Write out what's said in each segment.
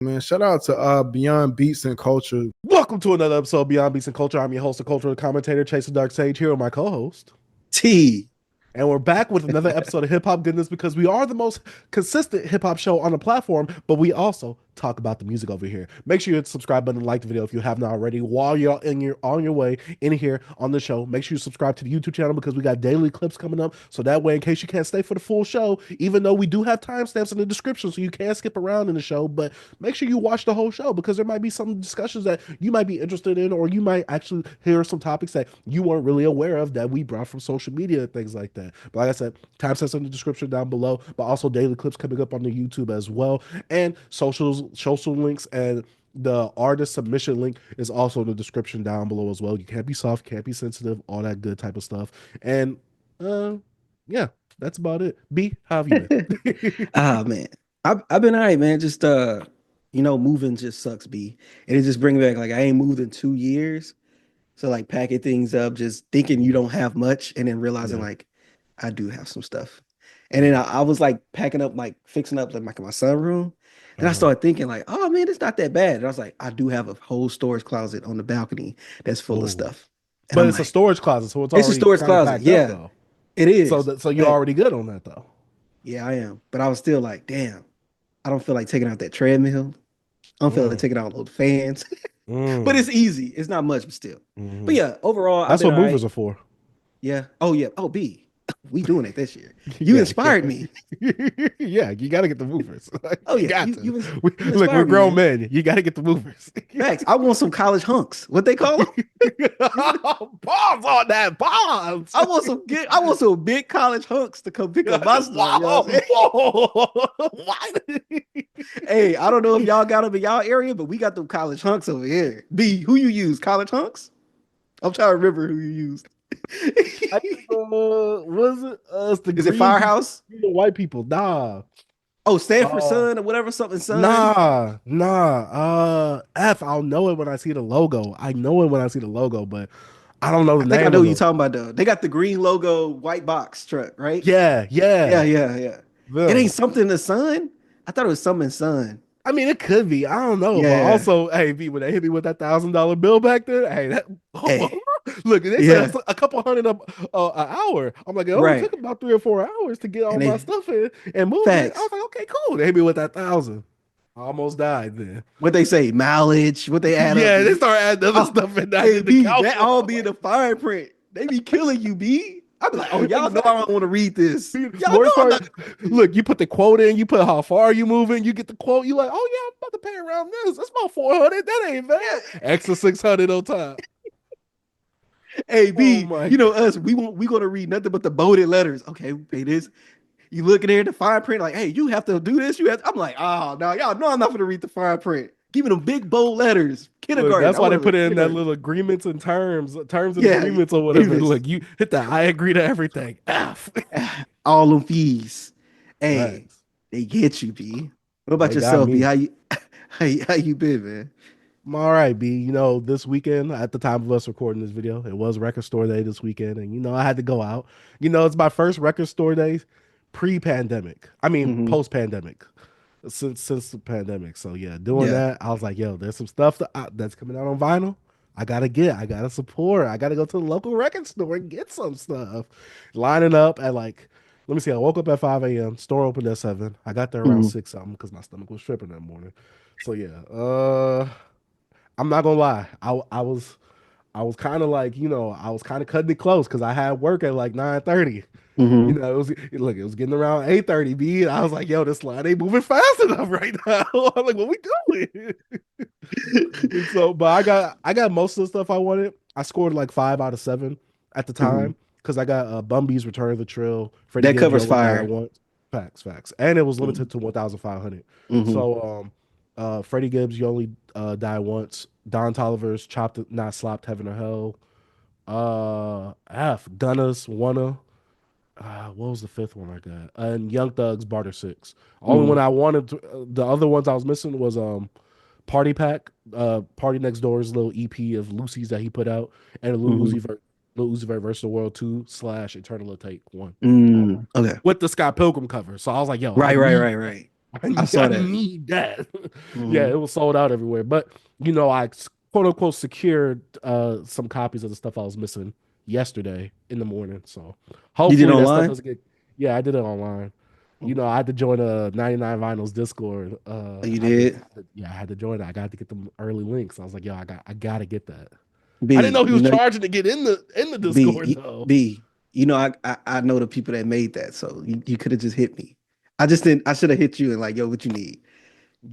Man, shout out to Beyond Beats and Culture. Welcome to another episode of Beyond Beats and Culture. I'm your host and cultural commentator, Chase the Dark Sage, here with my co-host. T. And we're back with another episode of Hip Hop Goodness because we are the most consistent hip hop show on the platform, but we also talk about the music over here. Make sure you hit the subscribe button and like the video if you have not already. While you're on your way in here on the show, make sure you subscribe to the YouTube channel because we got daily clips coming up. So that way, in case you can't stay for the full show, even though we do have timestamps in the description, so you can skip around in the show, but make sure you watch the whole show because there might be some discussions that you might be interested in, or you might actually hear some topics that you weren't really aware of that we brought from social media and things like that. But like I said, timestamps in the description down below, but also daily clips coming up on the YouTube as well, and social links, and the artist submission link is also in the description down below as well. You can't be soft, can't be sensitive, all that good type of stuff. And yeah, that's about it. B, how have you been? Man, I've been all right, man. Just moving just sucks, B. And it just brings back like I ain't moved in 2 years. So like packing things up, just thinking you don't have much, and then realizing like I do have some stuff. And then I was like packing up, like fixing up like my sunroom. And I started thinking like, oh man, it's not that bad. And I was like, I do have a whole storage closet on the balcony that's full of stuff. And but I'm it's like, a storage closet, so it's a storage closet. Yeah, though. It is. So you're already good on that though. Yeah, I am. But I was still like, damn, I don't feel like taking out that treadmill. I don't feel like taking out those fans. But it's easy. It's not much, but still. But yeah, overall, that's what movers are for. Yeah. Oh yeah. Oh B. We doing it this year. You inspired me. Yeah, you got to get the movers. Oh yeah, look, we're grown men. You got to get the movers. Max, I want some college hunks. What they call them? Bombs on that, bombs. I want some big college hunks to come pick up my stuff. Hey, I don't know if y'all got them in y'all area, but we got them college hunks over here. B, who you use? College hunks? I'm trying to remember who you used. Was it is it Firehouse? The white people, nah. Oh, Stanford Sun or whatever, something Sun. Nah. I'll know it when I see the logo. I know it when I see the logo, but I don't know the name. I know what you're talking about though. They got the green logo, white box truck, right? Yeah. It ain't something the Sun. I thought it was something Sun. I mean, it could be. I don't know. Yeah. But also, hey, B, when they hit me with that $1,000 bill back there, look, they said a couple hundred an hour. I'm like, it only took about 3 or 4 hours to get all my stuff in and move it. I was like, okay, cool. They hit me with that 1,000. I almost died then. What they say, mileage, what they add up. Yeah, they start adding other stuff in that. That all be in the fine print. They be killing you, B. I'm like, oh, y'all know I don't want to read this. Look, you put the quote in, you put how far you moving, you get the quote, you like, oh yeah, I'm about to pay around this. That's about 400. That ain't bad. Extra 600 on top. Hey, B, you know us, we gonna read nothing but the bolded letters. Okay, we pay this. You looking there at the fine print, like, hey, you have to do this. I'm like, oh no, y'all know I'm not gonna read the fine print. Give me them big bold letters. Kindergarten. Look, that's why they put it in that little agreements and terms and agreements or whatever. Look, you hit that. I agree to everything. All them fees. Hey, they get you, B. What about yourself, B? How you been, man? I'm all right, B. You know, this weekend, at the time of us recording this video, it was record store day this weekend, and I had to go out. It's my first record store day pre-pandemic. I mean, post-pandemic. Since the pandemic. So yeah, doing that, I was like, yo, there's some stuff that's coming out on vinyl. I gotta support. I gotta go to the local record store and get some stuff. Lining up at like, let me see, I woke up at 5 a.m. Store opened at 7. I got there around 6 something because my stomach was tripping that morning. So yeah, I'm not gonna lie. I was kind of like, I was kind of cutting it close because I had work at like 9:30. It was getting around 8:30. B. I was like, yo, this line ain't moving fast enough right now. I'm like, what we doing? But I got most of the stuff I wanted. I scored like 5 out of 7 at the time because I got Bumby's Return of the Trill. That covers fire. Facts. And it was limited to 1,500. So Freddie Gibbs, You Only Die Once. Don Toliver's Chopped Not Slopped, Heaven or Hell. Gunna's Wanna. What was the 5th one I got? And Young Thug's Barter 6. Only one I wanted the other ones I was missing was Party Pack, Party Next Door's little EP of Lucy's that he put out, and a Lil Uzi Vert versus the World 2 / Eternal Take 1. Okay. With the Scott Pilgrim cover. So I was like, yo, right. I saw that. need that. Yeah, Mhm. it was sold out everywhere. But I quote unquote secured some copies of the stuff I was missing yesterday in the morning. So You did hopefully that stuff online? doesn't get. Yeah, I did it online. I had to join a 99 Vinyls Discord. Oh, you did? Yeah, I had to join it. I got to get them early links. I was like, yo, I gotta get that. I didn't B, know he was charging to get in the Discord though. B, I know the people that made that, so you could have just hit me. I just didn't. I should have hit you and like, yo, what you need?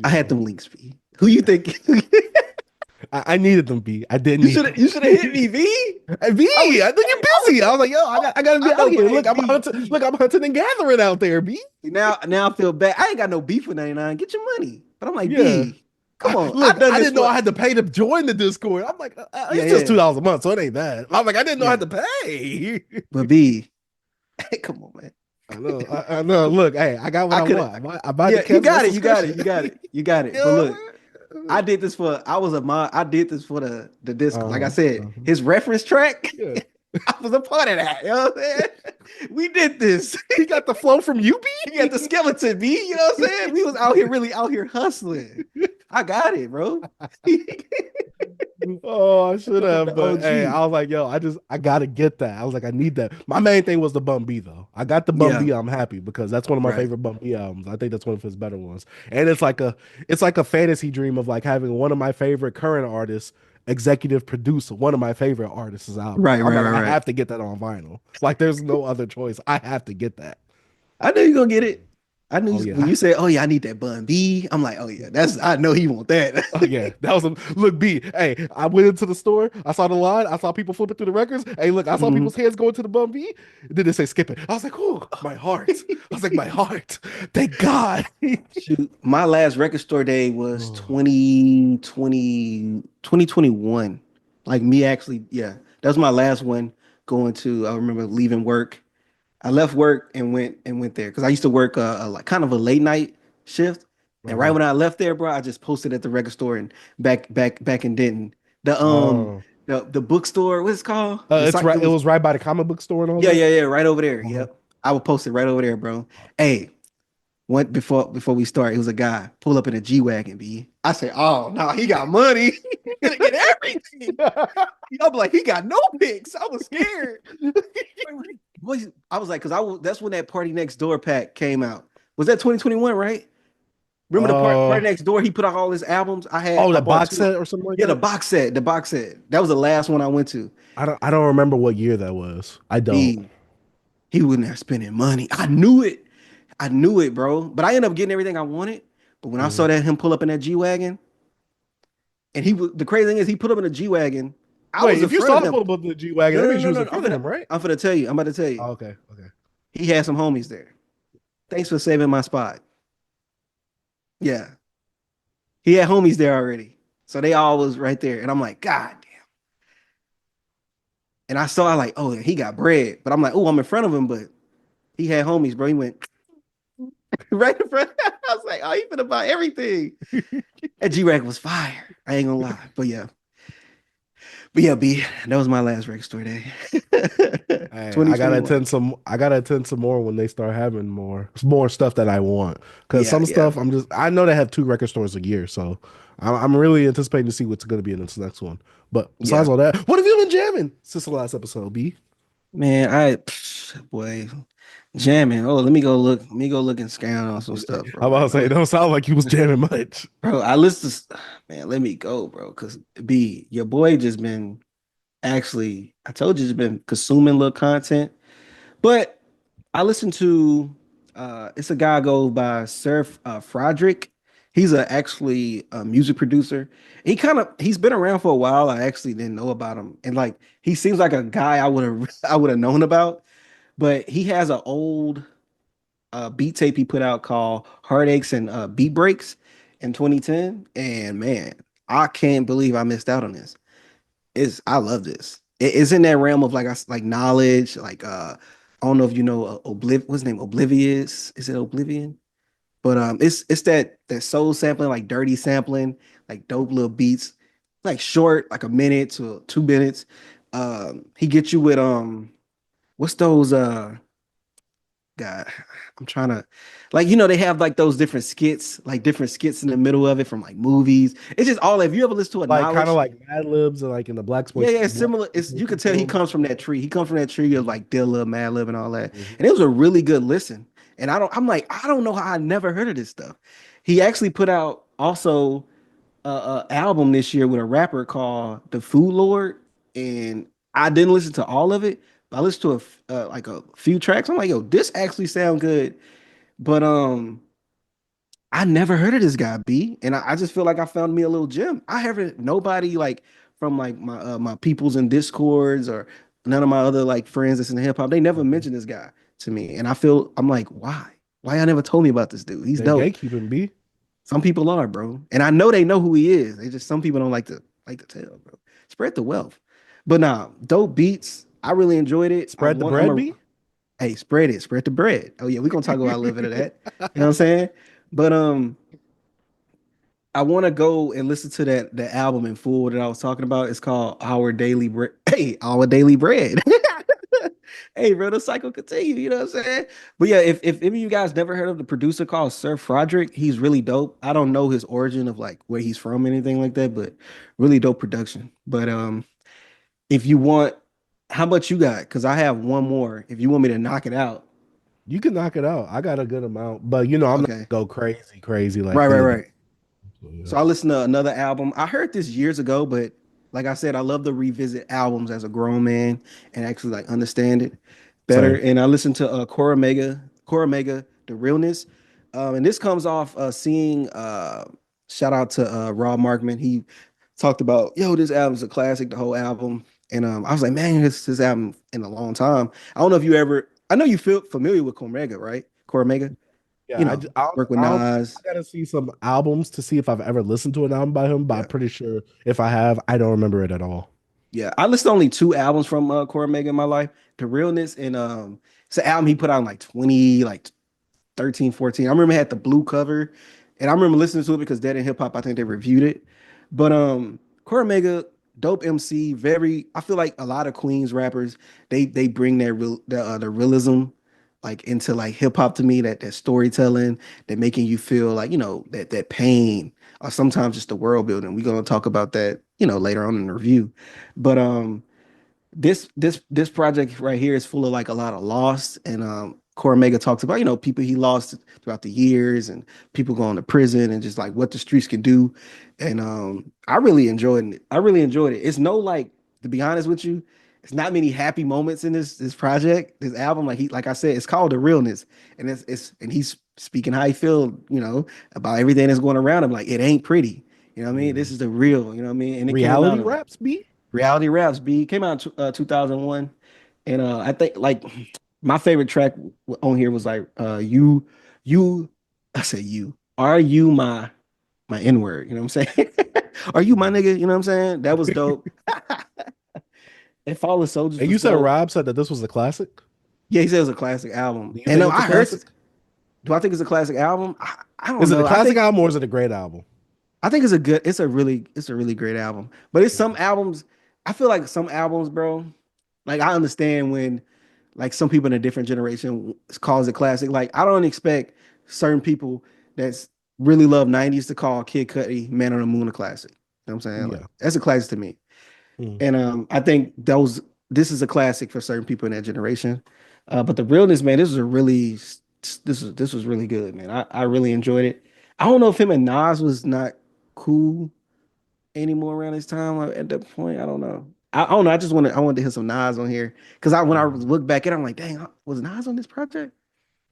I had Yeah. them links, B. Who you think? I needed them, B. I didn't You need them. should have hit me, B. B, I think you're busy. I was like, yo, I gotta be I know, out here. but Look, hey, I'm hunting. Look, I'm hunting and gathering out there, B. now I feel bad. I ain't got no beef with 99. Get your money. But I'm like, Yeah. B, come on. Look, I've done I this didn't know for I had to pay to join the Discord. I'm like, yeah, it's just yeah, $2 a month, so it ain't bad. I'm like, I didn't know I yeah. had to pay. But B, come on, man. I know. Look, hey, I got what I I could want. I buy yeah, the you cancel got the it, you got it, subscription. you got it, you got it. You But know look, I did this for I was a mod. I did this for the disc. Like I said, uh-huh. his reference track, Yeah. I was a part of that. You know what I'm saying? We did this. He got the flow from you, B? He got the skeleton, B. You know what I'm saying? We was out here really out here hustling. I got it, bro. Oh, I should have, The but hey, OG. I was like, yo, I gotta get that. I was like, I need that. My main thing was the Bum B though. I got the Bum Yeah, B. I'm happy because that's one of my right. favorite Bum B albums. I think that's one of his better ones. And it's like a fantasy dream of like having one of my favorite current artists executive produce one of my favorite artists' album. Right, I'm right, like, right, I right. have to get that on vinyl. Like, there's no other choice. I have to get that. I knew you gonna get it. I knew Oh when yeah. you said, "Oh yeah, I need that bun B." I'm like, "Oh yeah, that's." I know he want that. Oh yeah, that was a look. B, hey, I went into the store. I saw the line. I saw people flipping through the records. Hey, look, I saw Mhm. people's hands going to the Bum B. Then they say skip it. I was like, oh, my heart. I was like, my heart. Thank God. Shoot, my last record store day was Oh, 2021. Like me actually, yeah, that was my last one going to. I remember leaving work. I left work and went there because I used to work like kind of a late night shift. And right uh-huh. when I left there, bro, I just posted at the record store and back in Denton. The Oh, the bookstore, what's it called? it's right. It It was was right by the comic book store and all yeah, that. yeah, yeah, right over there. Uh-huh. Yep. I would post it right over there, bro. Hey, went before we start, it was a guy pull up in a G-Wagon, B. I say, oh no, he got money. He gonna get everything. I'm like, he got no picks. I was scared. Boy, I was like, that's when that Party Next Door pack came out. Was that 2021, right? Remember the Uh, Party Next Door? He put out all his albums. I the bought box two. set or something like Yeah, the that. box set. The box set. That was the last one I went to. I don't remember what year that was. I don't. He wasn't there spending money. I knew it. I knew it, bro. But I ended up getting everything I wanted. But when I saw Mhm. that him pull up in that G Wagon, and he was the crazy thing is he put up in a G Wagon. I was Wait, in if you front saw of him him. pull up the G wagon, No, that no, means no, you was no, in no. front of him, right? I'm gonna tell you. I'm about to tell you. Oh, okay, okay. He had some homies there. Thanks for saving my spot. Yeah, he had homies there already, so they all was right there. And I'm like, God damn. And I saw, I like, oh, he got bread, but I'm like, oh, I'm in front of him, but he had homies, bro. He went right in front. I was like, oh, he finna buy everything. That G-Rag was fire. I ain't gonna lie. But yeah, B, that was my last rec store day. Hey, I gotta 2021. attend some. I gotta attend some more when they start having more stuff that I want. Because Yeah, some yeah, stuff I know they have 2 record stores a year, so I'm really anticipating to see what's gonna be in this next one. But besides yeah. all that, what have you been jamming since the last episode, B? Man, boy, jamming. Oh, let me go look and scan on some stuff, bro. I'm about Right to say it quick. don't sound like you was jamming much. Bro, I listen to man, let me go, bro. Cause B, your boy just been actually, I told you just been consuming little content. But I listened to it's a guy go by Sir Froderick. He's actually a music producer. He's been around for a while. I actually didn't know about him. And like he seems like a guy I would have I would have known about, but he has an old beat tape he put out called Heartaches and Beatbreaks in 2010. And man, I can't believe I missed out on this. I love this. It's in that realm of like knowledge, like I don't know if you know what's his name? Oblivious. Is it Oblivion? But it's that soul sampling, like dirty sampling, like dope little beats, like short, like a minute to 2 minutes. He gets you with what's those God, I'm trying to, like, you know, they have like those different skits, in the middle of it from like movies. It's just all. If you ever listen to a Like kind of knowledge, like Mad Libs and like in the yeah, yeah, it's Black similar. It's you can tell he film. comes from that tree. He comes from that tree of like Dilla, Madlib, and all that. Mhm. And it was a really good listen. And I'm like, I don't know how I never heard of this stuff. He actually put out also a album this year with a rapper called The Food Lord, and I didn't listen to all of it, but I listened to like a few tracks. I'm like, yo, this actually sound good. But I never heard of this guy B, and I just feel like I found me a little gem. I haven't nobody like from like my peoples in Discords or none of my other like friends that's in hip hop. They never mentioned this guy to me, and I'm like, why? Why y'all never told me about this dude? He's They're dope. gatekeeping B. Some people are, bro, and I know they know who he is. They just some people don't like to tell, bro. Spread the wealth, but nah, dope beats. I really enjoyed it. Spread the bread B. Hey, spread the bread. Oh yeah, we're gonna talk about a little bit of that. You know what I'm saying? But I want to go and listen to that album in full that I was talking about. It's called Our Daily Bread. Hey, Our Daily Bread. Hey, bro, the cycle continue. You know what I'm saying? But yeah, if any of you guys never heard of the producer called Sir Froderick, he's really dope. I don't know his origin of like where he's from, anything like that, but really dope production. But if you want, how much you got? Because I have one more. If you want me to knock it out, You can knock it out. I got a good amount, but you know I'm not okay. gonna go crazy like Right, right, any of them. right. So, yeah. So I listened to another album. I heard this years ago, but like I said, I love to revisit albums as a grown man and actually like understand it better. Same. And I listened to Cormega, The Realness. And this comes off seeing shout out to Rob Markman. He talked about, yo, this album's a classic, the whole album. And I was like, man, this album in a long time. I don't know if you ever, I know you feel familiar with Cormega, right? Cormega, you Yeah, know, work with I Nas. gotta see some albums to see if I've ever listened to an album by him, but I'm Yeah. pretty sure if I have, I don't remember it at all. Yeah, I listened to only two albums from Cormega in my life. The Realness and it's an album he put out in like 20, like 13, 14. I remember it had the blue cover, and I remember listening to it because Dead in Hip Hop, I think they reviewed it. But Cormega, dope MC, very. I feel like a lot of Queens rappers they bring the realism like into like hip hop to me, that storytelling, that making you feel like, you know, that pain or sometimes just the world building. We're gonna talk about that, you know, later on in the review. But this project right here is full of like a lot of loss, and Cormega talks about, you know, people he lost throughout the years and people going to prison and just like what the streets can do. And I really enjoyed it. It's no, like, to be honest with you, it's not many happy moments in this project, this album. Like I said, it's called The Realness, and it's and he's speaking how he feel, you know, about everything that's going around him. Like, it ain't pretty, you know what I mean? This Mm. is the real, you know what I mean? And it came out Reality in raps, B? Reality Raps B came out in 2001, and I think like my favorite track on here was like you I say you are you my N word, you know what I'm saying? Are you my nigga? You know what I'm saying? That was dope. And Fallen Soldiers And was you said dope. Rob said that this was a classic? Yeah, he said it was a classic album. Do you And think it's a I heard. classic? Do I think it's a classic album? I don't Is it a know. classic album or is it a great album? I think it's a really great album. But it's some albums, I feel like some albums, bro. Like, I understand when like some people in a different generation calls it classic. Like, I don't expect certain people that's really love 90s to call Kid Cudi Man on the Moon a classic. You know what I'm saying? Like, Yeah. that's a classic to me. Mm. And I think this is a classic for certain people in that generation. But The Realness, man, this was really good, man. I really enjoyed it. I don't know if him and Nas was not cool anymore around this time at that point. I don't know. I don't know. I wanted to hear some Nas on here because when I Mm. look back at it, I'm like, dang, was Nas on this project?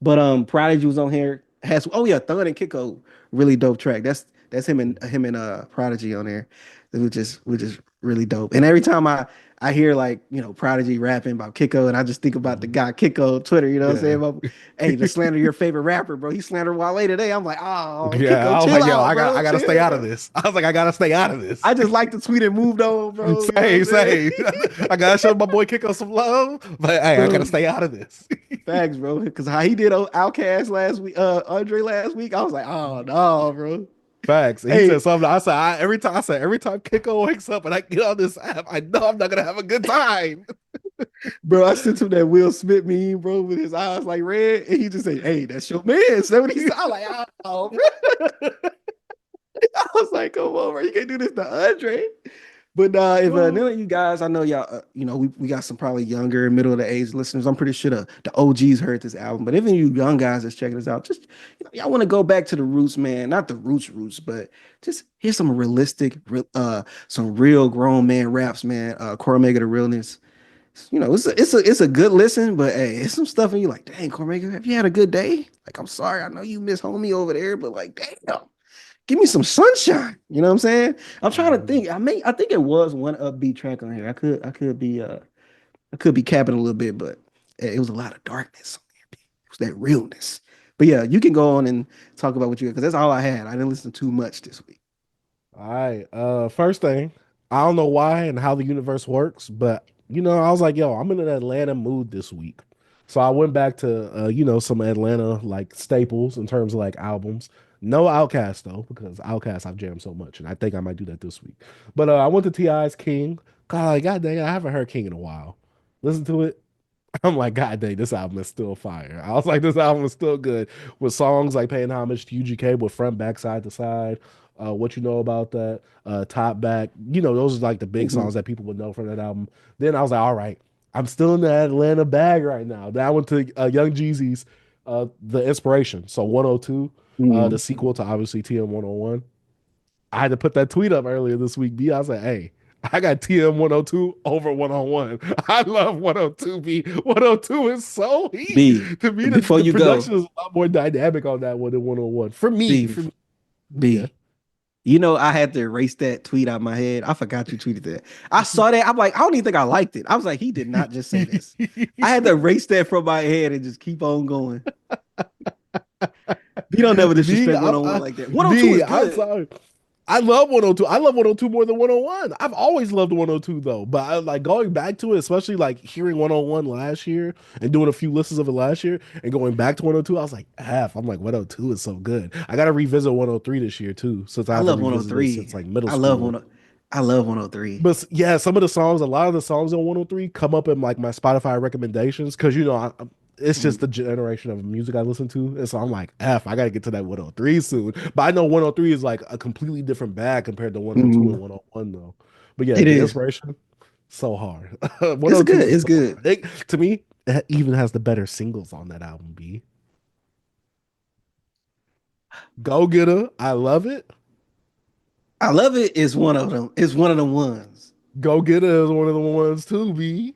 But Prodigy was on here. Has, oh yeah, Thug and Kiko, really dope track. That's him and Prodigy on there, which is really dope. And every time I hear, like, you know, Prodigy rapping about Kiko, and I just think about the guy Kiko on Twitter. You know what I'm saying? Yeah. About, hey, the slander your favorite rapper, bro. He slandered Wale today. I'm like, oh, Yeah, Kiko, I was chill like, yo, out, I bro. gotta Chill, stay out of bro. this. I was like, I gotta stay out of this. I just like the tweet and moved on, bro. You know what I'm Same, saying? same. I gotta show my boy Kiko some love, but hey, I Bro, gotta stay out of this. facts, bro. Because how he did Outcast last week, Andre last week, I was like, oh no, bro. Facts. And he Hey, said something. Every time Kiko wakes up and I get on this app, I know I'm not gonna have a good time. Bro, I sent him that Will Smith meme, bro, with his eyes like red, and he just say, "Hey, that's your man." That's what he said. I'm like, "Oh, bro." I was like, "Come on, bro, you can't do this to Andre." But if none of you guys, I know y'all, we got some probably younger, middle of the age listeners. I'm pretty sure the OGs heard this album. But even you young guys that's checking this out, just y'all want to go back to the roots, man. Not the roots, but just here's some realistic, some real grown man raps, man. Cormega the Realness. It's a good listen, but hey, it's some stuff and you like, dang, Cormega, have you had a good day? Like, I'm sorry, I know you miss homie over there, but like, damn, give me some sunshine. You know what I'm saying? I'm trying to think. I think it was one upbeat track on here. I could be capping a little bit, but it was a lot of darkness on there. It was that realness. But yeah, you can go on and talk about what you got because that's all I had. I didn't listen too much this week. All right. First thing, I don't know why and how the universe works, but I was like, yo, I'm in an Atlanta mood this week. So I went back to some Atlanta like staples in terms of like albums. No Outkast though, because Outkast I've jammed so much, and I think I might do that this week. But I went to T.I.'s King. God dang, I haven't heard King in a while. Listen to it. I'm like, God dang, this album is still fire. I was like, this album is still good with songs like paying homage to UGK with front, back, side to side. What you know about that? Top back. Those are like the big Mhm. songs that people would know from that album. Then I was like, all right, I'm still in the Atlanta bag right now. Then I went to Young Jeezy's The Inspiration. So 102, the Mhm. sequel to obviously TM 101. I had to put that tweet up earlier this week. B, I was like, hey, I got TM 102 over 101. I love 102. B 102 is so heat. B, To me, before the you go, production is a lot more dynamic on that one than 101. For me, B, for me, yeah. B. I had to erase that tweet out of my head. I forgot you tweeted that. I saw that. I'm like, I don't even think I liked it. I was like, he did not just say this. I had to erase that from my head and just keep on going. You don't never B, disrespect 101 like that. 102 is B, I'm good. sorry. I love 102. I love 102 more than 101. I've always loved 102 though, but I like going back to it, especially like hearing 101 last year and doing a few listens of it last year and going back to 102. I was like, I'm like 102 is so good. I got to revisit 103 this year too, since I I haven't love revisited it 103. since like middle I love school. 10. I love 103. But yeah, some of the songs, a lot of the songs on 103 come up in like my Spotify recommendations because it's just Mhm. the generation of music I listen to. And so I'm like, I gotta get to that 103 soon. But I know 103 is like a completely different bag compared to 102 and Mhm. 101 though. But yeah, It the is. inspiration, so hard. It's 102 good. is It's so good. hard. To me, it even has the better singles on that album, B. Go Getter, I love it. I love it. It's one of them. It's one of the ones. Go Getter is one of the ones too, B.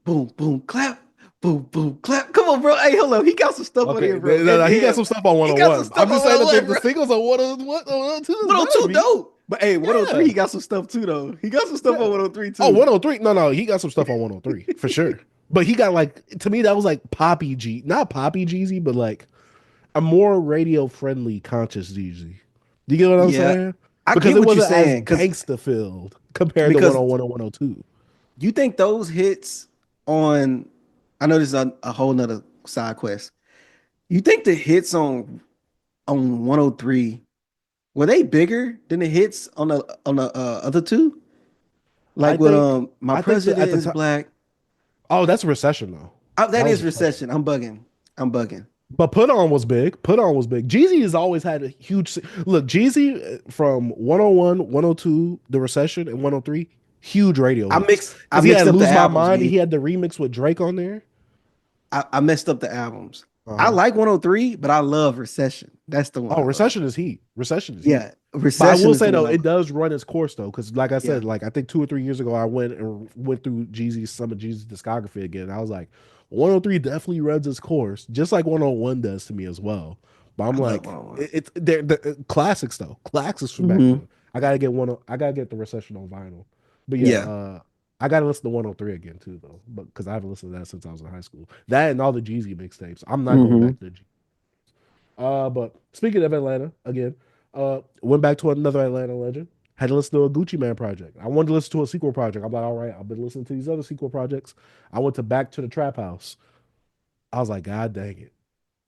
Boom, boom, clap. Boom, boom, clap. Come on, bro. Hey, hold up. He got some stuff on Okay, here, bro. no, he got Goddamn. some stuff on He got some 101. stuff I'm on just saying that 101, the bro. singles on 102 is better, 102 B. dope. But hey, 103, Yeah. he got some stuff too, though. He got some stuff on Yeah. 103 Oh, too. 103. No, he got some stuff on 103 for sure. But he got like to me that was like poppy G, not poppy Jeezy, but like a more radio friendly conscious Jeezy. Do you get what I'm Yeah, saying? I Because get it what you're wasn't as saying. gangsta filled compared to Because 101 and 102. you think those hits on, I know this is a whole nother side quest. You think the hits on 103 were they bigger than the hits on the other two? I Like with think my I think that president at the is time. black. Oh, that's recession though. That That was is recession. recession. I'm bugging. I'm bugging. But Put On was big. Put On was big. Jeezy has always had a huge look. Jeezy from 101, 102, The Recession, and 103, huge radio hits. I Because he mixed had up the Lose My albums, Mind. B. He had the remix with Drake on there. I messed up the albums. I Uh-huh. like 103, but I love Recession. That's the one Oh, I love. Recession is heat. Recession is heat. Yeah, But I Recession will is the say one though, I it love. does run its course though, because like I Yeah. said, like I think 2 or 3 years ago, I went through some of Jeezy's discography again. I was like, 103 definitely runs its course, just like 101 does to me as well. But I'm I love like, 101. it's they're classics though, classics from back Hmm. then. I gotta get the Recession on vinyl. But yeah, Yeah. I gotta listen to 103 again too though, but because I haven't listened to that since I was in high school. That and all the Jeezy mixtapes. I'm not going Hmm. back to the but speaking of Atlanta, again, went back to another Atlanta legend. Had to listen to a Gucci Man project. I wanted to listen to a sequel project. I'm like, all right, I've been listening to these other sequel projects. I went to Back to the Trap House. I was like, God dang it,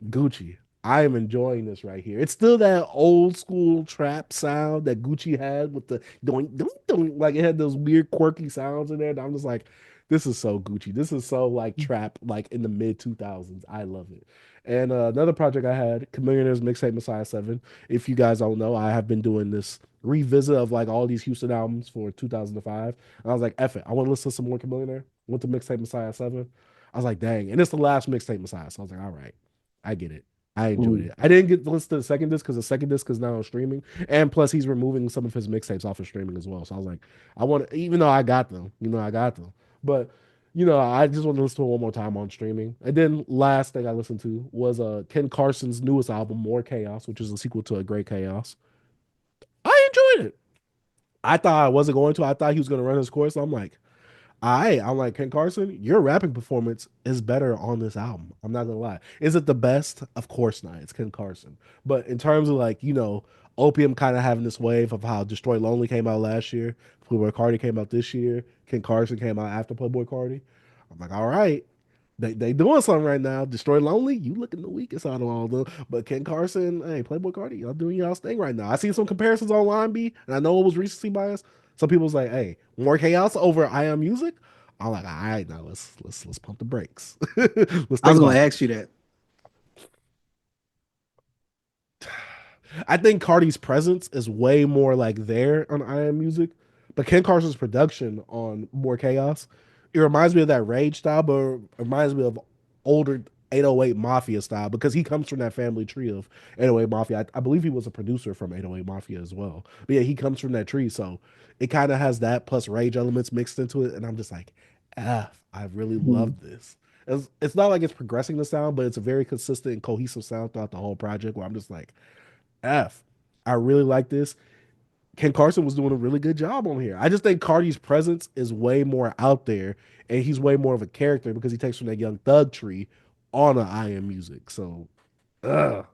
Gucci. I am enjoying this right here. It's still that old school trap sound that Gucci had with the doing, like it had those weird quirky sounds in there. And I'm just like, this is so Gucci. This is so like trap, like in the mid 2000s. I love it. And another project I had, Chamillionaire's Mixtape Messiah 7. If you guys don't know, I have been doing this revisit of like all these Houston albums for 2005. And I was like, F it. I want to listen to some more Chamillionaire. Went to Mixtape Messiah 7. I was like, dang. And it's the last Mixtape Messiah. So I was like, all right, I get it. I enjoyed it. I didn't get to listen to the second disc because the second disc is now on streaming, and plus he's removing some of his mixtapes off of streaming as well. So I was like, I want, even though I got them, I got them, but I just want to listen to it one more time on streaming. And then last thing I listened to was Ken Carson's newest album, More Chaos, which is a sequel to A Great Chaos. I enjoyed it. I thought I wasn't going to. I thought he was going to run his course. I'm like, I'm like, Ken Carson, your rapping performance is better on this album. I'm not gonna lie. Is it the best? Of course not. It's Ken Carson. But in terms of like, Opium kind of having this wave of how Destroy Lonely came out last year, Playboy Cardi came out this year, Ken Carson came out after Playboy Cardi. I'm like, all right, they doing something right now. Destroy Lonely, you looking the weakest out of all of them. But Ken Carson, hey, Playboy Cardi, y'all doing y'all's thing right now. I see some comparisons online, B, and I know it was recency bias. Some people's like, hey, More Chaos over I Am Music. I'm like, all right, now let's pump the brakes. I was gonna ask you that. I think Cardi's presence is way more like there on I Am Music, but Ken Carson's production on More Chaos, it reminds me of that Rage style, but it reminds me of older 808 Mafia style because he comes from that family tree of 808 Mafia. I believe he was a producer from 808 Mafia as well. But yeah, he comes from that tree, so it kind of has that plus Rage elements mixed into it, and I'm just like, I really love this. It's not like it's progressing the sound, but it's a very consistent and cohesive sound throughout the whole project where I'm just like, F. I really like this. Ken Carson was doing a really good job on here. I just think Cardi's presence is way more out there, and he's way more of a character because he takes from that Young Thug tree on an I Am Music. So, ugh,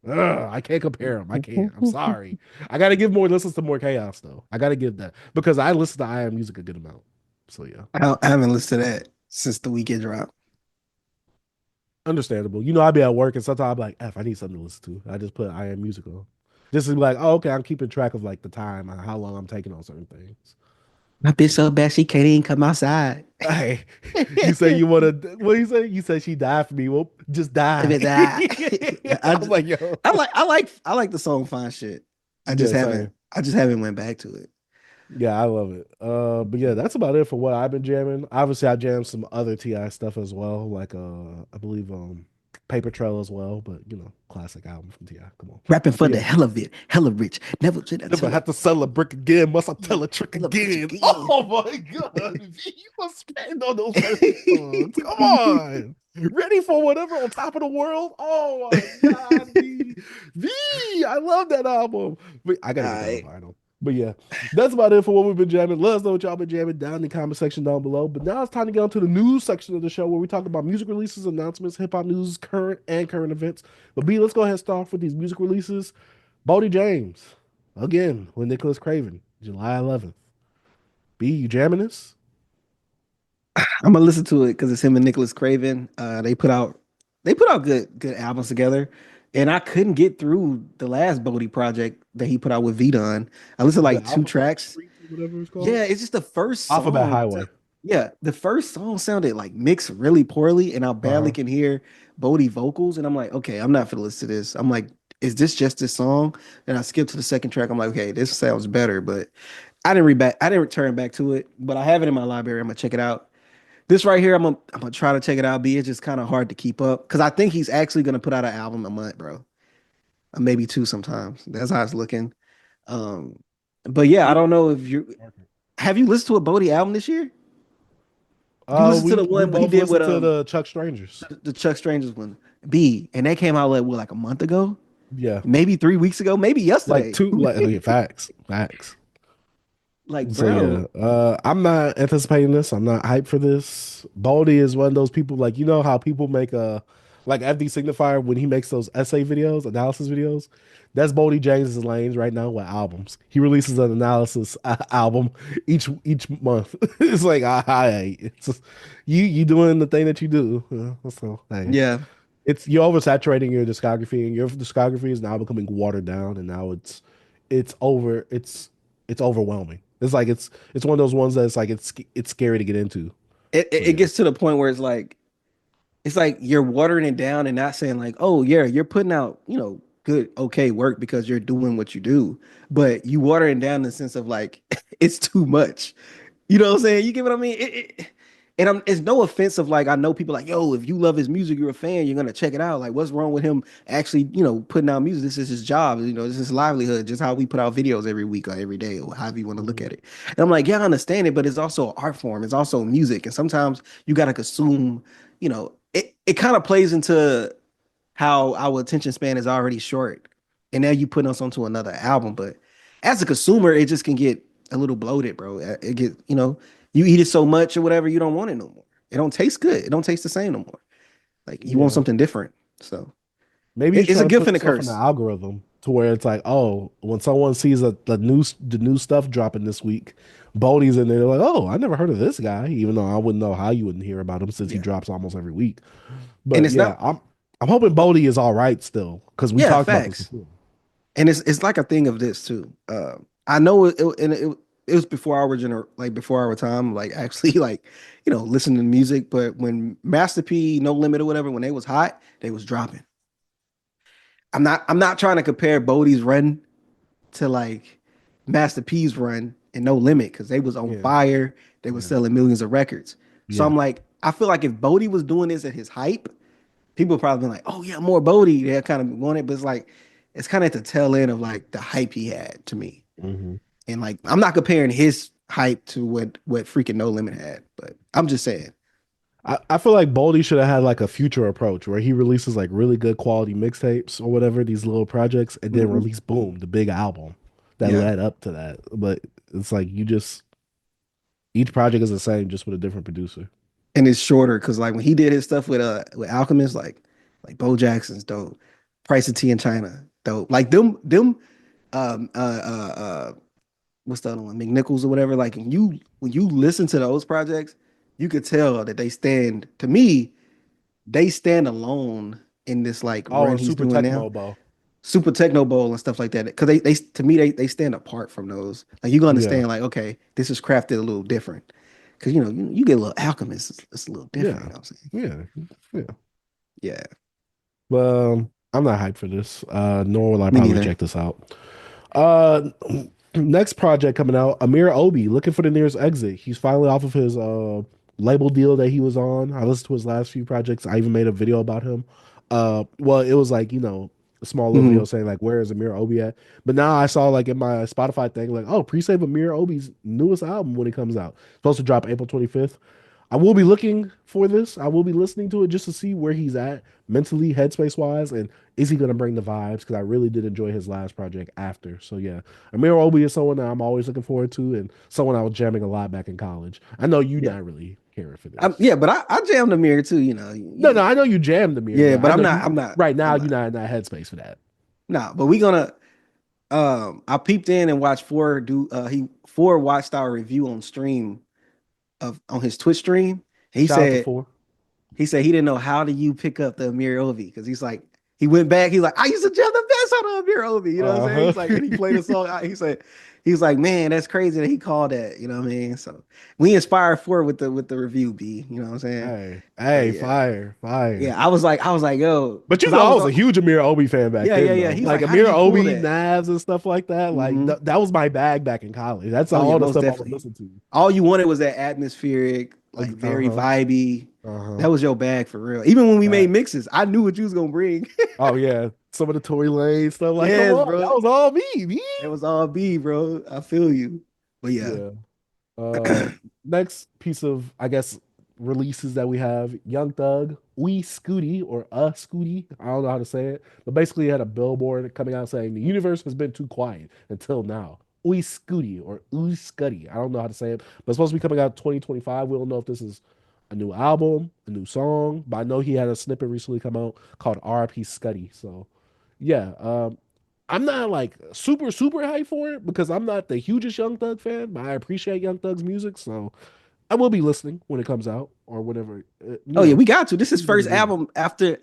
I can't compare them. I can't. I'm sorry. I got to give more listens to More Chaos though. I got to give that because I listen to I Am Music a good amount. So yeah, I haven't listened to that since the weekend drop. understandable. I'd be at work and sometimes I'd be like, F, I need something to listen to. I just put I Am Music on. Just to be like, oh, okay, I'm keeping track of like the time and how long I'm taking on certain things. My bitch so bad she can't even come outside. Hey, you say you want to? What do you say? You said she died for me. Well, just die. I'm like, yo, I like the song "Fine Shit." I just haven't went back to it. Yeah, I love it. But yeah, that's about it for what I've been jamming. Obviously, I jammed some other Ti stuff as well, like I believe Paper Trail as well. But classic album from Ti. Come on, Rapping for the hell of it, hella rich. Never have to sell a brick again. Must I tell a trick again? Oh my god, you must spend on those songs. Come on. Ready for whatever on top of the world? Oh my god, V, I love that album. But I gotta get that vinyl. But yeah, that's about it for what we've been jamming. Let us know what y'all been jamming down in the comment section down below. But now it's time to get on to the news section of the show where we talk about music releases, announcements, hip hop news, current events. But B, let's go ahead and start off with these music releases. Bodie James, again, with Nicholas Craven, July 11th. B, you jamming this? I'm gonna listen to it because it's him and Nicholas Craven. They put out good albums together. And I couldn't get through the last Bodie project that he put out with V-Don. I listened to like two tracks. Whatever it's called. Yeah, it's just the first song. Alphabet Highway. Yeah, the first song sounded like mixed really poorly, and I barely can hear Bodie vocals. And I'm like, okay, I'm not gonna listen to this. I'm like, is this just this song? And I skipped to the second track. I'm like, okay, this sounds better, but I didn't return back to it. But I have it in my library. I'm gonna check it out. This right here, I'm gonna try to check it out. It's just kind of hard to keep up because I think he's actually gonna put out an album a month, bro. Maybe two sometimes. That's how it's looking. But yeah, I don't know if have you listened to a Bodie album this year? You listened to the one he did with the Chuck Strangers. The Chuck Strangers one. And they came out like a month ago. Yeah, maybe 3 weeks ago, maybe yesterday. Facts. Like, bro. So, I'm not anticipating this. I'm not hyped for this. Baldy is one of those people, like, how people make like FD Signifier when he makes those essay videos, analysis videos. That's Baldy James's lanes right now with albums. He releases an analysis album each month. It's like, it's just, you doing the thing that you do. So, hey. Yeah. It's you're oversaturating your discography, and your discography is now becoming watered down, and now it's over. It's overwhelming. It's like it's one of those ones that's like it's scary to get into. So It yeah, gets to the point where it's like you're watering it down and not saying like, oh yeah, you're putting out, good, okay work because you're doing what you do, but you water it down in the sense of like it's too much. You know what I'm saying? You get what I mean? And it's no offense of like I know people like, yo, if you love his music, you're a fan, you're gonna check it out. Like, what's wrong with him actually, putting out music? This is his job, this is his livelihood, just how we put out videos every week or every day, or however you want to look Mhm. at it. And I'm like, yeah, I understand it, but it's also an art form, it's also music. And sometimes you gotta consume, it kind of plays into how our attention span is already short. And now you put us onto another album. But as a consumer, it just can get a little bloated, bro. It get, you eat it so much or whatever, you don't want it no more. It don't taste good. It don't taste the same no more. Like you want Yeah. something different. So Maybe he's it's a trying to gift put and a himself in the curse. algorithm to where it's like, oh, when someone sees the new stuff dropping this week, Bodie's in there, they're like, oh, I never heard of this guy, even though I wouldn't know how you wouldn't hear about him since he Yeah. drops almost every week. And But it's yeah, not, I'm hoping Bodie is all right still because we yeah, talked about this facts. before. And it's like a thing of this too. I know it was before our like before our time, like actually like listening to music. But when Master P, No Limit or whatever, when they was hot, they was dropping. I'm not trying to compare Bodie's run to like Master P's run and No Limit because they was on Yeah, fire. They was yeah, selling millions of records. So yeah, I'm like, I feel like if Bodie was doing this at his hype, people probably been like, oh yeah, more Bodie. They kind of want it, but it's kind of at the tail end of like the hype he had to me. hmm And like I'm not comparing his hype to what freaking No Limit had, but I'm just saying. I feel like Boldy should have had like a future approach where he releases like really good quality mixtapes or whatever, these little projects, and then Mhm. release boom, the big album that Yeah. led up to that. But it's like you just each project is the same, just with a different producer. And it's shorter because like when he did his stuff with Alchemist, like Bo Jackson's dope, Price of Tea in China, dope. Like them what's the other one, McNichols or whatever. Like when you listen to those projects, you could tell that they stand to me, they stand alone in this like Oh, run and he's Super doing now. Tecmo Bowl. Super Techno Bowl and stuff like that. Because they to me they stand apart from those. Like you can Yeah, understand like okay, this is crafted a little different. Because you get a little Alchemist, it's a little different. You yeah, know what I'm saying? yeah, yeah. Yeah, But I'm not hyped for this. Nor will I me probably neither. check this out. Uh, next project coming out, Amir Obi, looking for the nearest exit. He's finally off of his label deal that he was on. I listened to his last few projects. I even made a video about him. Well, it was like, a small little video Mhm. saying like, where is Amir Obi at? But now I saw like in my Spotify thing, like, oh, pre-save Amir Obi's newest album when it comes out. Supposed to drop April 25th. I will be looking for this. I will be listening to it just to see where he's at mentally, headspace wise, and is he going to bring the vibes? Because I really did enjoy his last project after. So yeah, Amir Obi is someone that I'm always looking forward to, and someone I was jamming a lot back in college. I know you Yeah, not really caring for this. yeah, but I jammed the mirror too. No, I know you jammed Amir, Yeah, but but I I'm know not. you I'm not. right now I'm you're not. not in that headspace for that. Nah, but we gonna. I peeped in and watched four watched our review on stream of on his Twitch stream. He Shout out to said four. he said he didn't know how do you pick up the Amir Ovi because he's like he went back. He's like I used to jam the best on Amir Ovi. You know what I'm saying? Uh He's like and he played a song. He's like man that's crazy that he called that. You know what I mean? So we inspired for with the review B. You know what I'm saying? hey, So hey, yeah, fire, fire. yeah. I was like yo But you because know, I I was was a huge Amir Obi fan back yeah yeah then, yeah. though. He's Like like how do Amir you pull Obi, that? Navs, and stuff like that. Like Hmm. that was my bag back in college. That's Oh yeah, all the most stuff I would definitely. listen to. All you wanted was that atmospheric, like Uh very huh. vibey. Uh huh. That was your bag for real. Even when we made mixes, I knew what you was gonna bring. Oh yeah, some of the Tory Lane stuff. Like, come Yes, on, that bro. was all me. It was all B, bro. I feel you. But yeah. Yeah. Next piece of, I guess, releases that we have, Young Thug, We Scooty or Scooty. I don't know how to say it, but basically he had a billboard coming out saying the universe has been too quiet until now. We Scooty or Scuddy. I don't know how to say it, but it's supposed to be coming out 2025. We don't know if this is a new album, a new song, but I know he had a snippet recently come out called R.I.P. Scuddy. So yeah, I'm not like super hyped for it because I'm not the hugest Young Thug fan, but I appreciate Young Thug's music. So I will be listening when it comes out or whenever. Oh yeah, we got to. This is first Release. album after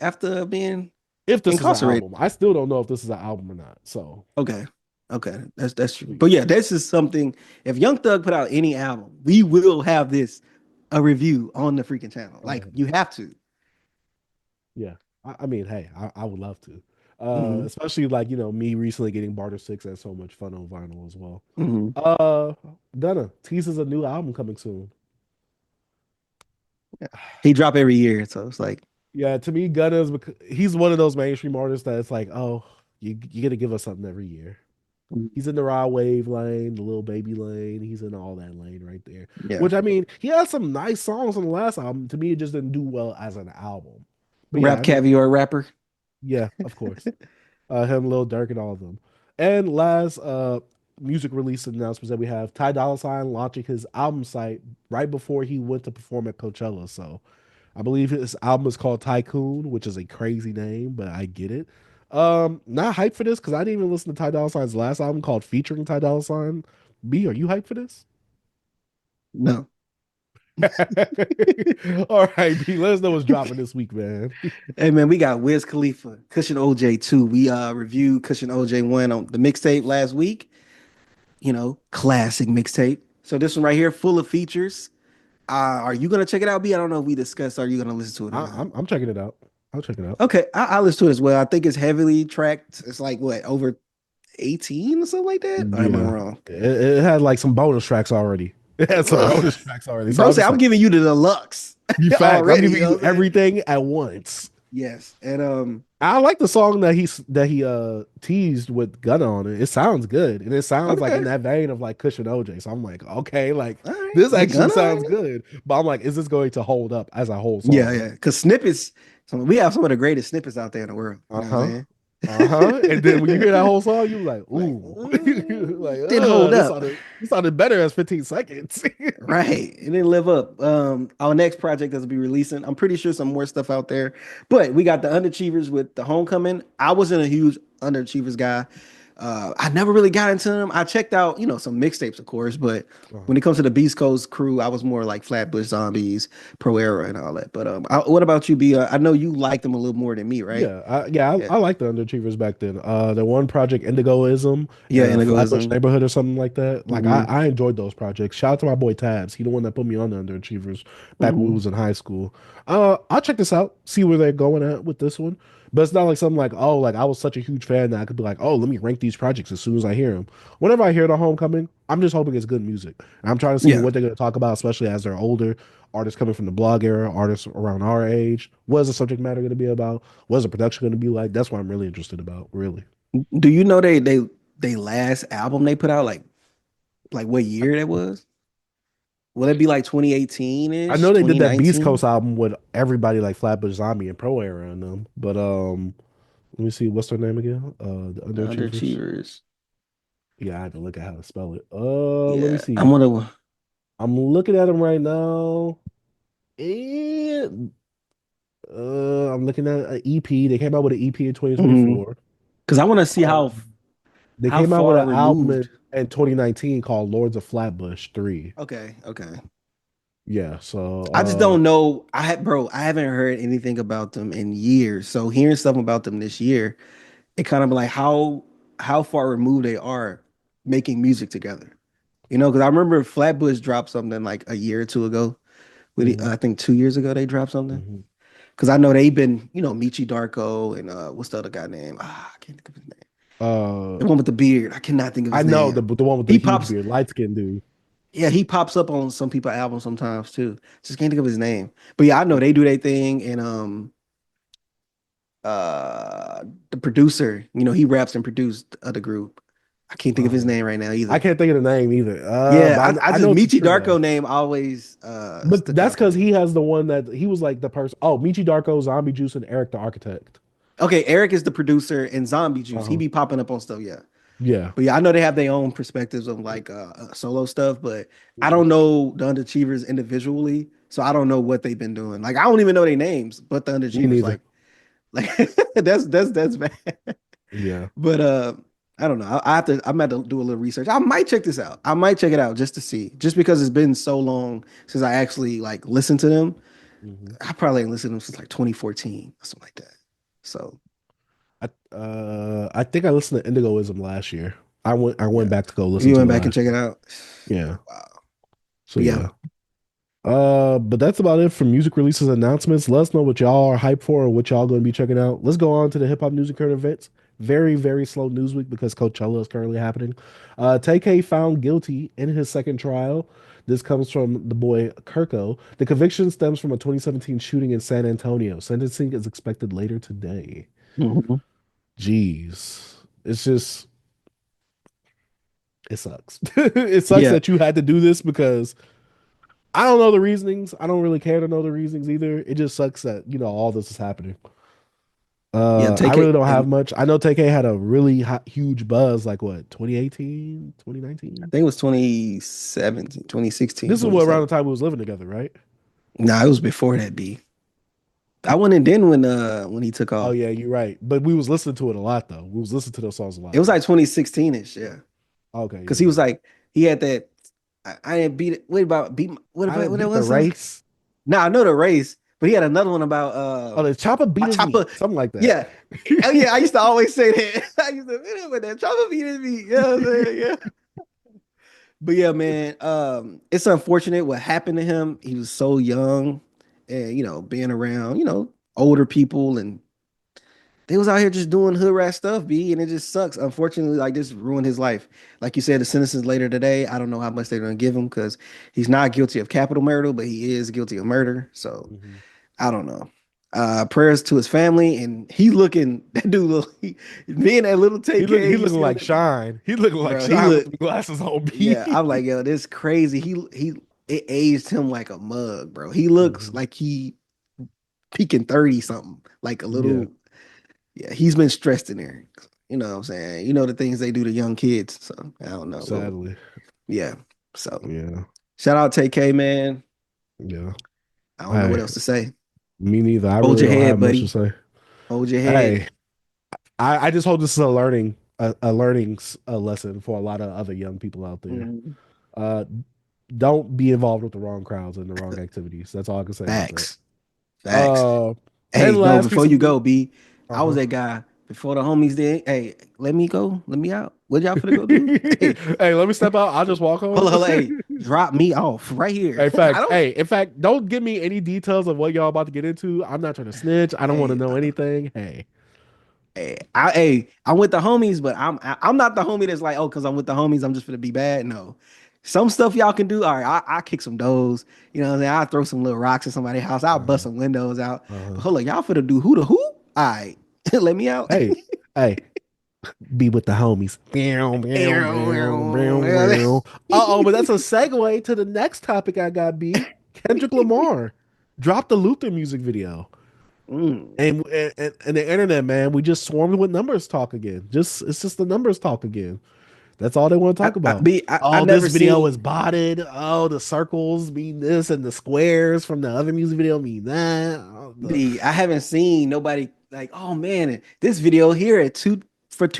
being If this is an incarcerated. album, I still don't know if this is an album or not. So Okay. Okay. That's true. But yeah, this is something. If Young Thug put out any album, we will have this a review on the freaking channel. Like you have to. yeah, I mean, hey, I would love to. Mhm. Especially like me recently getting Barter Six at so much fun on vinyl as well. Mhm. Gunna teases a new album coming soon. Yeah. He drop every year, so it's like Yeah, to me, Gunna is he's one of those mainstream artists that it's like, oh, you gotta give us something every year. He's in the raw wave lane, the little baby lane. He's in all that lane right there. yeah. Which I mean, he had some nice songs on the last album. To me, it just didn't do well as an album. But yeah, Rap I mean, Caviar rapper. yeah, of course. Him, Lil Durk, and all of them. And last music release announcements that we have Ty Dolla Sign launching his album site right before he went to perform at Coachella. So I believe his album is called Tycoon, which is a crazy name, but I get it. Not hyped for this because I didn't even listen to Ty Dolla Sign's last album called Featuring Ty Dolla Sign. B, are you hyped for this? No. All right, B, let us know what's dropping this week, man. Hey man, we got Wiz Khalifa, Cushion OJ 2. We reviewed Cushion OJ 1 on the mixtape last week. Classic mixtape. So this one right here, full of features. Are you gonna check it out, B? I don't know if we discussed. Are you gonna listen to it or not? I'm checking it out. I'll check it out. Okay, I'll listen to it as well. I think it's heavily tracked. It's like what, over 18 or something like that? Or am I Yeah, wrong? it had like some bonus tracks already. It had some bonus tracks already. So Bro, say I'm like, giving you the deluxe you fact, I'm already. giving you everything at once. Yes, and I like the song that he teased with Gunna on it. It sounds good, and it sounds like in okay, that vein of like Cushion OJ. So I'm like, okay, like all right. this He actually gonna, sounds good. But I'm like, is this going to hold up as a whole yeah, song? yeah. Because snippets, we have some of the greatest snippets out there in the world. You Uh know what I'm huh. saying? And then when you hear that whole song, you like, Like, ooh, like, didn't hold this up. sounded better as 15 seconds. Right. It didn't live up. Our next project that'll be releasing, I'm pretty sure some more stuff out there. But we got the Underachievers with the Homecoming. I wasn't a huge Underachievers guy. I never really got into them. I checked out, some mixtapes, of course, but when it comes to the Beast Coast crew, I was more like Flatbush Zombies, Pro Era, and all that. But what about you, B? I know you liked them a little more than me, right? Yeah, I like the Underachievers back then. The one project Indigoism Yeah, and Flatbush Indigoism. Neighborhood or something like that. Like Hmm. I enjoyed those projects. Shout out to my boy Tabs. He the one that put me on the Underachievers back when we Hmm. was in high school. I'll check this out, see where they're going at with this one. But it's not like something like, oh, like I was such a huge fan that I could be like, oh, let me rank these projects as soon as I hear them. Whenever I hear the Homecoming, I'm just hoping it's good music. And I'm trying to see Yeah. what they're going to talk about, especially as they're older. Artists coming from the blog era, artists around our age. What is the subject matter going to be about? What is the production going to be like? That's what I'm really interested about, really. Do you know they last album they put out like what year that was? Will it be like I 2018-ish, know they did that Beast 2019? Coast album with everybody like Flatbush Zombie and Pro Era in them. But let me see, what's their name again? The The Underachievers. Underachievers. Yeah, I have to look at how to spell it. Let me Yeah, I see. wonder. I'm looking at them right now. And I'm looking at an EP. They came out with an EP in Because 2024. I want to see how They how came out with far an album removed. in 2019 called Lords of Flatbush 3. Okay, okay. Yeah, so I just don't know. I haven't heard anything about them in years. So hearing stuff about them this year, it kind of like how far removed they are making music together. Because I remember Flatbush dropped something like a year or two ago. mhm, I think 2 years ago they dropped something. mhm. Because I know they've been, Michi Darko and what's the other guy name? I can't think of his name. Uh The one with the beard. I cannot think of I his know name. the one with the He huge pops, beard, light skinned dude. yeah, he pops up on some people albums sometimes too. Just can't think of his name. But yeah, I know they do their thing. And the producer, he raps and produced the other group. I can't think of his Uh, name right now I either. can't think of the name either. Yeah, But I I just know it's a Michi trio. Darko name always But stuck that's out to because me. he has the one that he was like the person. Oh, Michi Darko, Zombie Juice, and Eric the Architect. Okay, Eric is the producer and Zombie Juice. He Uh-huh. be popping up on stuff, yeah. Yeah. But yeah, I know they have their own perspectives of like solo stuff, but I Mhm. don't know the Underachievers individually, so I don't know what they've been doing. Like I don't even know their names, but the Me Underachievers, neither. like that's bad. Yeah. But I don't know. I'm gonna have to do a little research. I might check this out. I might check it out just to see, just because it's been so long since I actually like listened to them. Mhm. I probably ain't listened to them since like 2014 or something like that. So I think I listened to Indigoism last year. I went yeah, back to go listen you to went it back and last check it year. out. Yeah. Wow. So But yeah, yeah. But that's about it for music releases announcements. Let us know what y'all are hyped for or what y'all going to be checking out. Let's go on to the hip hop news and current events. Very, very slow news week because Coachella is currently happening. Tay K found guilty in his second trial. This comes from the boy Kirko. The conviction stems from a 2017 shooting in San Antonio. Sentencing is expected later today. Mhm. Jeez. It's just, it sucks. It sucks Yeah, that you had to do this because I don't know the reasonings. I don't really care to know the reasonings either. It just sucks that, all this is happening. yeah. I Take really it, don't have and much. I know TK had a really hot, huge buzz, like what, 2018, I 2019? think it was 2017, 2016, This is what around 27. the time we was living together, right? Nah, it was before that. B. I went in then when he took Oh off. yeah, you're right. But we was listening to it a lot though. We was listening to those songs a It lot was though. like 2016ish. Yeah, Okay, because yeah, he you're was right. like he had that. I didn't beat it. Wait about beat. I didn't What that beat the one song? race. Nah, I know the race, but he had another one about Oh, the chopper my beat me, chopper. something like that. Yeah, oh yeah. I used to always say that. I used to hit him with that chopper beat me. Yeah, you know what I'm saying? Yeah. But yeah, man, it's unfortunate what happened to him. He was so young, and being around, older people, and they was out here just doing hood rat stuff, B, and it just sucks. Unfortunately, like this ruined his life. Like you said, the sentence is later today. I don't know how much they're gonna give him because he's not guilty of capital murder, but he is guilty of murder. So Mhm. I don't know. Prayers to his family, and he looking that dude look me and that little He look TK, he you looking see him, like Shine. He looking like bro. He Shine with look the glasses on Yeah, B. I'm like, yo, this crazy. He it aged him like a mug, bro. He looks Mhm. like he peaking 30 something, like a Yeah, little, yeah, he's been stressed in there. You know what I'm saying? You know the things they do to young kids. So I don't know. Well, sadly. yeah. So Yeah, shout out Tay K, man. yeah. I don't know what Hey, else to say. me neither. I Hold really your don't have head, much to buddy. say. Hold your head. Hey, I just hope this is a lesson for a lot of other young people out there. Mhm. Uh, don't be involved with the wrong crowds and the wrong activities. That's all I can say about that. Facts. Facts. Uh, Hey, and bro, last before piece of you news. go, B, I was Uh-huh. that guy before the homies did. Hey, let me go. Let me out. What y'all finna go do? Hey, Hey, let me step out. I'll just walk hold home. on, hold on. Hey, drop me off right here. In I fact, don't. hey, in fact, don't give me any details of what y'all about to get into. I'm not trying to snitch. I don't want to Hey, know anything. Hey, I'm with the homies, but I'm not the homie that's like, oh, because I'm with the homies, I'm just gonna be bad. No, some stuff y'all can do. All right, I kick some doors. You know what I'm saying? I throw some little rocks in somebody's house. I'll bust uh, some windows out. But uh, hold on, y'all finna do who to who? All right, let me out. hey, hey, be with the homies. Uh-oh, but that's a segue to the next topic I got, B. Kendrick Lamar dropped the Luther music video. Mm. And the internet, man, we just swarmed with numbers talk again. It's just the numbers talk again. That's all they want to talk about. I Oh, this never video seen was botted. Oh, the circles mean this, and the squares from the other music video mean that. Oh, I haven't seen nobody like, oh man, this video here at 2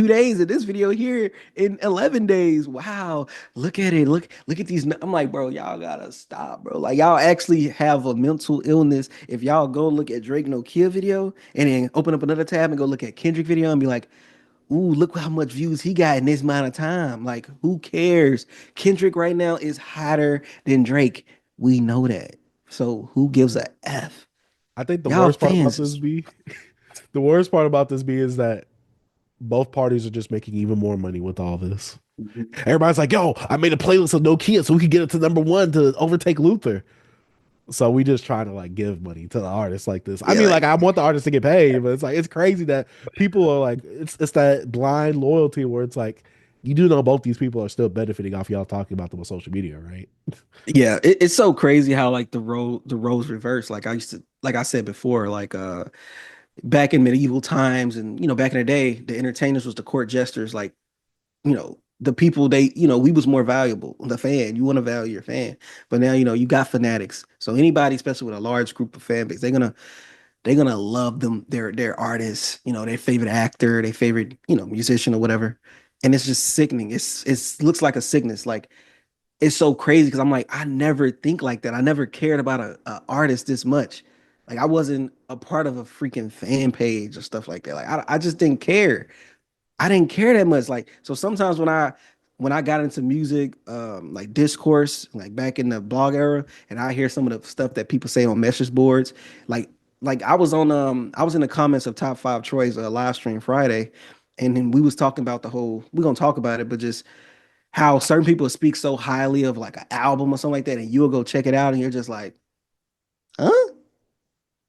days, and this video here in 11 days. Wow, look at it. Look at these. I'm like, bro, y'all gotta stop, bro. Like, y'all actually have a mental illness. If y'all go look at Drake No Kill video and then open up another tab and go look at Kendrick video and be like, ooh, look how much views he got in this amount of time. Like, who cares? Kendrick right now is hotter than Drake. We know that. So who gives a F? I think the Y'all worst part about fans this is be the worst part about this be is that both parties are just making even more money with all this. Everybody's like, "Yo, I made a playlist of No Kia so we could get it to number one to overtake Luther." So we just trying to like give money to the artists like this. I yeah, mean, like like I want the artists to get paid, but it's like it's crazy that people are like it's that blind loyalty where it's like you do know both these people are still benefiting off y'all talking about them on social media, right? yeah, it's so crazy how like the roles reverse. Like I used to, like I said before, like back in medieval times and back in the day, the entertainers was the court jesters, like the people they we was more valuable. The fan, you want to value your fan, but now you got fanatics. So anybody, especially with a large group of fan base, they're gonna love them, their artists, their favorite actor, their favorite musician or whatever. and it's just sickening. It's looks like a sickness. Like it's so crazy because I'm like, I never think like that. I never cared about a artist this much. Like I wasn't a part of a freaking fan page or stuff like that. Like I just didn't care. I didn't care that much. Like so sometimes when I got into music, like Discourse, like back in the blog era, and I hear some of the stuff that people say on message boards, like I was in the comments of Top Five Troy's live stream Friday, and then we was talking about the whole. We're gonna talk about it, but just how certain people speak so highly of like an album or something like that, and you'll go check it out, and you're just like, huh?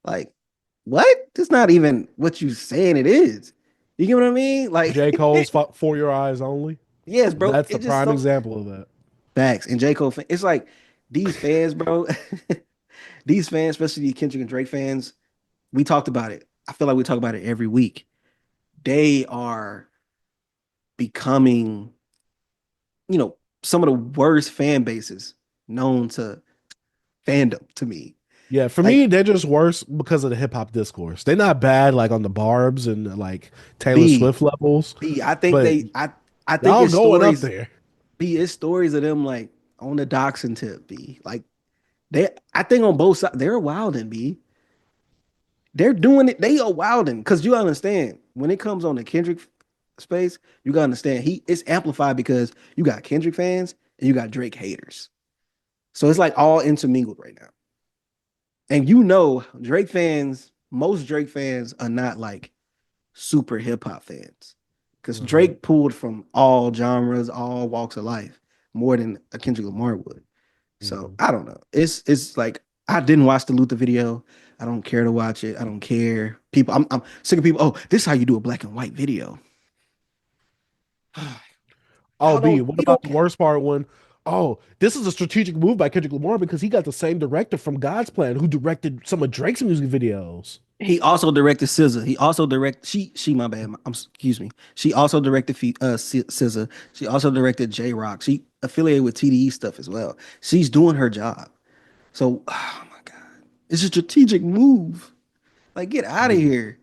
Like, what? It's not even what you saying it is. You get what I mean? Like, J. Cole's For Your Eyes Only. yes, bro. That's the It's just prime so example of that. facts. And J. Cole, it's like these fans, bro. These fans, especially the Kendrick and Drake fans, we talked about it. I feel like we talk about it every week. They are becoming, some of the worst fan bases known to fandom to me. Yeah, for Like me, they're just worse because of the hip hop discourse. They're not bad like on the Barb's and like Taylor B, Swift levels, I think but I think y'all it's going up stories. there. It's stories of them like on the doxing tip. B, like I think on both sides, they're wilding. B, they're doing it. They are wilding because you understand when it comes on the Kendrick space, you gotta understand it's amplified because you got Kendrick fans and you got Drake haters. So it's like all intermingled right now. And Drake fans, most Drake fans are not like super hip hop fans because Drake pulled from all genres, all walks of life more than a Kendrick Lamar would. So I don't know. It's like I didn't watch the Luther video. I don't care to watch it. I don't care. People, I'm sick of people. Oh, this is how you do a black and white video. Oh, Y'all B, don't. what You about don't. the worst part when, oh, this is a strategic move by Kendrick Lamar because he got the same director from God's Plan who directed some of Drake's music videos. He also directed SZA. He also directed she my bad. Excuse me. She also directed SZA. She also directed J Rock. She affiliated with TDE stuff as well. She's doing her job. So, oh my god, it's a strategic move. Like, get out of B. here.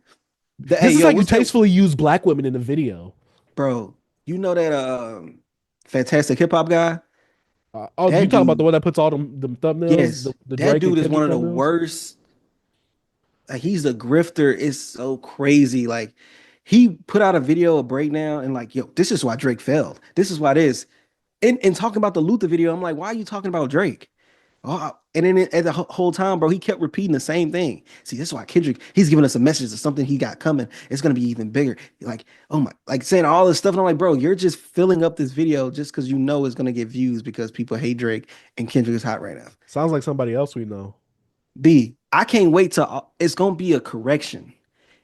Hey, This is yo, how you what's that, tastefully use black women in the video. bro? You know that fantastic hip hop guy? Oh, you That talk about the dude, one that puts all them thumbnails, yes, the that Drake and dude is one Kendrick of the thumbnails? worst. He's a grifter. It's so crazy. Like he put out a video, a breakdown, and like, yo, this is why Drake failed. This is why this. And talking about the Luther video, I'm like, why are you talking about Drake? Oh, and then at the whole time, bro, he kept repeating the same thing. See, this is why Kendrick, he's giving us a message of something he got coming. It's gonna be even bigger. Like, oh my, like saying all this stuff. And I'm like, bro, you're just filling up this video just because you know it's gonna get views because people hate Drake and Kendrick is hot right now. Sounds like somebody else we know. I can't wait to. It's gonna be a correction.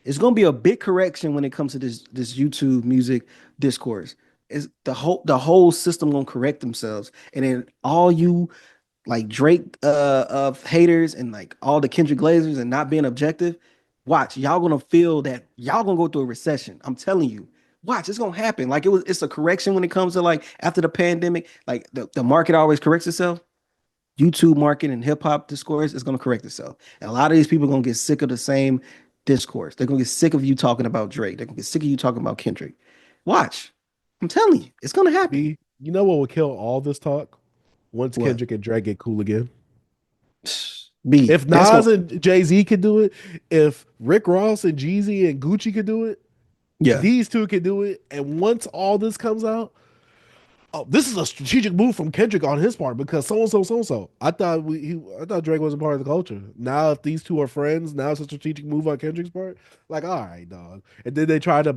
It's gonna be a big correction when it comes to this YouTube music discourse. Is the whole system gonna correct themselves, and then all you like Drake of haters and like all the Kendrick Glazers and not being objective, watch y'all gonna feel that y'all gonna go through a recession. I'm telling you. Watch, it's gonna happen. Like it's a correction when it comes to like after the pandemic, like the market always corrects itself. YouTube market and hip hop discourse is going to correct itself. And a lot of these people are going to get sick of the same discourse. They're going to get sick of you talking about Drake. They're going to get sick of you talking about Kendrick. Watch. I'm telling you, it's going to happen. B, you know what would kill all this talk? Once What? Kendrick and Drake get cool again. B. If That's Nas going and Jay-Z could do it, if Rick Ross and Jeezy and Gucci could do it, yeah. these two could do it. And once all this comes out, oh, this is a strategic move from Kendrick on his part because so and so, so and so. I thought Drake wasn't part of the culture. Now, if these two are friends, now it's a strategic move on Kendrick's part. Like, all right, dog. And then they try to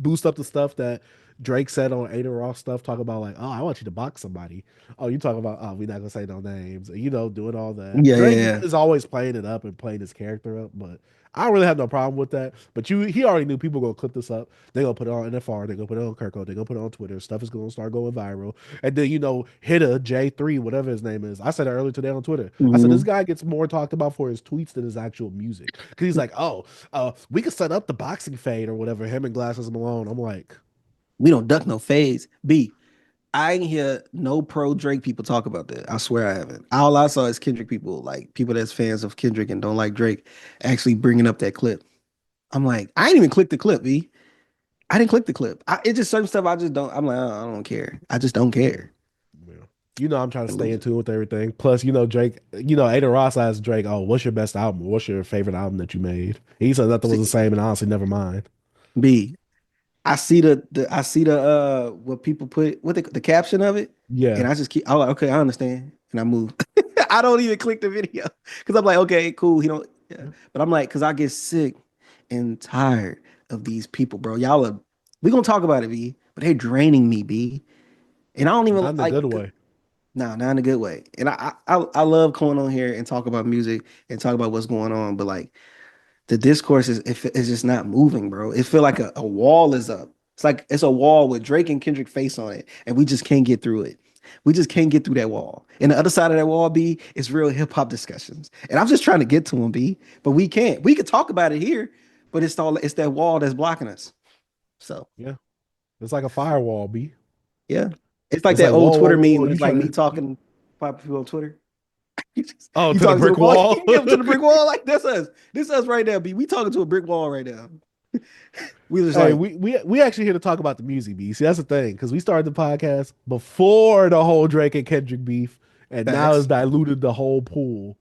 boost up the stuff that Drake said on Ada Ross stuff, talk about like, oh, I want you to box somebody. Oh, you talk about, oh, we're not gonna say no names. And, doing all that. Yeah, yeah, Drake yeah. is always playing it up and playing his character up, but I don't really have no problem with that. But he already knew people were gonna clip this up. They're gonna put it on NFR, they're gonna put it on Kirko, they're gonna put it on Twitter. Stuff is gonna start going viral. And then, Hitta, J3, whatever his name is. I said it earlier today on Twitter. I said this Mhm. guy gets more talked about for his tweets than his actual music. Because he's like, oh, we could set up the boxing fade or whatever, him and Glasses Malone. I'm like, We don't duck no fades. B. I ain't hear no pro Drake people talk about that. I swear I haven't. All I saw is Kendrick people, like people that's fans of Kendrick and don't like Drake, actually bringing up that clip. I'm like, I ain't even clicked the clip, B. I didn't click the clip. It's just certain stuff I just don't. I'm like, oh, I don't care. I just don't care. Yeah. You know, I'm trying to I stay lose in it. tune with everything. Plus, you know, Drake, you know, Aiden Ross asked Drake, oh, what's your best album? What's your favorite album that you made? He said nothing was the See, same, and honestly, never mind. B. I see the what people put what the caption of it, Yeah. and I just keep. Oh, okay, I understand, and I move. I don't even click the video because I'm like, okay, cool. He don't. Yeah. But I'm like, because I get sick and tired of these people, bro. Y'all are. We gonna talk about it, B. But they're draining me, B. And I don't even Not in a like. good way. Nah, not in a good way. And I love coming on here and talk about music and talk about what's going on, but like the discourse is just not moving, bro. It feel like a wall is up. It's like it's a wall with Drake and Kendrick face on it, and we just can't get through it. We just can't get through that wall. And the other side of that wall, B, is real hip hop discussions. And I'm just trying to get to them, B, but we can't. We could talk about it here, but it's that wall that's blocking us. So Yeah. It's like a firewall, B. yeah, it's like It's that like, old whoa, whoa, Twitter whoa, meme whoa. where You it's like trying me to, talking five people on Twitter. oh, You to the talking to the brick wall? wall? Yeah, to the brick wall. Like that's us. This us right now, B. We talking to a brick wall right now. We just Hey, like, we actually here to talk about the music, B. See, that's the thing, because we started the podcast before the whole Drake and Kendrick beef, and now it's facts. diluted the whole pool.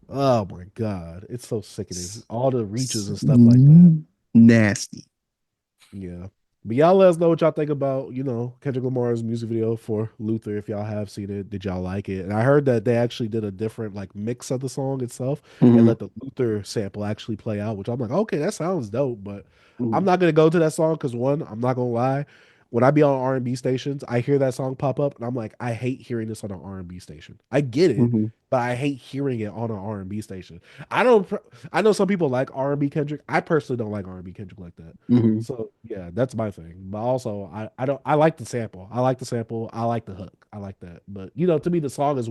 Oh my God. It's so sickening. All the reaches and stuff like that. Nasty. Yeah. But y'all let us know what y'all think about, you know, Kendrick Lamar's music video for Luther. If y'all have seen it, did y'all like it? And I heard that they actually did a different like mix of the song itself and Mhm, let the Luther sample actually play out, which I'm like, okay, that sounds dope. But I'm mhm, not gonna go to that song because one, I'm not gonna lie. When I be on R&B stations, I hear that song pop up and I'm like, I hate hearing this on an R&B station. I get it, mhm, but I hate hearing it on an R&B station. I don't I know some people like R&B Kendrick. I personally don't like R&B Kendrick like that. mhm. So yeah, that's my thing. But also, I don't I like the sample. I like the sample. I like the hook. I like that. But you know, to me, the song has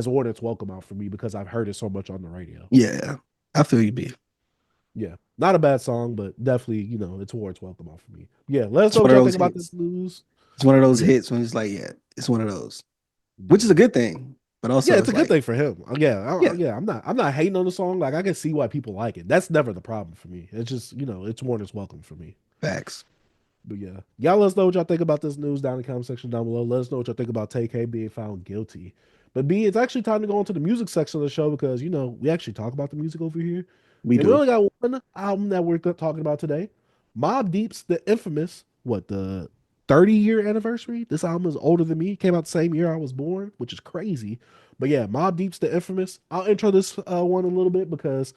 worn its welcome out for me because I've heard it so much on the radio. Yeah, I feel you, B. Yeah, not a bad song, but definitely you know it's wore its welcome out for me. Yeah, let us It's know one what of y'all those think about this hits. news. It's one of those Yeah, hits when it's like, yeah, it's one of those, which is a yeah, good thing. But yeah. also, It's it's a good like, thing for him. yeah, Yeah. I'm not hating on the song. Like I can see why people like it. That's never the problem for me. It's just you know it's worn its welcome for me. facts. But yeah, y'all let us know what y'all think about this news down in the comment section down below. Let us know what y'all think about Tay K being found guilty. But B, it's actually time to go into the music section of the show because you know we actually talk about the music over here, We and we do. only got one album that we're talking about today. Mobb Deep's the infamous the 30-year anniversary. This album is older than me. Came out the same year I was born, which is crazy. But yeah, Mobb Deep's the infamous. I'll intro this one a little bit because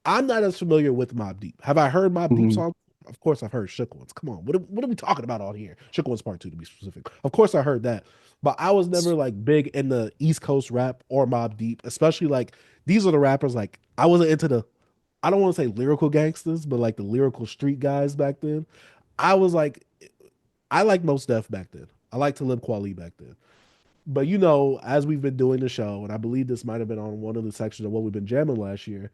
I'm not as familiar with Mobb Deep. Have I heard Mobb Deep Mhm, songs? Of course, I've heard Shook Ones. Come on, what are we talking about on here? Shook Ones Part Two, to be specific. Of course, I heard that, but I was never like big in the East Coast rap or Mobb Deep, especially like these are the rappers like I wasn't into the. I don't want to say lyrical gangsters, but like the lyrical street guys back then. I was like, I like Most Def back then. I like Talib Kweli back then. But you know, as we've been doing the show, and I believe this might have been on one of the sections of what we've been jamming last year,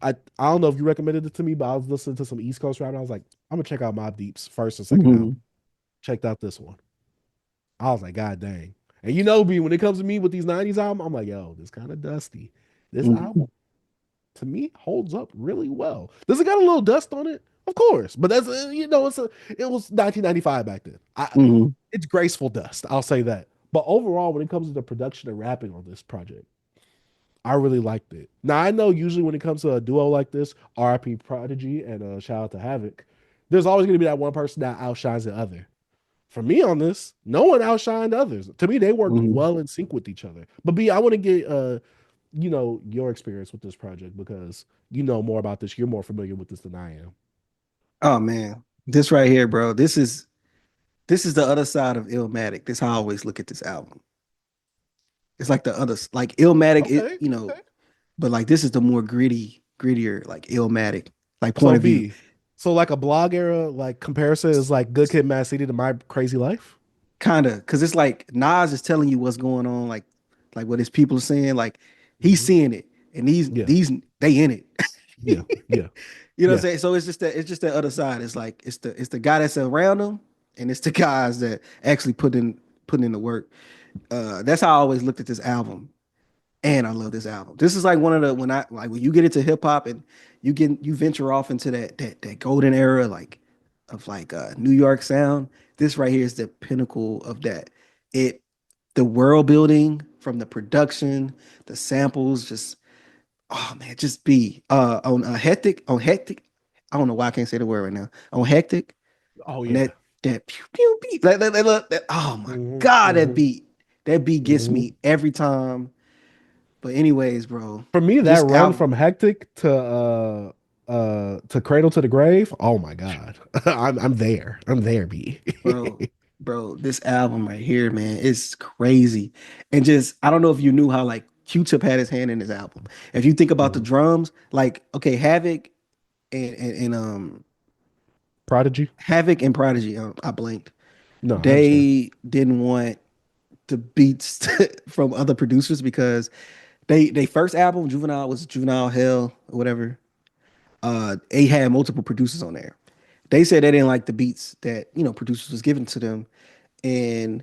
I don't know if you recommended it to me, but I was listening to some East Coast rap and I was like, I'm gonna check out Mobb Deep's first and second album. mhm, Checked out this one. I was like, God dang. And you know, B, when it comes to me with these 90s album, I'm like, yo, this kind of dusty. This mhm, album to me holds up really well. Does it got a little dust on it? Of course, but that's you know, it was 1995 back then. mhm. It's graceful dust. I'll say that. But overall, when it comes to the production and rapping on this project, I really liked it. Now I know usually when it comes to a duo like this, RIP Prodigy and shout out to Havoc, there's always going to be that one person that outshines the other. For me on this, no one outshined others. To me, they worked Mhm. well in sync with each other. But B, I want to get you know, your experience with this project because you know more about this. You're more familiar with this than I am. Oh man, this right here, bro. This is the other side of Illmatic. This is how I always look at this album. It's like the other, like Illmatic, Okay, you know, okay. but like this is the more grittier, like Illmatic, like point So of view. B, so like a blog era like comparison is like Good Kid, Mad City to My Crazy Life. Kind of, because it's like Nas is telling you what's going on, like what his people are saying, like he's Mhm. seeing it, and these Yeah, these they in it. yeah, yeah, You know what I'm yeah. saying? So it's just that other side. It's like it's the guy that's around them, and it's the guys that actually put in the work. That's how I always looked at this album, and I love this album. This is like one of the when you get into hip hop and you venture off into that golden era, like of like New York sound. This right here is the pinnacle of that. It the world building from the production, the samples, just oh man, just be on hectic. I don't know why I can't say the word right now. On hectic, Oh on yeah. that pew pew beat. Oh my Hmm. god, Hmm. that beat gets Hmm. me every time. But anyways, bro, For me, that this run from album, hectic to cradle to the grave. Oh my god, I'm there. I'm there, B. bro, this album right here, man, it's crazy. And just I don't know if you knew how like Q-Tip had his hand in this album. If you think about the Mhm. drums, like okay, Prodigy. Havoc and Prodigy, I blanked. No, I understand. They didn't want the beats from other producers because they first album Juvenile was Juvenile Hell or whatever. They had multiple producers on there. They said they didn't like the beats that producers was giving to them, and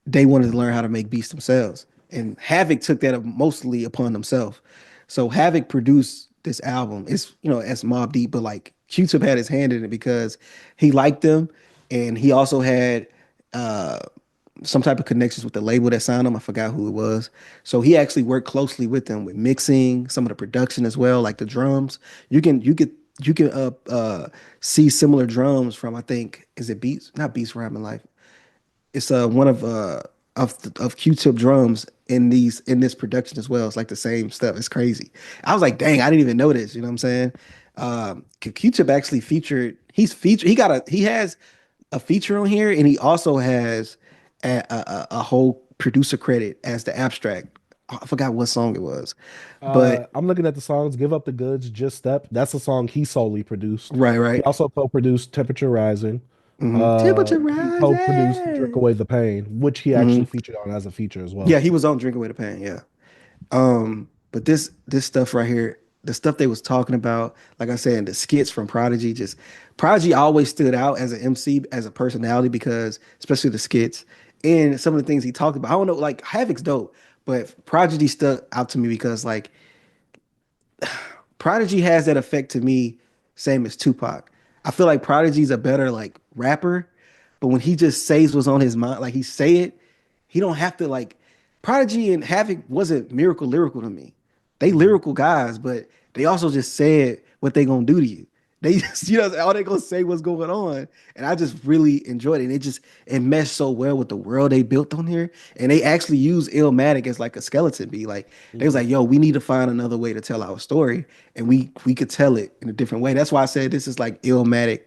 they wanted to learn how to make beats themselves. And Havoc took that mostly upon himself. So Havoc produced this album. It's as Mobb Deep, but like Q-Tip had his hand in it because he liked them, and he also had uh some type of connections with the label that signed him. I forgot who it was. So he actually worked closely with them with mixing, some of the production as well, like the drums. You can see similar drums from I think is it Beats not Beats Rhyme Life. It's one of Q-Tip drums in this production as well. It's like the same stuff. It's crazy. I was like, dang, I didn't even know this. You know what I'm saying? Q-Tip actually featured. He has a feature on here, and he also has a whole producer credit as the abstract. I forgot what song it was, but I'm looking at the songs. Give Up the Goods, Just Step. That's a song he solely produced. right, He right. also co-produced Temperature Rising. Temperature He co-produced Drink rising. Away the Pain, which he hmm actually featured on as a feature as well. Yeah, he was on Drink Away the Pain. Yeah. But this stuff right here, the stuff they was talking about, like I said, the skits from Prodigy, just Prodigy always stood out as an MC, as a personality, because especially the skits and some of the things he talked about. I don't know, like Havoc's dope, but Prodigy stuck out to me because like Prodigy has that effect to me, same as Tupac. I feel like Prodigy's a better like rapper, but when he just says what's on his mind, like he say it, he don't have to like Prodigy and Havoc wasn't miracle lyrical to me. They Mhm. lyrical guys, but they also just said what they gonna do to you. They just, all they gonna say what's going on. And I just really enjoyed it. And it meshed so well with the world they built on here. And they actually used Illmatic as like a skeleton bee. Like they was Mhm. like, yo, we need to find another way to tell our story. And we could tell it in a different way. That's why I said this is like Illmatic.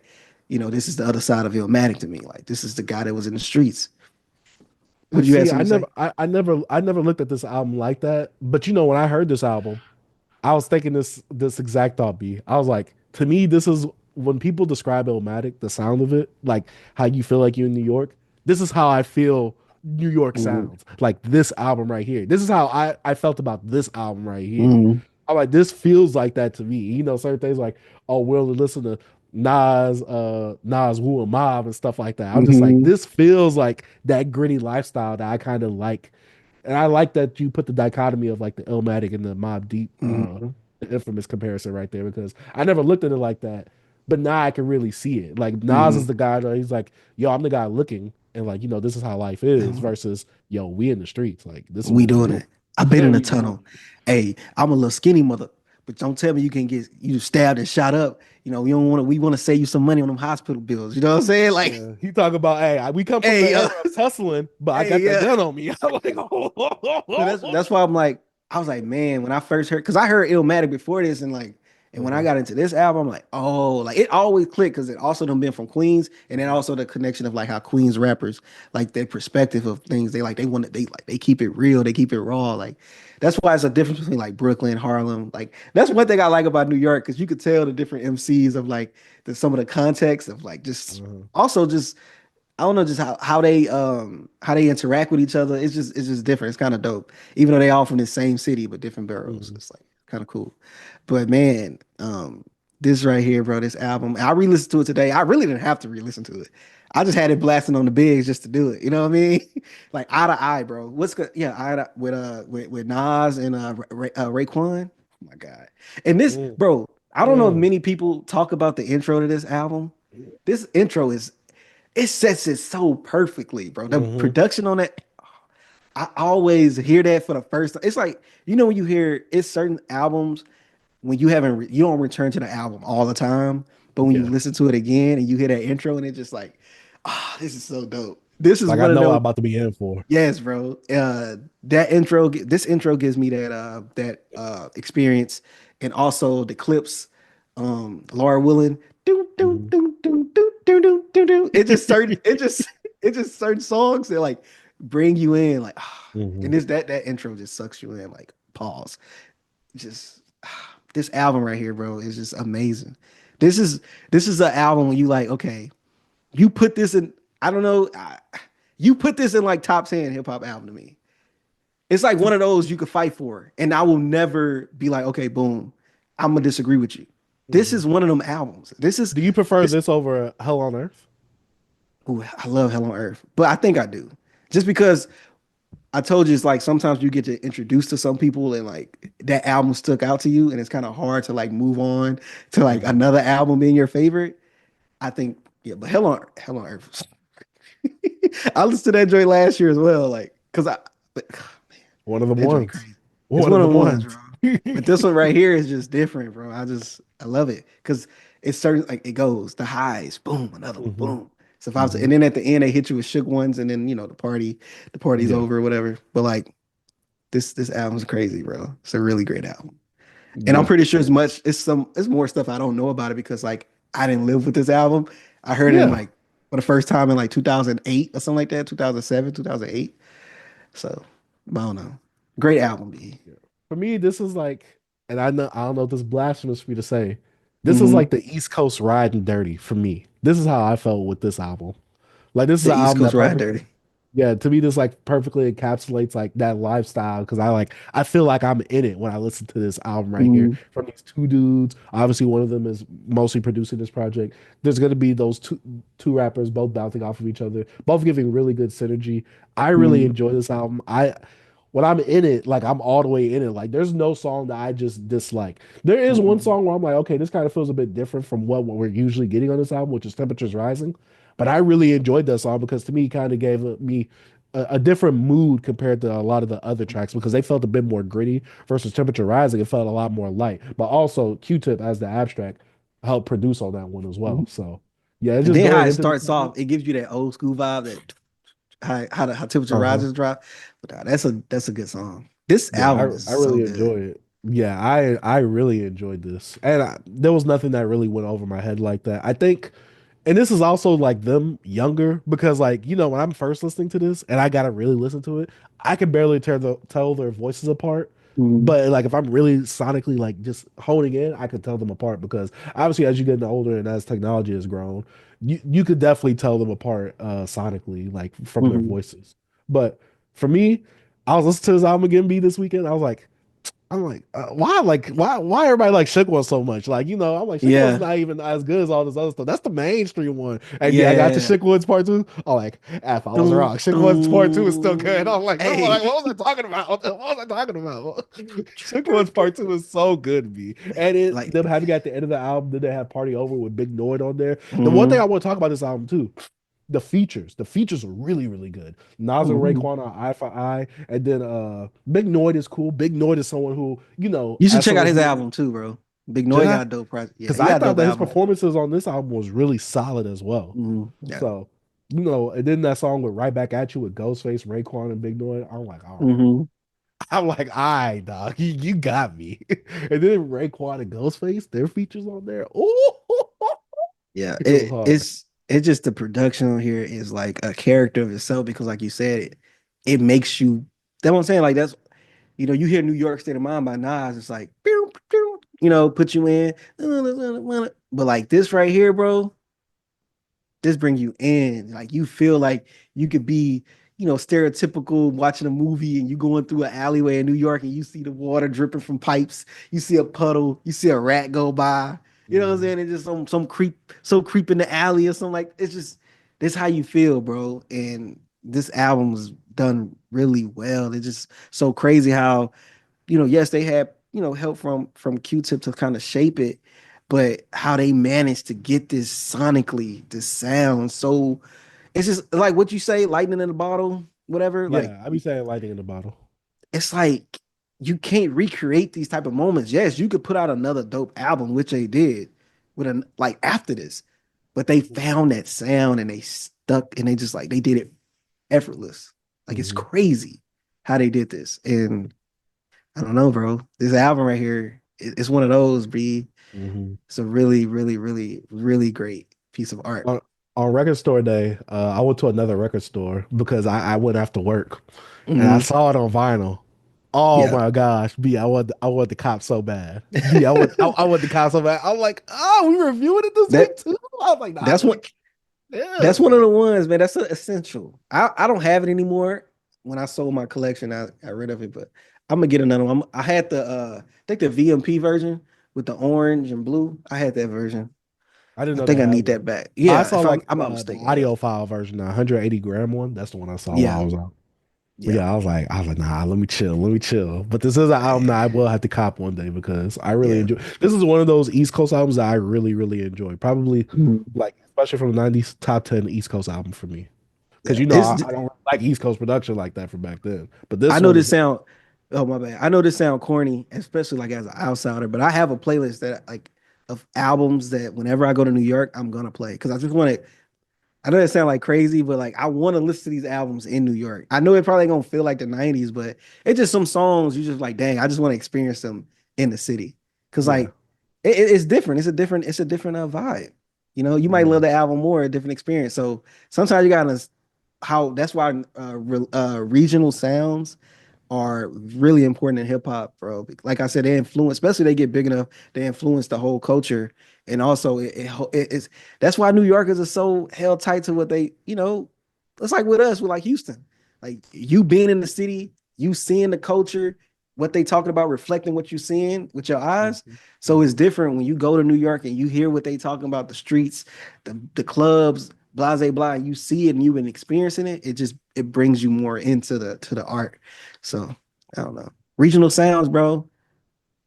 This is the other side of Illmatic to me. Like this is the guy that was in the streets. Would you have See, something to say? I never looked at this album like that. But when I heard this album, I was thinking this exact thought. B. I was like, to me, this is when people describe Illmatic, the sound of it, like how you feel like you're in New York. This is how I feel New York Mhm. sounds. Like this album right here. This is how I felt about this album right here. Mhm. I'm like, this feels like that to me. Certain things like, oh, we'll listen to Nas, Wu and Mob and stuff like that. I'm just like, Mhm. this feels like that gritty lifestyle that I kind of like. And I like that you put the dichotomy of like the Illmatic and the Mob Deep Mhm. infamous comparison right there because I never looked at it like that. But now I can really see it. Like Nas is Mhm. the guy that he's like, yo, I'm the guy looking and like, this is how life is Mhm. versus yo, we in the streets. Like this is We what we doing doing. it. I've been in the We doing tunnel. Hey, I'm a little skinny mother, but don't tell me you can get you stabbed and shot up. We don't want to. We want to save you some money on them hospital bills. You know what I'm saying? it. Like, Yeah. He talk about, hey, we come from the hey, era of tussling, but I hey, got that yeah. gun on me. I'm like, So that's why I was like, man, when I first heard, because I heard Illmatic before this, and when I uh-huh. got into this album, I'm like, oh, like it always clicked because it also done been from Queens, and then also the connection of like how Queens rappers like their perspective of things. They keep it real, they keep it raw. Like that's why it's a difference between like Brooklyn, Harlem. Like that's one thing I like about New York because you could tell the different MCs of like some of the context of like just Uh-huh. also just I don't know just how they interact with each other. It's just different. It's kind of dope. Even though they all from the same city but different boroughs. Mhm. It's like kind of cool. But man, this right here, bro, this album, I re-listened to it today. I really didn't have to re-listen to it. I just had it blasting on the bigs just to do it. You know what I mean? Like eye to eye, bro. What's good? Yeah, eye to, with Nas and Raekwon. Oh my God. And this, Mm. bro, I don't know if Mm. many people talk about the intro to this album, This intro is it sets it so perfectly, bro. The Hmm. production on it, I always hear that for the first time. It's like, when you hear it's certain albums when you don't return to the album all the time, but when you Yeah. listen to it again and you hear that intro and it's just like, this is so dope. This is Like I one of know what I'm those. about to be in for. Yes, bro. This intro gives me that experience, and also the clips. Laura Willing, do do Mhm. do do do do do do do. It just certain songs that like bring you in, like, and Mhm. that intro just sucks you in, like, pause. Just this album right here, bro, is just amazing. This is this is an album when you like, okay, you put this in. I don't know. You put this in like top 10 hip hop album to me. It's like one of those you could fight for, and I will never be like, okay, boom, I'm gonna disagree with you. This Mhm. is one of them albums. This is Do you prefer this. this over Hell on Earth? Ooh, I love Hell on Earth, but I think I do just because I told you it's like sometimes you get to introduce to some people and like that album stuck out to you, and it's kind of hard to like move on to like Mhm. another album being your favorite. I think, yeah, but Hell on Earth. I listened to that joint last year as well, like, because but, One of the that joint ones. crazy. It's One one of the of the ones, bro. ones. But this one right here is just different, bro. I love it because it's certain, like, it goes the highs, boom, another one, Hmm. boom. So if I was, Hmm. and then at the end they hit you with shook ones, and then the party's Yeah. over or whatever. But like this album's crazy, bro. It's a really great album, and I'm Yeah. pretty sure it's more stuff I don't know about it because like I didn't live with this album. I heard it in Yeah. like for the first time in like 2008 or something like that, 2007, 2008. So I don't know. Great album, B. Yeah. For me, this is like, and I don't know if this is blasphemous for me to say. This is Mm-hmm. like the East Coast riding dirty for me. This is how I felt with this album. Like this is The an East album Coast that Ride perfectly, Dirty. yeah, to me this like perfectly encapsulates like that lifestyle because I feel like I'm in it when I listen to this album right here Mm-hmm. from these two dudes. Obviously, one of them is mostly producing this project. There's gonna be those two rappers both bouncing off of each other, both giving really good synergy. I really Mm-hmm. enjoy this album. I when I'm in it, like I'm all the way in it. Like there's no song that I just dislike. There is one Mm-hmm. song where I'm like, okay, this kind of feels a bit different from what we're usually getting on this album, which is Temperatures Rising. But I really enjoyed that song because to me, it kind of gave me a different mood compared to a lot of the other tracks because they felt a bit more gritty versus Temperature Rising. It felt a lot more light. But also Q-Tip as the abstract helped produce on that one as well. So yeah, it's And just then how going it into this starts project. off, it gives you that old school vibe, that how temperature Uh-huh. rises drop. But that's a good song. This Yeah, album is I so really good. enjoy it. Yeah, I really enjoyed this, and there was nothing that really went over my head like that. I think, and this is also like them younger because like when I'm first listening to this and I gotta really listen to it, I can barely tell their voices apart. Mhm. But like if I'm really sonically like just honing in, I could tell them apart because obviously as you get older and as technology has grown, you could definitely tell them apart sonically like from their Mhm. voices. But for me, I was listening to this album again, B this weekend. I'm like, why everybody like Shook One so much? Like, I'm like, Shook One's Yeah, not even as good as all this other stuff. That's the mainstream one. And yeah, I got to yeah. Shook One's part two. I'm like, F, I was Dun, wrong. Shook One's part two is still good. dun. I'm like, Hey, what was I talking about? What was I talking about? Shook One's part two is so good to me. And them like, having at the end of the album, then they have Party Over with Big Noid on there. The one thing mhm, I want to talk about this album too, the features are really really good. Nas and mhm. Raekwon are eye for eye, and then Big Noid is cool. Big Noid is someone who You should as check out someone his who album too, bro. Big should Noy I, got a dope project. Yeah, because he I got a thought dope that his album. performances on this album was really solid as well. Yeah. So and then that song with Right Back at You with Ghostface, Raekwon, and Big Noid, I'm like, all right. Hmm. I'm like, all right, dog, you got me. And then Raekwon and Ghostface, their features on there. Ooh, Yeah. it goes hard. It's just the production on here is like a character of itself because, like you said, it makes you. That's what I'm saying. Like that's, you hear New York State of Mind by Nas. It's like, pew, pew, put you in. But like this right here, bro, this bring you in. Like you feel like you could be, stereotypical watching a movie and you going through an alleyway in New York and you see the water dripping from pipes, you see a puddle, you see a rat go by. You know what I'm Mhm. saying? It's just some creep in the alley or something, like it's just this how you feel, bro. And this album was done really well. It's just so crazy how, yes, they had, help from Q-Tip to kind of shape it, but how they managed to get this sonically, this sound so it's just like what you say, lightning in the bottle, whatever. Like Yeah, I be saying lightning in the bottle. it's like you can't recreate these type of moments. Yes, you could put out another dope album, which they did with an like after this, but they found that sound and they stuck and they just like they did it effortless. Like it's Mhm. crazy how they did this. And I don't know, bro. This album right here, it's one of those, B. Mhm. It's a really, really, really, really great piece of art. On record store day, I went to another record store because I went after work and I Mhm. saw it on vinyl. Oh Yeah. my gosh, B, I want the cop so bad. B, I want the cop so bad. I'm like, oh, we reviewing it this That week too. I was like, nah, that's what yeah. that's one of the ones, man. That's essential. I don't have it anymore. When I sold my collection, I got rid of it, but I'm gonna get another one. I had the I think the VMP version with the orange and blue. I had that version. I didn't I know they think I had need one. that back. I Yeah, saw if like I'm not the mistaken. Yeah. audio file version, the 180-gram one. That's the one I saw while I Yeah. was out. But Yeah. yeah, I was like, nah, let me chill. But this is an album that I will have to cop one day because I really Yeah. enjoy. This is one of those East Coast albums that I really, really enjoy. Probably Mhm. like, especially from the '90s, top 10 East Coast album for me. Because Yeah. I don't like East Coast production like that from back then. But I this know one this is sound. Oh my bad. I know this sound corny, especially like as an outsider. But I have a playlist that like of albums that whenever I go to New York, I'm gonna play because I just want to. I know that sound like crazy, but like I want to listen to these albums in New York. I know it probably gonna feel like the '90s, but it's just some songs you just like. Dang, I just want to experience them in the city because yeah, like it's different. It's a different vibe. You know, you might yeah, love the album more, a different experience. So sometimes you gotta how that's why regional sounds are really important in hip hop, bro. Like I said, they influence, especially they get big enough, they influence the whole culture. And also, it's that's why New Yorkers are so held tight to what they, it's like with us, with like Houston, like you being in the city, you seeing the culture, what they talking about, reflecting what you seeing with your eyes. mhm, So it's mhm. different when you go to New York and you hear what they talking about, the streets, the clubs, blah, blah, blah, and you see it and you've been experiencing it. It brings you more into the art. So I don't know. Regional sounds, bro.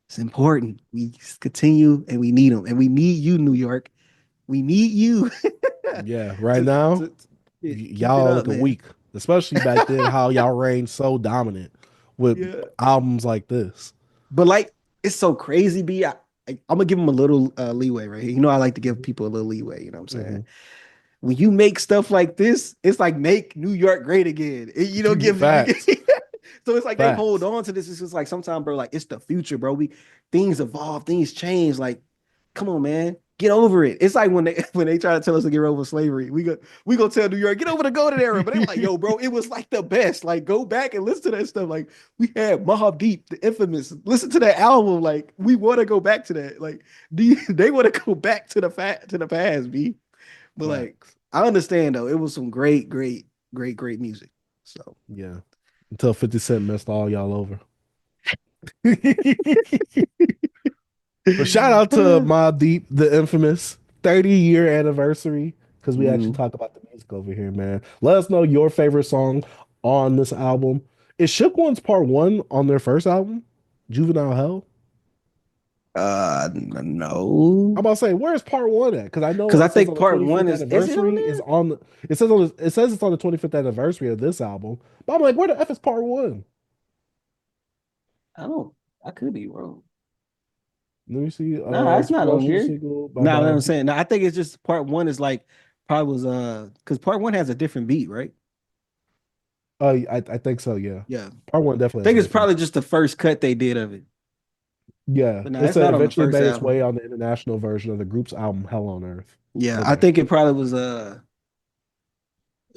It's important. We continue and we need them. And we need you, New York. We need you Yeah. Right to, now, to, to keep it y'all up, looking man. weak, especially back then. How y'all reigned so dominant with Yeah. albums like this. But like, it's so crazy, B. I'm gonna give them a little leeway right here. You know, I like to give people a little leeway. You know what I'm saying? Mhm. When you make stuff like this, it's like make New York great again. You know, give you. Facts. So it's like they hold Facts. on to this. It's just like sometimes, bro, like it's the future, bro. Things evolve, things change. Like, come on, man, get over it. It's like when they when they try to tell us to get over slavery, we go tell New York get over the golden era, but they're like, yo, bro, it was like the best. Like, go back and listen to that stuff. Like, we had Mobb Deep, the infamous. Listen to that album. Like, we want to go back to that. Like, they want to go back to the past, B. But like, Facts. I understand though, it was some great, great, great, great music. So Yeah. Until 50 Cent messed all y'all over. But shout out to Mobb Deep, the infamous 30-year anniversary, because we actually Mhm. talk about the music over here, man. Let us know your favorite song on this album. Is Shook One's Part One on their first album, Juvenile Hell? I'm No, about to say, where's Part One at? Because I know because I it says on think the part one 25th is it on anniversary is there? on the. It says it's on the 25th anniversary of this album. But I'm like, where the F is Part One? I don't. I could be wrong. Let me see. Nah, it's It's a not on promotional here. single by Nah, what I'm Mobb Deep. saying. Nah, I think it's just part one is like probably was because part one has a different beat, right? I think so. Yeah, Yeah, Part One I definitely has think a it's different. probably just the first cut they did of it. Yeah, But nah, it it's said not on the eventually first made its album. way on the international version of the group's album Hell on Earth. Yeah, I Okay. think it probably was it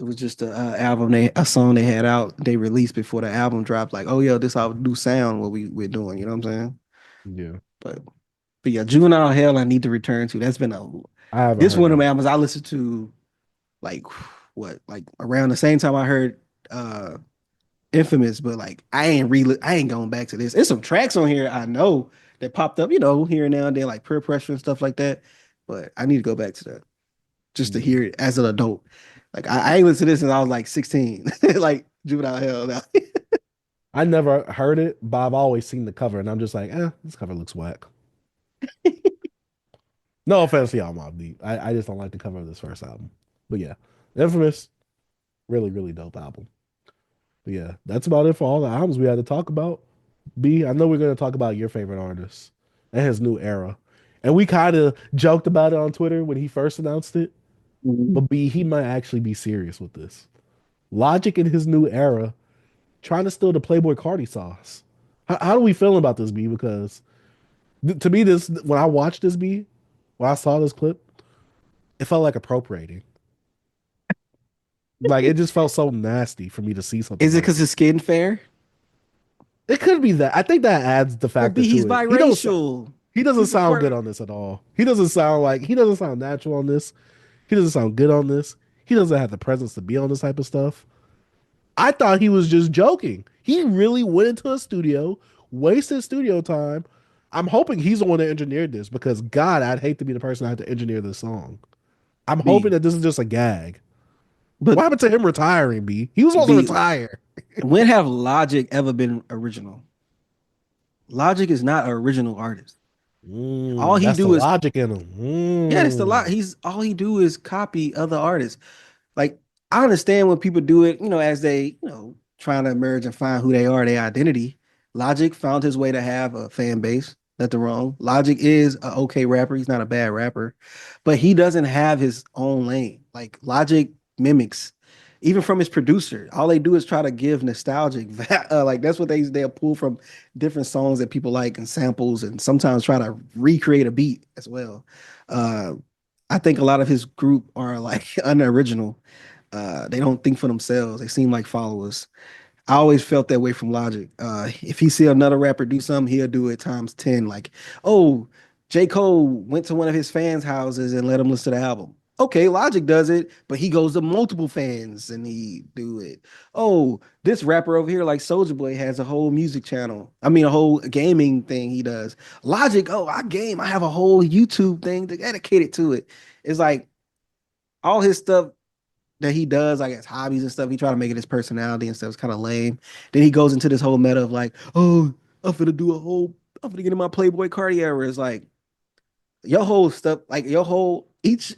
was just a song they had out they released before the album dropped. Like, oh yeah, this our new sound what we're doing. You know what I'm saying? Yeah. But but yeah, Juvenile Hell I need to return to. That's been a I haven't this heard one of that. my albums I listened to like what like around the same time I heard Infamous, but like I ain't going back to this. There's some tracks on here I know that popped up, here and now and then, like peer pressure and stuff like that. But I need to go back to that just to Yeah. hear it as an adult. Like I ain't listened to this since I was like 16, like Juvenile Hell. Now. I never heard it, but I've always seen the cover, and I'm just like, this cover looks whack. No offense to y'all, Mobb Deep. I just don't like the cover of this first album. But yeah, Infamous, really, really dope album. But yeah, that's about it for all the albums we had to talk about. B, I know we're going to talk about your favorite artist and his new era. And we kind of joked about it on Twitter when he first announced it. Mhm. But B, he might actually be serious with this. Logic in his new era, trying to steal the Playboy Cardi sauce. How do we feel about this, B? Because to me, this when I watched this, B, when I saw this clip, it felt like appropriating. Like it just felt so nasty for me to see something Is it like because his skin fair? it could be that. I think that adds the Well, factor B, he's to it. biracial. He doesn't He's a sound part good of on this at all. He doesn't sound natural on this. He doesn't sound good on this. He doesn't have the presence to be on this type of stuff. I thought he was just joking. He really went into a studio, wasted studio time. I'm hoping he's the one that engineered this because God, I'd hate to be the person that had to engineer this song. I'm hoping B. that this is just a gag. What But happened to him retiring, B? He was supposed to B, retire. when have Logic ever been original? Logic is not an original artist. All he That's the do is logic in him. yeah, it's the lot. He's all he do is copy other artists. Like I understand when people do it, as they, trying to emerge and find who they are, their identity. Logic found his way to have a fan base. Nothing wrong. Logic is a okay rapper. He's not a bad rapper, but he doesn't have his own lane. Like Logic mimics, even from his producer. All they do is try to give nostalgic, like that's what they'll pull from different songs that people like and samples, and sometimes try to recreate a beat as well. Uh, I think a lot of his group are like unoriginal. They don't think for themselves. They seem like followers. I always felt that way from Logic. If he see another rapper do something, he'll do it times 10. Like, oh, J. Cole went to one of his fans' houses and let him listen to the album. Okay, Logic does it, but he goes to multiple fans and he do it. Oh, this rapper over here, like Soldier Boy, has a whole music channel. I mean, a whole gaming thing he does. Logic, oh, I game. I have a whole YouTube thing dedicated to it. It's like all his stuff that he does, like his hobbies and stuff, he try to make it his personality and stuff. It's kind of lame. Then he goes into this whole meta of like, oh, I'm gonna get in my Playboy Cardi era. It's like your whole stuff, like your whole each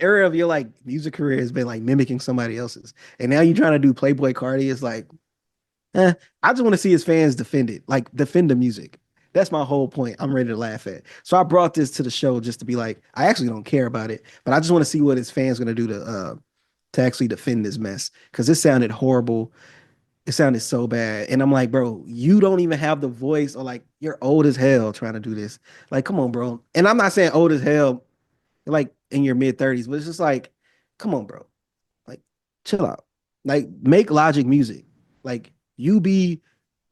area of your like music career has been like mimicking somebody else's, and now you're trying to do Playboy Cardi. It's like, I just want to see his fans defend it, like defend the music. That's my whole point. I'm ready to laugh at. So I brought this to the show just to be like, I actually don't care about it, but I just want to see what his fans gonna do to actually defend this mess because it sounded horrible. It sounded so bad, and I'm like, bro, you don't even have the voice, or like you're old as hell trying to do this. Like, come on, bro. And I'm not saying old as hell, like in your mid 30s, but it's just like, come on, bro. Like, chill out. Like, make Logic music. Like, you be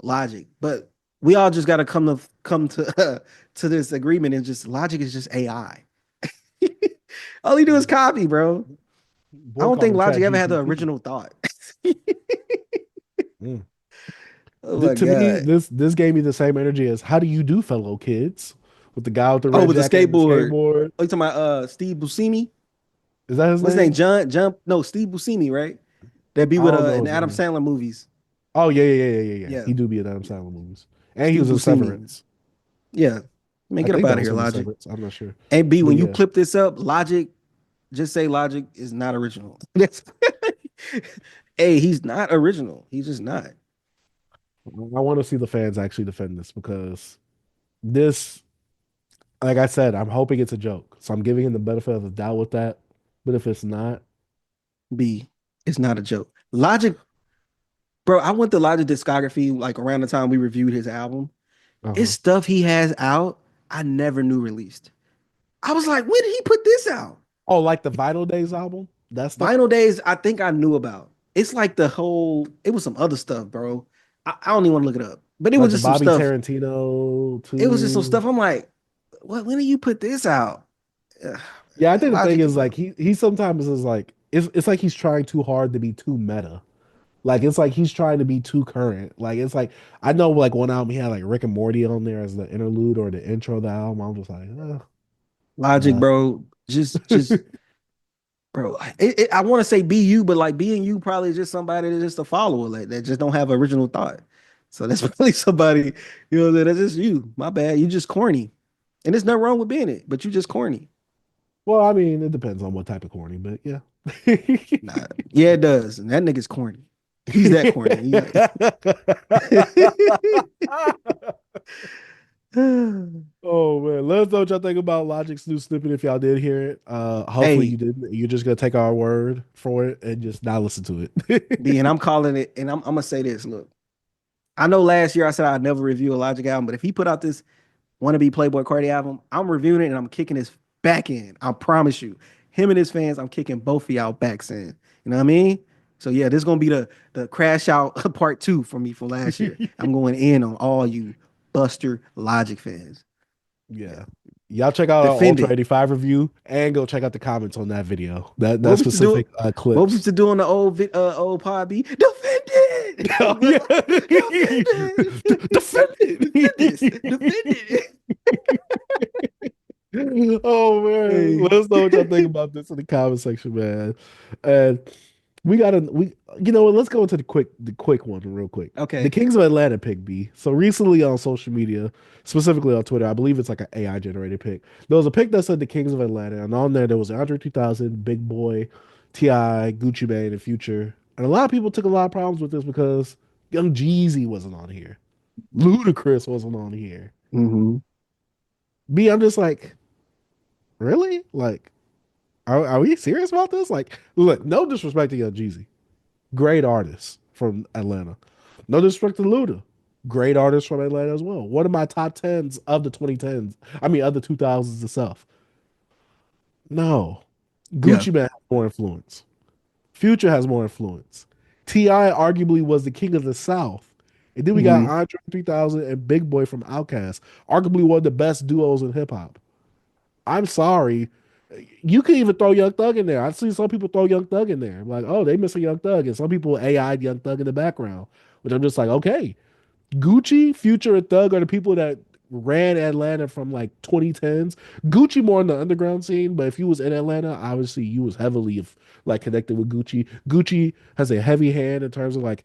Logic, but we all just got to come to to this agreement and just Logic is just AI. All he do is copy, bro. I Boy don't think called him Chat Logic ever had the GPT. original thought. Mm. Oh my To me, god. this gave me the same energy as "How do you do, fellow kids?" with the guy with the Oh, red with the jacket and the skateboard. skateboard. Oh, you talking about Steve Buscemi? Is that his What's his name? name? John Jump? No, Steve Buscemi, right? That be I with don't know in his Adam name. Sandler movies. Oh yeah. Yeah, He do be in Adam Sandler movies, and he Steve was in Buscemi. Severance. Yeah. Man, I get up think out that of was here, him in Logic. Severance. I'm not sure, Hey B, but when you yeah, clip this up, Logic, just say Logic is not original. That's hey, he's not original. He's just not. I want to see the fans actually defend this because this, like I said, I'm hoping it's a joke, so I'm giving him the benefit of the doubt with that. But if it's not, B, it's not a joke. Logic, bro, I went to Logic discography like around the time we reviewed his album. It's uh-huh. stuff he has out I never knew released. I was like, when did he put this out? Oh, like the Vital Days album, that stuff, Vinyl Days, I think I knew about. It's like the whole, it was some other stuff, bro. I don't even want to look it up, but it was like the just some Bobby stuff. Tarantino It was just some too. stuff. I'm like, what? When did you put this out? Ugh, Yeah, I man, think the thing Logic is is like he sometimes is like it's like he's trying too hard to be too meta. Like it's like he's trying to be too current. Like it's like I know like one album he had like Rick and Morty on there as the interlude or the intro of the album. I'm just like, Logic, nah. bro. Just, bro. I want to say be you, but like being you probably is just somebody that's just a follower, like that just don't have original thought. So that's probably somebody, that's just you. My bad. You just corny. And there's nothing wrong with being it, but you just corny. Well, I mean, it depends on what type of corny, but yeah. Nah, yeah, it does. And that nigga's corny. He's that corny. Oh man, let us know what y'all think about Logic's new snippet if y'all did hear it. Hopefully you Hey, didn't. You're just gonna take our word for it and just not listen to it. B, and I'm calling it, and I'm gonna say this. Look, I know last year I said I'd never review a Logic album, but if he put out this Wannabe Playboy Cardi album, I'm reviewing it and I'm kicking his back in. I promise you. Him and his fans, I'm kicking both of y'all backs in. You know what I mean? So yeah, this is gonna be the crash out part 2 for me from last year. I'm going in on all you Buster Logic fans. Yeah. Y'all check out our Defend Ultra it. 85 review and go check out the comments on that video. That What we used to do? specific What we clips. used to do on the old pod be defend it. Oh, yeah. Defend it. Defend Defend this. it. Defend it. Oh man. Hey. Let us know what y'all think about this in the comment section, man. And we you know what, let's go into the quick one real quick. Okay. The Kings of Atlanta pick, B. So recently on social media, specifically on Twitter, I believe it's like an AI generated pick. There was a pic that said the Kings of Atlanta, and on there was Andre 3000, Big Boy, T.I., Gucci Mane, and Future. And a lot of people took a lot of problems with this because Young Jeezy wasn't on here. Ludacris wasn't on here. Mm-hmm. B, I'm just like, really? Like, are we serious about this? Like, look, no disrespect to Young Jeezy. Great artist from Atlanta. No disrespect to Luda. Great artist from Atlanta as well. One of my top tens of the 2010s. I mean, of the 2000s itself. No. Yeah. Gucci Man has more influence. Future has more influence. T.I. arguably was the king of the South. And then we got Mm-hmm. Andre 3000 and Big Boy from Outkast. Arguably one of the best duos in hip hop. I'm sorry. You can even throw Young Thug in there. I've seen some people throw Young Thug in there. Like, oh, they miss a Young Thug. And some people AI'd Young Thug in the background, which I'm just like, okay. Gucci, Future, and Thug are the people that ran Atlanta from like 2010s. Gucci more in the underground scene, but if you was in Atlanta, obviously you was heavily like connected with Gucci. Gucci has a heavy hand in terms of like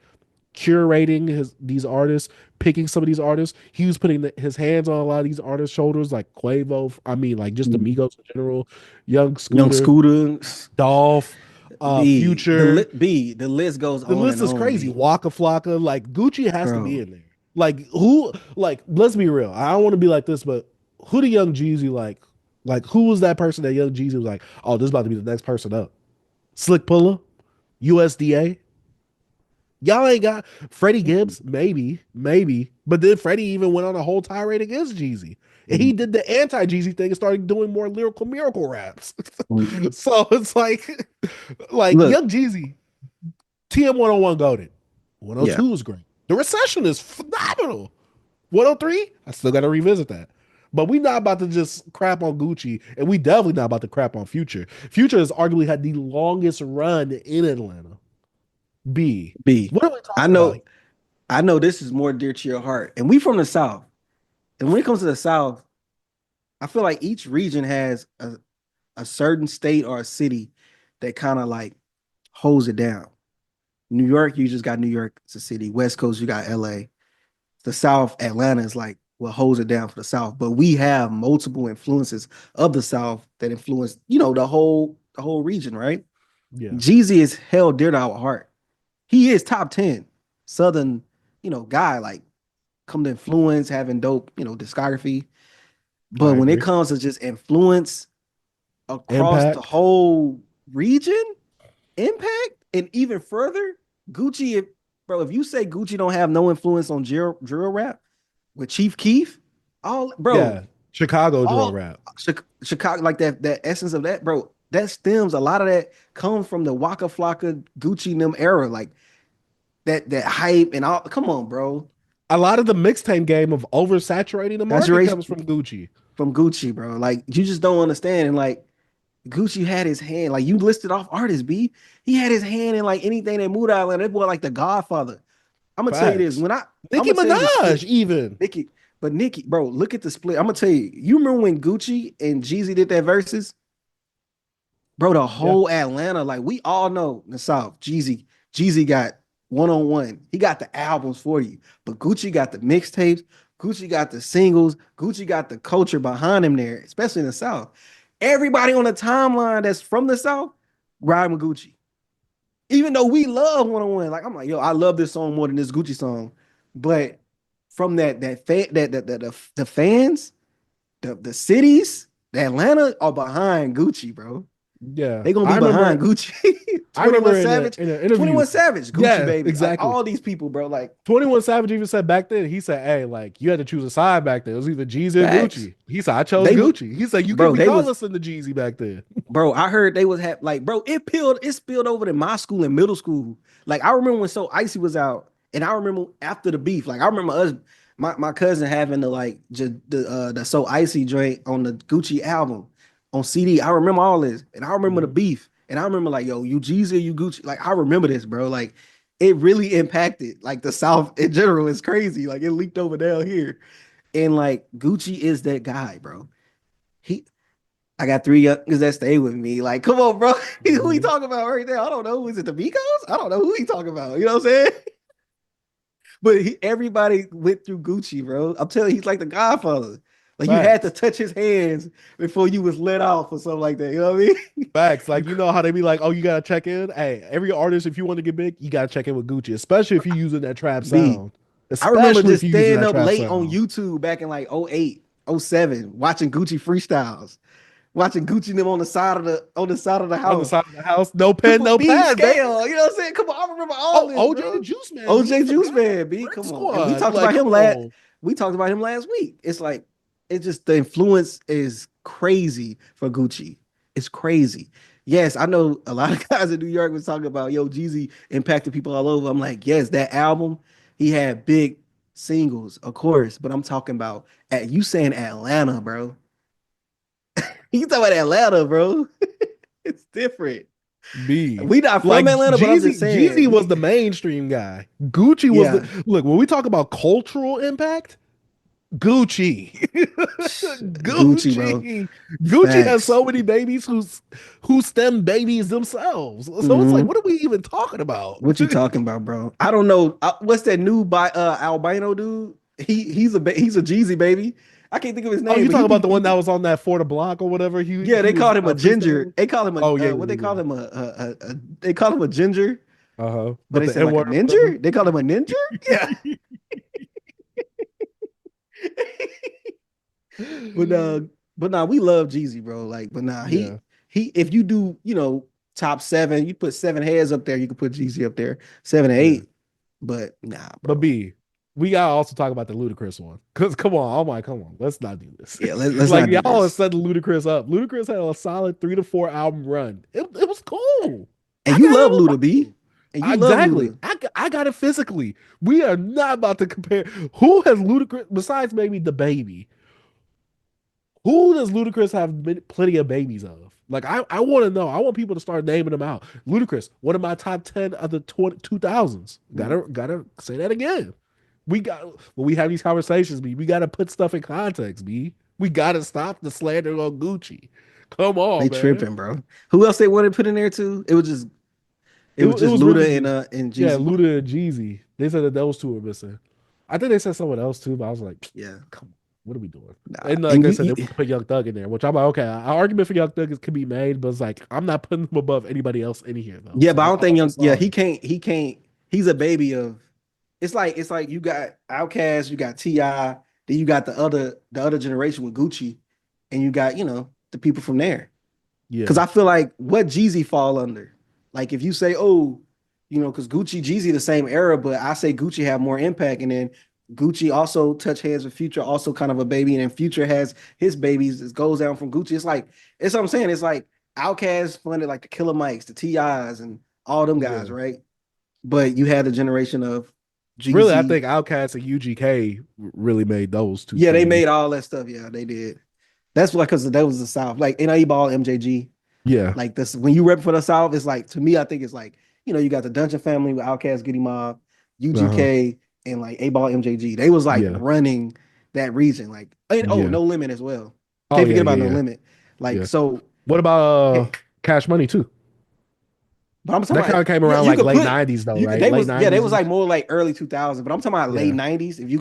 curating these artists, picking some of these artists. He was putting his hands on a lot of these artists' shoulders, like Quavo. I mean, like just Amigos in general, Young Young Scooter, Scooter. Dolph, Future. The list goes The on list and is on. crazy. B. Waka Flocka, like Gucci has to be Bro. in there. Like who? Like let's be real. I don't want to be like this, but who the Young Jeezy like? Like who was that person that Young Jeezy was like? Oh, this is about to be the next person up. Slick Pulla, USDA. Y'all ain't got Freddie Gibbs, maybe. But then Freddie even went on a whole tirade against Jeezy. And he did the anti-Jeezy thing and started doing more lyrical miracle raps. So it's like Look, Young Jeezy, TM 101 goaded. yeah. 102 is great. The Recession is phenomenal. 103, I still got to revisit that. But we not about to just crap on Gucci, and we definitely not about to crap on Future. Future has arguably had the longest run in Atlanta. B. B. What are we I talking about? know I know this is more dear to your heart. And we from the South. And when it comes to the South, I feel like each region has a certain state or a city that kind of like holds it down. New York, you just got New York, it's a city. West Coast, you got LA. The South, Atlanta is like what holds it down for the South. But we have multiple influences of the South that influence, the whole region, right? Yeah, Jeezy is held dear to our heart. He is top 10 Southern, guy, like come to influence, having dope, discography. I But when it agree. comes to just influence across the Impact. whole region, impact, and even further, Gucci, if you say Gucci don't have no influence on drill rap with Chief Keef, Yeah, Chicago drill all rap. Chicago, like that essence of that, bro, that stems, a lot of that comes from the Waka Flocka, Gucci and them era, like that hype and all. Come on, bro. A lot of the mixtape game of oversaturating the market Saturation comes from Gucci. from Gucci, bro. Like you just don't understand. And like Gucci had his hand, like you listed off artists, B. He had his hand in like anything that moved out. That boy, like the Godfather. I'm gonna tell you this. Facts. I'm Nicki gonna tell you the Minaj, split, even. Nicki, bro, look at the split. I'm gonna tell you. You remember when Gucci and Jeezy did that verses, bro? The Yeah, whole Atlanta, like we all know in the South, Jeezy got one on one. He got the albums for you, but Gucci got the mixtapes. Gucci got the singles. Gucci got the culture behind him there, especially in the South. Everybody on the timeline that's from the South riding with Gucci. Even though we love 101, like I'm like, yo, I love this song more than this Gucci song. But from the fans, the cities, the Atlanta are behind Gucci, bro. Yeah, They gonna be behind Gucci. I remember 21 Savage, in an interview, 21 Savage, Gucci yeah, baby. exactly. Like all these people, bro. Like 21 Savage even said back then, he said, hey, like you had to choose a side back then. It was either Jeezy or facts. Gucci. He said, I chose Gucci. He said, you bro, could be calling us in the Jeezy back then. Bro, I heard they was like, bro, it spilled over to my school in middle school. Like I remember when So Icy was out, and I remember after the beef, like I remember us, my cousin having the So Icy joint on the Gucci album on CD. I remember all this, and I remember the beef, and I remember like, yo, you Jeezy or you Gucci? Like I remember this, bro. Like it really impacted like the South in general. It's crazy. Like it leaked over down here, and like Gucci is that guy, bro. I got 3 youngers that stay with me. Like, come on, bro. Who he talking about right there? I don't know. Is it the Migos? I don't know who he talking about. You know what I'm saying? But everybody went through Gucci, bro. I'm telling you, he's like the Godfather. Like you had to touch his hands before you was let off or something like that. You know what I mean? Facts. Like, you know how they be like, oh, you gotta check in. Hey, every artist, if you want to get big, you gotta check in with Gucci, especially if you're using that trap sound. I remember just staying up late on YouTube back in like 08, 07, watching Gucci freestyles. Watching Gucci them on the side of the house. On the side of the house, no pen, no pad, scale. You know what I'm saying? Come on, I remember all this. OJ the Juice Man. OJ Juice Man, B. Come on. And we talked about him last. We talked about him last week. It's like it's just the influence is crazy for Gucci. It's crazy. Yes, I know a lot of guys in New York was talking about yo Jeezy impacted people all over. I'm like, yes, that album, he had big singles, of course, but I'm talking about you saying Atlanta, bro. You talking about Atlanta, bro? It's different. B. We not from Atlanta, Jeezy, but I'm just saying. Jeezy was the mainstream guy. Gucci was look, when we talk about cultural impact, Gucci. Gucci, bro. Gucci has so many babies who stem babies themselves. So it's like, what are we even talking about? What you talking about, bro? I don't know. What's that new albino dude? He's a Jeezy baby. I can't think of his name. Oh, you talking about the one that was on that For the Block or whatever? They called him a ginger. They called him a they call him they call him a ginger. But they said like a ninja? They call him a ninja? Yeah. But nah, we love Jeezy, bro. Like, but nah, he if you do, top 7, you put 7 heads up there, you can put Jeezy up there, 7 or 8. But nah, bro. But B, we gotta also talk about the Ludacris one. Cause come on, let's not do this. Yeah, let's like not y'all are setting Ludacris up. Ludacris had a solid 3 to 4 album run. It was cool. And you love Luda, B. And you exactly. Love Luda. I got it physically. We are not about to compare. Who has Ludacris besides maybe the baby? Who does Ludacris have plenty of babies of? Like I want to know. I want people to start naming them out. Ludacris, one of my top 10 of the 2000s. Gotta say that again. When we have these conversations, B, we gotta put stuff in context, B. We gotta stop the slander on Gucci. Come on, they man. tripping, bro. Who else they wanted to put in there too? It was just Luda really, and Jeezy. Yeah, Luda and Jeezy. They said that those two were missing. I think they said someone else too, but I was like, yeah, come on, what are we doing? Nah. And like I said, they put Young Thug in there, which I'm like, okay, an argument for Young Thug can be made, but it's like I'm not putting him above anybody else in here though. Yeah, so but I don't think he can't. He's a baby of. It's like you got Outkast, you got T.I., then you got the other generation with Gucci, and you got the people from there. Yeah, because I feel like what Jeezy fall under. Like if you say, because Gucci, Jeezy the same era, but I say Gucci have more impact, and then Gucci also touch hands with Future, also kind of a baby, and then Future has his babies. It goes down from Gucci. It's what I'm saying. It's like Outkast funded like the Killer Mikes, the T.I.s, and all them guys, right? But you had the generation of Jeezy. Really, I think Outkast and UGK really made those two. Yeah, they made all that stuff. Yeah, they did. That's why, because that was the South. Like NIE Ball, MJG. Yeah. Like this, when you rep for the South, it's like, to me, I think it's like, you got the Dungeon Family with Outkast, Goody Mob, UGK, and like A-Ball, MJG. They was like running that region. Like, No Limit as well. Can't forget about No Limit. Like, so. What about Cash Money too? But I'm talking That about kind of came around you like could late put- 90s though, you could- right? They Late was 90s. they was like more like early 2000s. But I'm talking about late Yeah. 90s. If you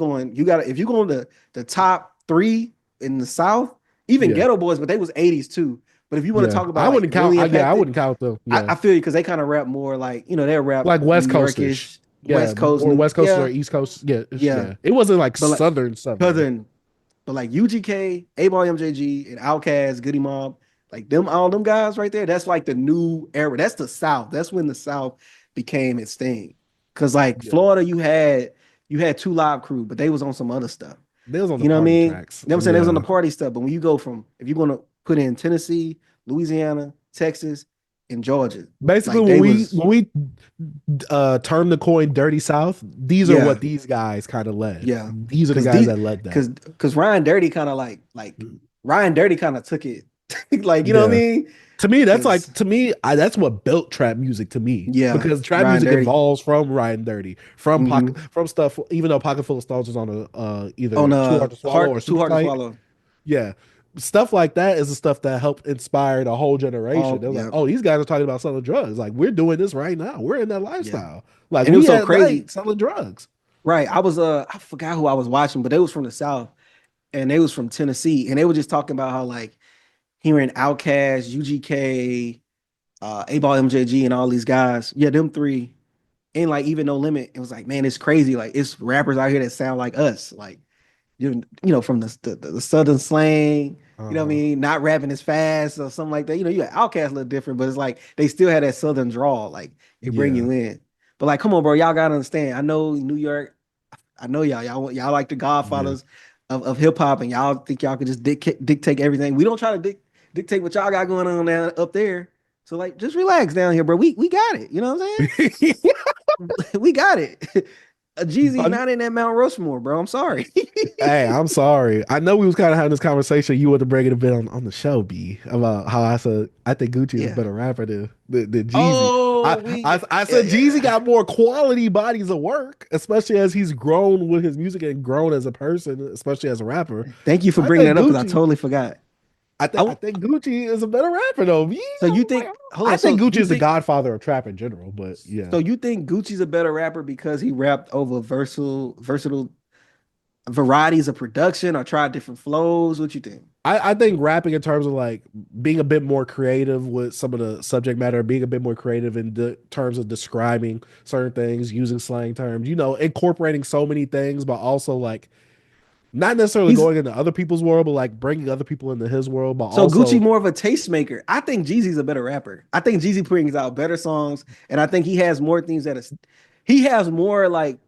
go to the top 3 in the South, even Yeah. Ghetto Boys, but they was 80s too. But if you want to Yeah. talk about I like wouldn't count. really I impacted, wouldn't count them. Yeah. I feel you because they kind of rap more like they rap Like West New Coastish. Yorkish, Yeah. West Coast, Or West Coast or yeah, East Coast. Yeah. yeah. Yeah. It wasn't like But like Southern. Southern, but like UGK, A-Boy MJG, and Outkast, Goody Mob, like all them guys right there, that's like the new era. That's the South. That's when the South became its thing. Cause like Yeah. Florida, you had 2 Live Crew, but they was on some other stuff. They was on the You know what I party mean? tracks. You know what I'm saying? They was on the Yeah. party stuff. But when you go if you're gonna put in Tennessee, Louisiana, Texas, and Georgia, Basically, like when we term the coin "Dirty South," these are Yeah. what these guys kind of led. Yeah. These are the guys that led that. Because Ryan Dirty kind of like Ryan Dirty kind of took it, like you know what I Yeah. mean? To me, that's like 'Cause- that's what built trap music to me. Yeah, because trap Ryan music Dirty. evolves from Ryan Dirty, from Mhm. from stuff. Even though Pocket Full of Stones is on either On Too Hard to Swallow or Too Hard to Super Tight. Swallow. Yeah, stuff like that is the stuff that helped inspire the whole generation. They're yeah. like, oh, these guys are talking about selling drugs. Like we're doing this right now. We're in that lifestyle. Like And it we was so at crazy. night selling drugs. Right. I forgot who I was watching, but they was from the South and they was from Tennessee, and they were just talking about how like hearing Outkast, UGK, A-Ball MJG, and all these guys, yeah, them 3, and like even No Limit. It was like, man, it's crazy. Like it's rappers out here that sound like us, like from the Southern slang. You know what I mean? Not rapping as fast or something like that. You got Outkast a little different, but it's like they still had that Southern drawl. Like it bring you in. But like, come on, bro, y'all gotta understand. I know New York. I know y'all like the Godfathers of hip hop, and y'all think y'all can just dictate everything. We don't try to dictate what y'all got going on down up there. So like, just relax down here, bro. We got it. You know what I'm saying? We got it. Jeezy not in that Mount Rushmore, bro. I'm sorry. Hey, I'm sorry. I know we was kind of having this conversation. You want to bring it a bit on the show, B, about how I said I think Gucci is a better rapper than Jeezy. Oh, I said Jeezy got more quality bodies of work, especially as he's grown with his music and grown as a person, especially as a rapper. Thank you for bringing that up because I totally forgot. I think Gucci is a better rapper though. B. So you think? I think Gucci is the godfather of trap in general, but yeah. So you think Gucci's a better rapper because he rapped over versatile varieties of production or tried different flows? What you think? I think rapping in terms of like being a bit more creative with some of the subject matter, being a bit more creative in the terms of describing certain things, using slang terms, incorporating so many things, but also like not necessarily going into other people's world, but like bringing other people into his world. But so also, Gucci more of a tastemaker. I think Jeezy's a better rapper. I think Jeezy brings out better songs, and I think he has more things he has more like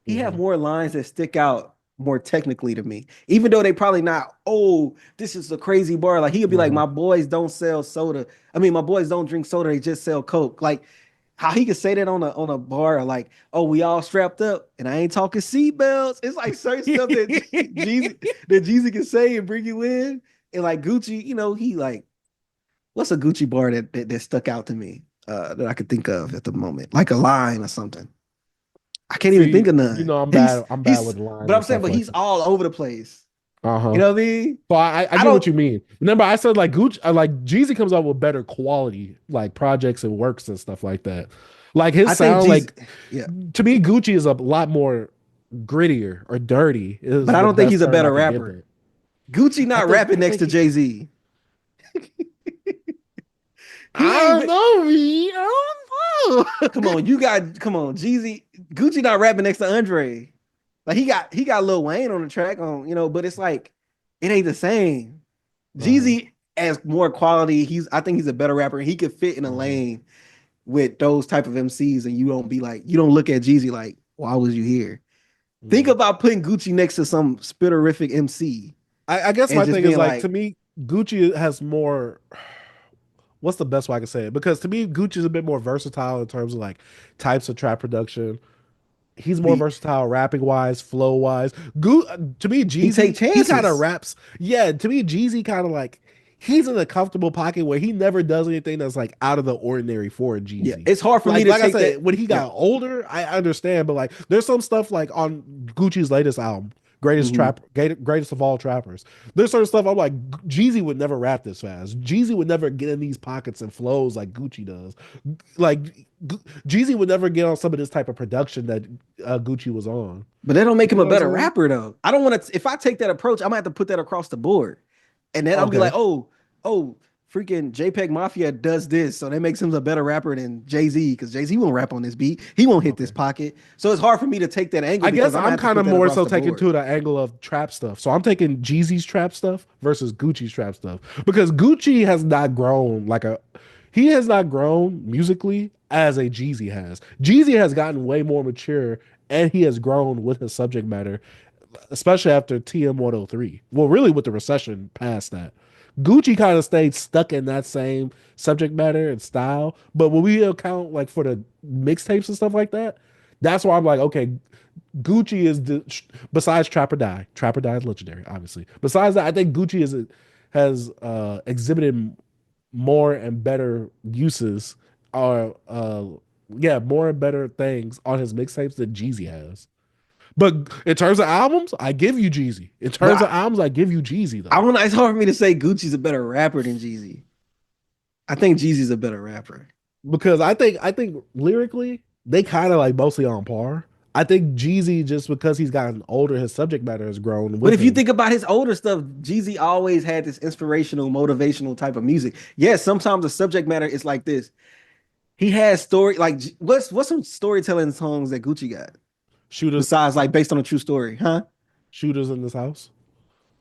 he have more lines that stick out more technically to me. Even though they probably not, oh, this is a crazy bar. Like he'll be like, my boys don't sell soda. I mean, my boys don't drink soda, they just sell Coke. Like how he could say that on a bar, like, oh, we all strapped up, and I ain't talking seatbelts. It's like certain stuff that Jeezy can say and bring you in. And like Gucci, he like, what's a Gucci bar that stuck out to me that I could think of at the moment, like a line or something. I can't even think of none. I'm bad with lines. But I'm saying, but he's all over the place. Uh-huh. You know what I mean? So I get what you mean. Remember, I said like Gucci, like Jeezy comes out with better quality, like projects and works and stuff like that. Like his sound, to me, Gucci is a lot more grittier or dirty. But I don't think he's a better rapper. Gucci not rapping next to Jay-Z. I don't know, me. I don't know. Come on, Jeezy. Gucci not rapping next to Andre. Like he got Lil Wayne on the track but it's like it ain't the same. Jeezy has more quality. I think he's a better rapper, and he could fit in a lane with those type of MCs, and you don't look at Jeezy like, why was you here? Think about putting Gucci next to some spitterific MC. I guess my thing is like to me, Gucci has more. What's the best way I can say it? Because to me, Gucci is a bit more versatile in terms of like types of trap production. He's more versatile rapping wise, flow wise. To me, Jeezy, he kind of raps. Yeah, to me, Jeezy kind of like he's in a comfortable pocket where he never does anything that's like out of the ordinary for Jeezy. Yeah, it's hard for me to like take I said, that. when he got older, I understand, but like there's some stuff like on Gucci's latest album. greatest of all trappers. There's certain stuff I'm like, Jeezy would never rap this fast. Jeezy would never get in these pockets and flows like Gucci does. Like Jeezy would never get on some of this type of production that Gucci was on. But that don't make him You a know what better I'm saying? rapper though. I don't want to. If I take that approach, I'm gonna have to put that across the board, and then I'll be Okay. like, oh, freaking JPEG Mafia does this, so that makes him a better rapper than Jay-Z because Jay-Z won't rap on this beat. He won't hit this pocket. So it's hard for me to take that angle. I guess because I'm I'm kind of more so taking board. to the angle of trap stuff. So I'm taking Jeezy's trap stuff versus Gucci's trap stuff because Gucci has not grown he has not grown musically as a Jeezy has. Jeezy has gotten way more mature and he has grown with his subject matter, especially after TM 103. Well, really with the recession past that. Gucci kind of stayed stuck in that same subject matter and style. But when we account like for the mixtapes and stuff like that, that's why I'm like, okay, Gucci is besides Trap or Die. Trap or Die is legendary, obviously. Besides that, I think Gucci has exhibited more and better uses or more and better things on his mixtapes than Jeezy has. But in terms of albums, I give you Jeezy. In terms of albums, I give you Jeezy though. It's hard for me to say Gucci's a better rapper than Jeezy. I think Jeezy's a better rapper. Because I think lyrically, they kind of like mostly on par. I think Jeezy, just because he's gotten older, his subject matter has grown. But if you think about his older stuff, Jeezy always had this inspirational, motivational type of music. Yes, sometimes the subject matter is like this. He has story, like what's some storytelling songs that Gucci got? Shooters, besides like based on a true story, huh? Shooters in this house.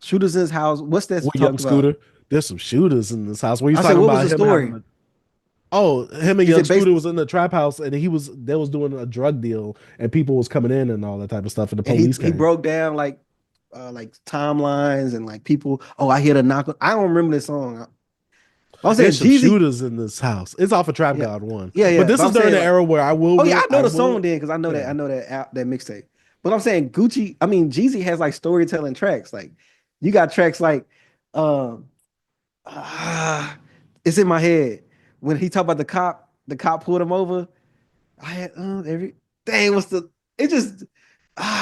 Shooters in his house. What's that? With Young Scooter. There's some shooters in this house. Where he's I talking said, what about was the him story? him and Is Young it based- Scooter was in the trap house, and they was doing a drug deal, and people was coming in and all that type of stuff, and the police he came. broke down like timelines and like people. Oh, I hear the knock. I don't remember this song. I was saying There's some Jeezy. shooters in this house. It's off of Trap Yeah. God 1. Yeah. But this But is I'm during saying, the era where I will. Oh yeah, I know the will- song then because I know Yeah. that mixtape. But I'm saying Jeezy has like storytelling tracks. Like you got tracks like it's in my head. When he talked about the cop pulled him over. I had I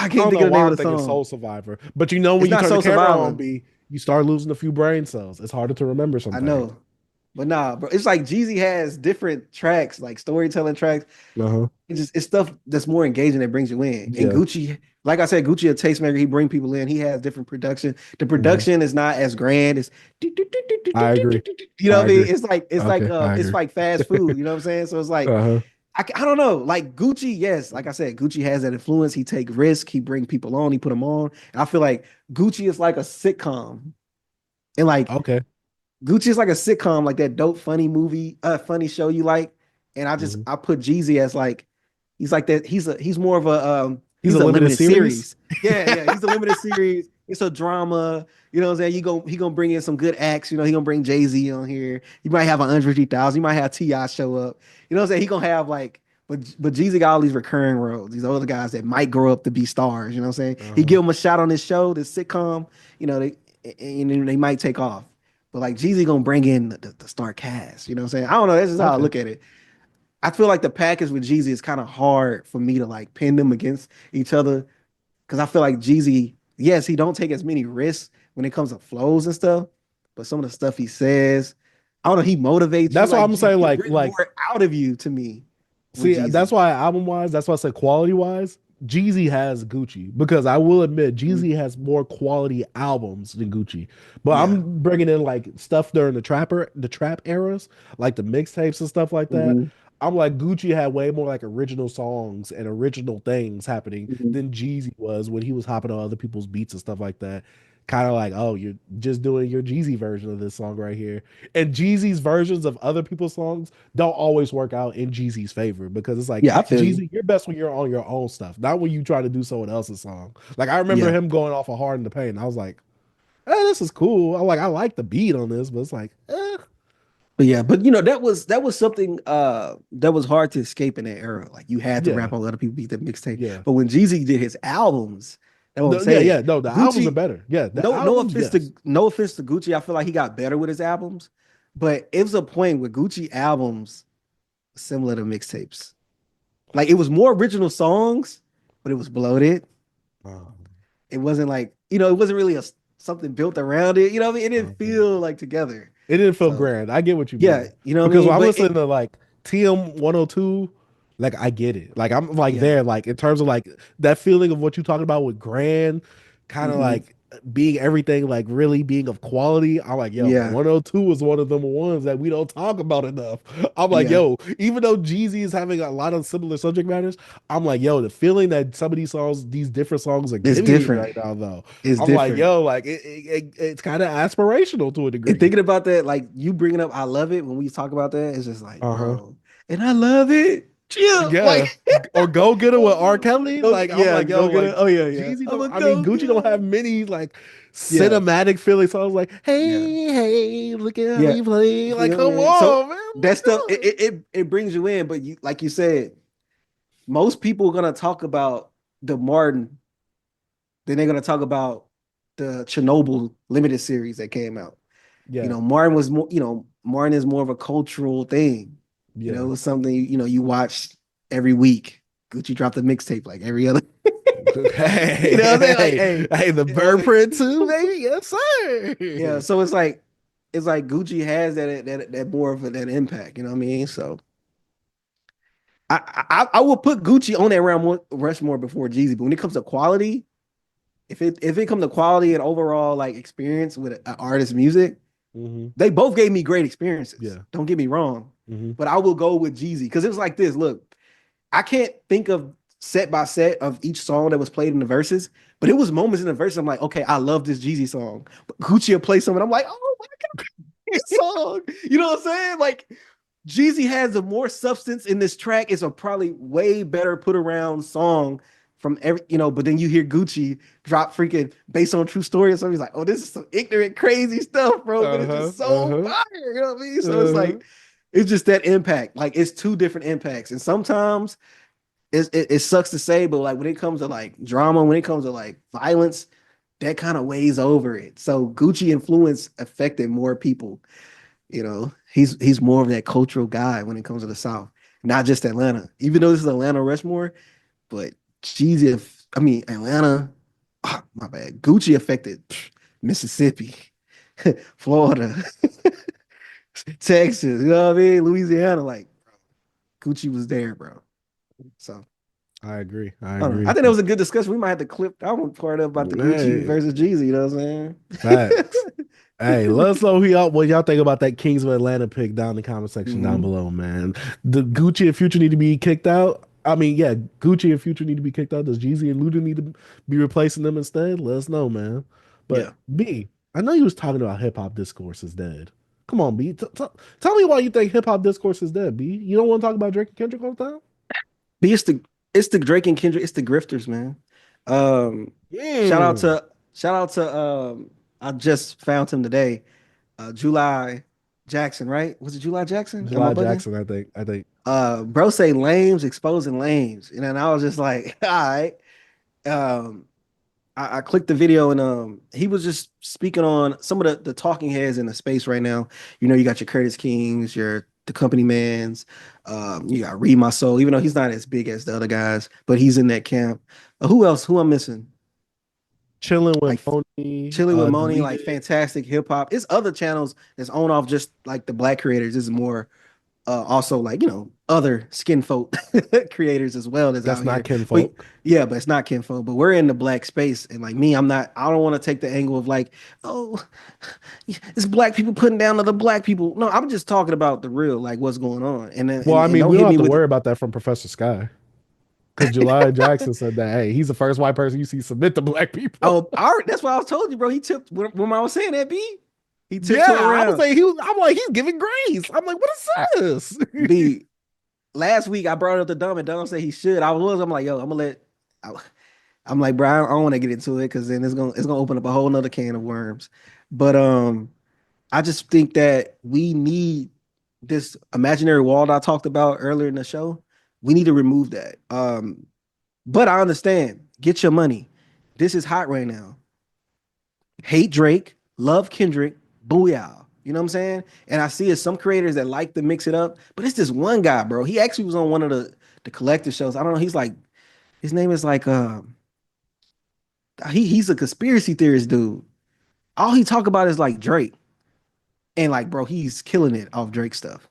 can't think of the name of the song. Soul Survivor. But you know when It's you not turn Soul the camera Survivor. on, B, you start losing a few brain cells. It's harder to remember I sometimes. know. But nah, bro, it's like Jeezy has different tracks, like storytelling tracks. Uh-huh. It's stuff that's more engaging that brings you in. Yeah. And Gucci, like I said, Gucci a tastemaker. He bring people in. He has different production. The production is not as grand as. I agree. You know what I mean? agree. It's like fast food. You know what I'm saying? So it's like Uh-huh. I don't know. Like Gucci, yes, like I said, Gucci has that influence. He take risk. He bring people on. He put them on. And I feel like Gucci is like a sitcom, and like Okay. Gucci is like a sitcom, like that dope funny movie, funny show you like. And I put Jeezy as like he's like that. He's more of a He's a limited series? Yeah, he's a limited series. It's a drama. You know what I'm saying? He gonna bring in some good acts. You know, he gonna bring Jay-Z on here. You might have 150,000. You might have T.I. show up. You know what I'm saying? He gonna have like, but Jeezy got all these recurring roles. These other guys that might grow up to be stars. You know what I'm saying? He give them a shot on this show, this sitcom. You know, they might take off. But like Jeezy gonna bring in the star cast. You know what I'm saying? I don't know. That's just how I look at it. I feel like the package with Jeezy is kind of hard for me to like pin them against each other. Cause I feel like Jeezy, yes, he don't take as many risks when it comes to flows and stuff, but some of the stuff he says, I don't know, he motivates. That's why I'm saying like more out of you to me. See, that's why album wise, that's why I said quality wise, Jeezy has Gucci, because I will admit Jeezy has more quality albums than Gucci. But I'm bringing in like stuff during the trap eras, like the mixtapes and stuff like that. I'm like, Gucci had way more like original songs and original things happening than Jeezy was when he was hopping on other people's beats and stuff like that. Kind of like, oh, you're just doing your Jeezy version of this song right here. And Jeezy's versions of other people's songs don't always work out in Jeezy's favor, because it's like, Jeezy, you're best when you're on your own stuff, not when you try to do someone else's song. Like, I remember him going off of Hard in the Pain. I was like, this is cool. I like the beat on this, but it's like, But yeah, but you know, that was something that was hard to escape in that era. Like you had to rap on other people beat the mixtape. Yeah. But when Jeezy did his albums, the Gucci, albums are better. Yeah, no offense to Gucci. I feel like he got better with his albums, but it was a point with Gucci albums similar to mixtapes. Like it was more original songs, but it was bloated. it wasn't like, it wasn't really something built around it. You know what I mean? It didn't feel like together. It didn't feel So, grand. I get what you yeah, mean. you know what I Because mean? when I'm But listening to like TM 102, like I get it. Like I'm like yeah. there, like in terms of like that feeling of what you talking about with grand, kind of Mhm. like being everything, like really being of quality. I'm like, yo, Yeah. 102 is one of them ones that we don't talk about enough. I'm like, Yeah. yo, even though Jeezy is having a lot of similar subject matters, I'm like, yo, the feeling that some of these songs, these different songs are It's giving me different. right now, though. It's I'm like, different. yo, like it's kind of aspirational to a And degree. thinking about that, like you bringing up, I love it when we talk about that. It's just like, Uh-huh. bro, and I love it. Chill, Yeah. like, Or go get it with R. Kelly. Like I'm yeah, like, yo, go get like it. Oh yeah, yeah. Jeezy I'm don't a I mean go Gucci don't have getter. many like Yeah, cinematic feelings. So I was like, yeah, hey, look at how yeah. we play. You Like, know, come man. So on, man. that Let's stuff, do it. it brings you in, but you, like you said, most people are gonna talk about the Martin, then they're gonna talk about the Chernobyl limited series that came out. Yeah, Martin was more, Martin is more of a cultural thing. It yeah. was something, you watch every week. Gucci dropped a mixtape like every other. You Hey, know what I'm saying? Like, hey, hey, hey, the bird print too, baby. Yes, yeah. sir. So it's like Gucci has that more of that impact. You know what I mean? So I will put Gucci on that round Rushmore before Jeezy. But when it comes to quality, if it comes to quality and overall like experience with an artist's music, Hmm. they both gave me great experiences. Yeah. Don't get me wrong. Hmm. But I will go with Jeezy because it was like this. Look, I can't think of set by set of each song that was played in the verses, but it was moments in the verse I'm like, okay, I love this Jeezy song. But Gucci will play something. I'm like, oh my god, this song. You know what I'm saying? Like Jeezy has a more substance in this track. It's a probably way better put around song from but then you hear Gucci drop freaking based on true story or something. He's like, oh, this is some ignorant, crazy stuff, bro. But it's Uh-huh. just so Uh-huh. fire. You know what I mean? So it's Uh-huh. like, it's just that impact. Like it's two different impacts. And sometimes it sucks to say, but like when it comes to like drama, when it comes to like violence, that kind of weighs over it. So Gucci influence affected more people. He's more of that cultural guy when it comes to the South, not just Atlanta. Even though this is Atlanta Rushmore, but Jeezy, I mean Atlanta, my bad. Gucci affected Mississippi, Florida, Texas. You know what I mean? Louisiana. Like Gucci was there, bro. So I agree. I I don't know. I agree. think that was a good discussion. We might have to clip that one part up about the Gucci Hey, versus Jeezy. You know what I'm saying? facts. Hey, let us know what y'all think about that Kings of Atlanta pick down in the comment section down Mhm. below, man. The Gucci and Future need to be kicked out. I mean, yeah, Gucci and Future need to be kicked out. Does Jeezy and Luda need to be replacing them instead? Let us know, man. But Yeah. B, I know you was talking about hip hop discourse is dead. Come on, B. Tell me why you think hip hop discourse is dead, B. You don't want to talk about Drake and Kendrick all the time? But it's the Drake and Kendrick, it's the grifters, man. Um, shout out Mm. to shout out to I just found him today. July Jackson, right? Was it July Jackson? Am I July bugging? Jackson, I think. I think. Bro say lames exposing lames. And then I was just like, all right. Um, I clicked the video and he was just speaking on some of the talking heads in the space right now. You got your Curtis Kings, your the company mans, you got Read My Soul, even though he's not as big as the other guys, but he's in that camp. Who else? Who I'm missing? Chilling with Like Moni, Chili with Moni, like deleted. fantastic hip hop. It's other channels that's owned off just like the black creators. This is more also like other skin folk creators as well that's That's out not here. But kinfolk. yeah, but it's not kinfolk. But we're in the black space, and like me, I don't want to take the angle of like, oh, it's black people putting down other black people. No, I'm just talking about the real, like what's going on, and then Well, I and mean, don't we don't hit have me to with worry it. about that from Professor Sky. Because July Jackson said that, hey, he's the first white person you see submit to black people. Oh, all right, that's what I was told you, bro. He tipped when I was saying that, B. He Yeah, tiptoed I was around. saying I'm like, he's giving grace. I'm like, what is this? B. Last week I brought up the dumb and Dom said he should. I'm like, yo, I'm gonna let. I'm like, bro, I don't want to get into it because then it's gonna open up a whole nother can of worms. But I just think that we need this imaginary wall that I talked about earlier in the show. We need to remove that. But I understand. Get your money. This is hot right now. Hate Drake, love Kendrick, booyah. You know what I'm saying? And I see some creators that like to mix it up, but it's this one guy, bro. He actually was on one of the collective shows. I don't know. He's like, his name is like he's a conspiracy theorist dude. All he talk about is like Drake. And like, bro, he's killing it off Drake stuff.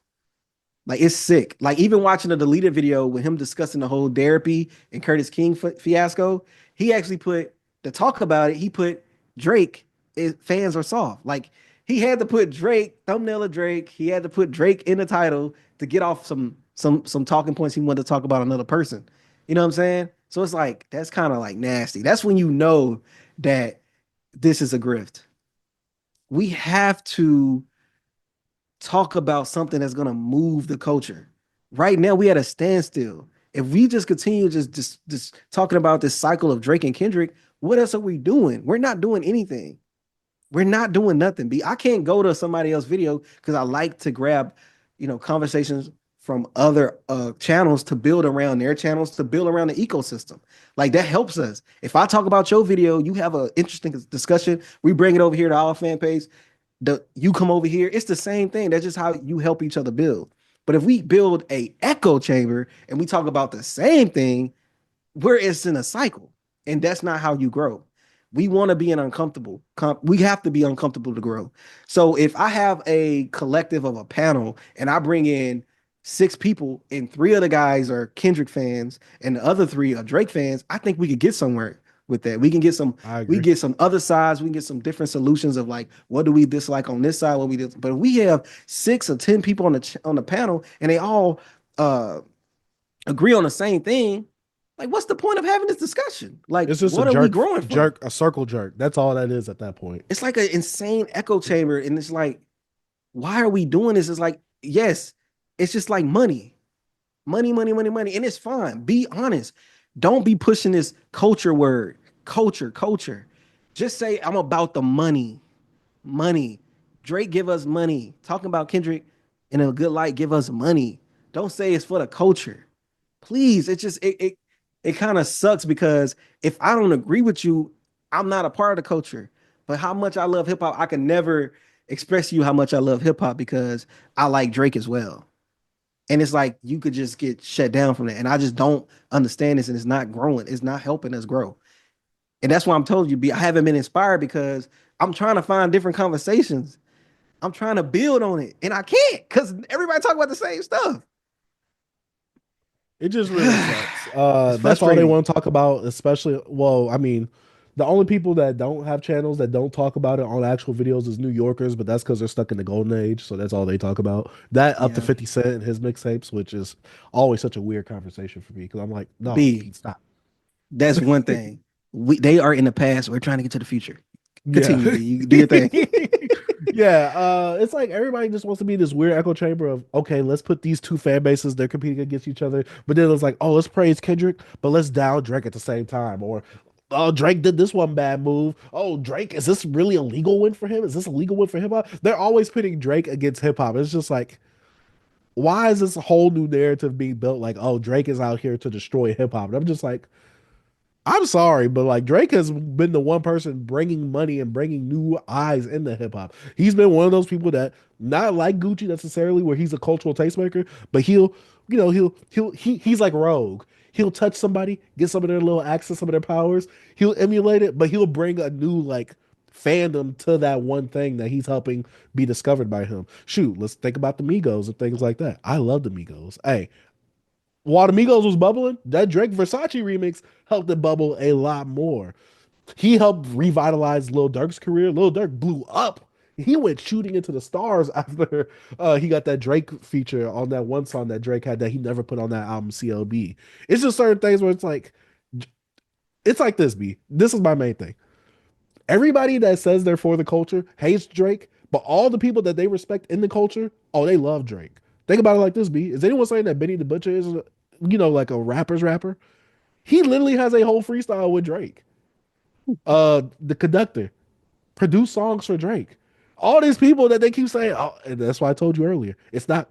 Like it's sick. Like even watching a deleted video with him discussing the whole therapy and Curtis King fiasco, he actually put to talk about it. He put Drake. Fans are soft. Like he had to put Drake thumbnail of Drake. He had to put Drake in the title to get off some talking points he wanted to talk about another person. You know what I'm saying? So it's like that's kind of like nasty. That's when you know that this is a grift. We have to talk about something that's going to move the culture. Right now, we at a standstill. If we just continue just talking about this cycle of Drake and Kendrick, what else are we doing? We're not doing anything. We're not doing nothing. I can't go to somebody else's video because I like to grab, conversations from other channels to build around their channels, to build around the ecosystem. Like that helps us. If I talk about your video, you have an interesting discussion. We bring it over here to our fan page. You come over here, it's the same thing. That's just how you help each other build. But if we build a echo chamber and we talk about the same thing, it's in a cycle, and that's not how you grow. We want to be an uncomfortable. We have to be uncomfortable to grow. So if I have a collective of a panel and I bring in 6 people and 3 of the guys are Kendrick fans and the other 3 are Drake fans, I think we could get somewhere with that. We can get some, we get some other sides. We can get some different solutions of like, what do we dislike on this side? What we did, but if we have 6 or 10 people on the panel and they all agree on the same thing, like, what's the point of having this discussion? Like, it's just what are we growing from? A circle jerk. That's all that is at that point. It's like an insane echo chamber, and it's like, why are we doing this? It's like, yes, it's just like money, and it's fine. Be honest. Don't be pushing this culture word, culture. Just say, I'm about the money. Drake give us money. Talking about Kendrick in a good light, give us money. Don't say it's for the culture. Please, it kind of sucks because if I don't agree with you, I'm not a part of the culture. But how much I love hip hop, I can never express to you how much I love hip hop because I like Drake as well. And it's like you could just get shut down from that. And I just don't understand this, and it's not growing. It's not helping us grow. And that's why I'm told you, I haven't been inspired because I'm trying to find different conversations. I'm trying to build on it, and I can't because everybody talk about the same stuff. It just really sucks. That's all they want to talk about, especially, well, I mean, the only people that don't have channels that don't talk about it on actual videos is New Yorkers, but that's because they're stuck in the golden age. So that's all they talk about. That up to 50 Cent and his mixtapes, which is always such a weird conversation for me because I'm like, no, stop. That's one thing. They are in the past. We're trying to get to the future. Continue. You do your thing. It's like everybody just wants to be this weird echo chamber of, okay, let's put these 2 fan bases, they're competing against each other, but then it's like, oh, let's praise Kendrick, but let's down Drake at the same time. Or, oh, Drake did this one bad move. Oh, Drake, is this really a legal win for him? Is this a legal win for hip hop? They're always pitting Drake against hip hop. It's just like, why is this whole new narrative being built? Like, oh, Drake is out here to destroy hip hop. And I'm just like, I'm sorry, but like Drake has been the one person bringing money and bringing new eyes into hip hop. He's been one of those people that not like Gucci necessarily, where he's a cultural tastemaker, but he's like Rogue. He'll touch somebody, get some of their little access, some of their powers. He'll emulate it, but he'll bring a new like fandom to that one thing that he's helping be discovered by him. Shoot, let's think about the Migos and things like that. I love the Migos. Hey, while the Migos was bubbling, that Drake Versace remix helped it bubble a lot more. He helped revitalize Lil Durk's career. Lil Durk blew up. He went shooting into the stars after he got that Drake feature on that one song that Drake had that he never put on that album, CLB. It's just certain things where it's like this, B. This is my main thing. Everybody that says they're for the culture hates Drake, but all the people that they respect in the culture, oh, they love Drake. Think about it like this, B. Is anyone saying that Benny the Butcher is, like a rapper's rapper? He literally has a whole freestyle with Drake. The Conductor produced songs for Drake. All these people that they keep saying, oh, and that's why I told you earlier, it's not